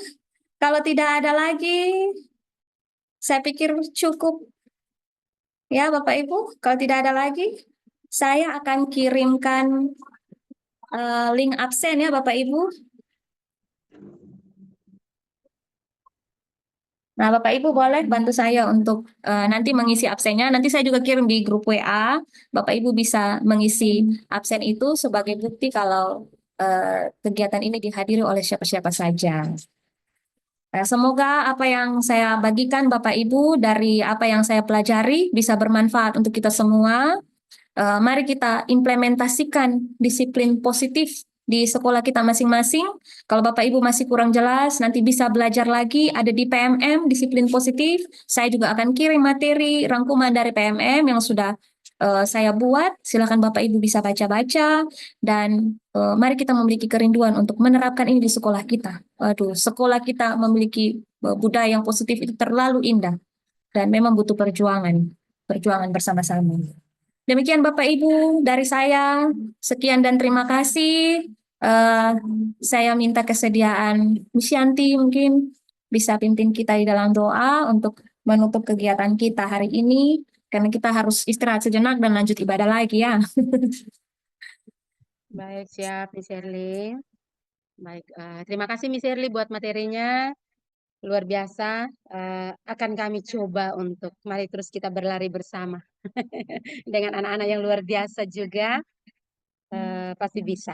kalau tidak ada lagi, saya pikir cukup. Ya Bapak Ibu, kalau tidak ada lagi, saya akan kirimkan link absen ya Bapak Ibu. Nah, Bapak Ibu boleh bantu saya untuk nanti mengisi absennya. Nanti saya juga kirim di grup WA. Bapak Ibu bisa mengisi absen itu sebagai bukti kalau kegiatan ini dihadiri oleh siapa-siapa saja. Semoga apa yang saya bagikan Bapak Ibu dari apa yang saya pelajari bisa bermanfaat untuk kita semua. Mari kita implementasikan disiplin positif di sekolah kita masing-masing. Kalau Bapak Ibu masih kurang jelas, nanti bisa belajar lagi, ada di PMM, disiplin positif. Saya juga akan kirim materi rangkuman dari PMM yang sudah saya buat. Silakan Bapak Ibu bisa baca-baca, dan mari kita memiliki kerinduan untuk menerapkan ini di sekolah kita. Waduh, sekolah kita memiliki budaya yang positif itu terlalu indah, dan memang butuh perjuangan bersama-sama. Demikian Bapak Ibu dari saya. Sekian dan terima kasih. Saya minta kesediaan Miss Yanti mungkin bisa pimpin kita di dalam doa untuk menutup kegiatan kita hari ini, karena kita harus istirahat sejenak dan lanjut ibadah lagi ya. Baik, siap Miss Shirley. Baik, terima kasih Miss Shirley buat materinya. Luar biasa. Akan kami coba untuk mari terus kita berlari bersama dengan anak-anak yang luar biasa juga. Pasti bisa.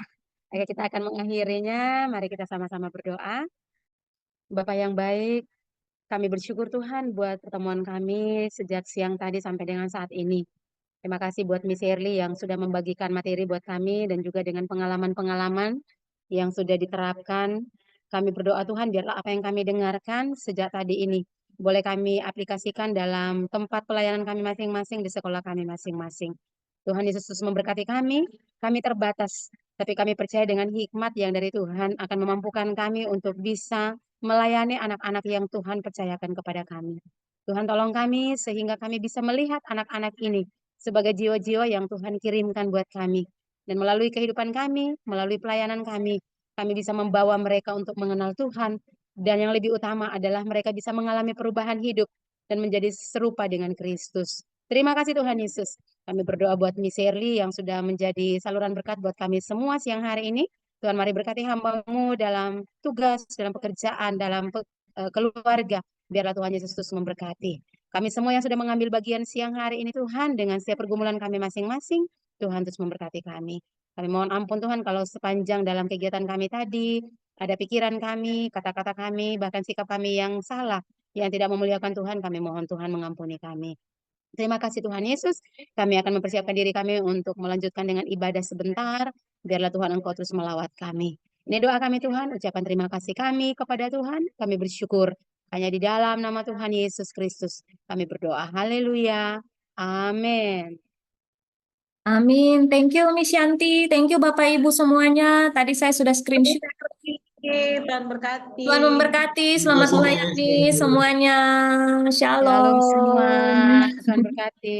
Oke, kita akan mengakhirinya. Mari kita sama-sama berdoa. Bapak yang baik, kami bersyukur Tuhan buat pertemuan kami sejak siang tadi sampai dengan saat ini. Terima kasih buat Miss Shirley yang sudah membagikan materi buat kami dan juga dengan pengalaman-pengalaman yang sudah diterapkan. Kami berdoa Tuhan biarlah apa yang kami dengarkan sejak tadi ini boleh kami aplikasikan dalam tempat pelayanan kami masing-masing di sekolah kami masing-masing. Tuhan Yesus memberkati kami terbatas, tapi kami percaya dengan hikmat yang dari Tuhan akan memampukan kami untuk bisa melayani anak-anak yang Tuhan percayakan kepada kami. Tuhan tolong kami sehingga kami bisa melihat anak-anak ini sebagai jiwa-jiwa yang Tuhan kirimkan buat kami. Dan melalui kehidupan kami, melalui pelayanan kami bisa membawa mereka untuk mengenal Tuhan. Dan yang lebih utama adalah mereka bisa mengalami perubahan hidup dan menjadi serupa dengan Kristus. Terima kasih Tuhan Yesus. Kami berdoa buat Miss Shirley yang sudah menjadi saluran berkat buat kami semua siang hari ini. Tuhan mari berkati hamba-Mu dalam tugas, dalam pekerjaan, dalam keluarga. Biarlah Tuhan Yesus terus memberkati. Kami semua yang sudah mengambil bagian siang hari ini Tuhan, dengan setiap pergumulan kami masing-masing, Tuhan terus memberkati kami. Kami mohon ampun Tuhan kalau sepanjang dalam kegiatan kami tadi, ada pikiran kami, kata-kata kami, bahkan sikap kami yang salah, yang tidak memuliakan Tuhan, kami mohon Tuhan mengampuni kami. Terima kasih Tuhan Yesus. Kami akan mempersiapkan diri kami untuk melanjutkan dengan ibadah sebentar. Biarlah Tuhan Engkau terus melawat kami. Ini doa kami Tuhan, ucapan terima kasih kami kepada Tuhan. Kami bersyukur hanya di dalam nama Tuhan Yesus Kristus. Kami berdoa. Haleluya. Amin. Amin. Thank you Miss Yanti. Thank you Bapak Ibu semuanya. Tadi saya sudah screenshot. Tuhan berkati. Tuhan memberkati. Selamat melayani semuanya. Shalom semua. Shalom. Tuhan berkati.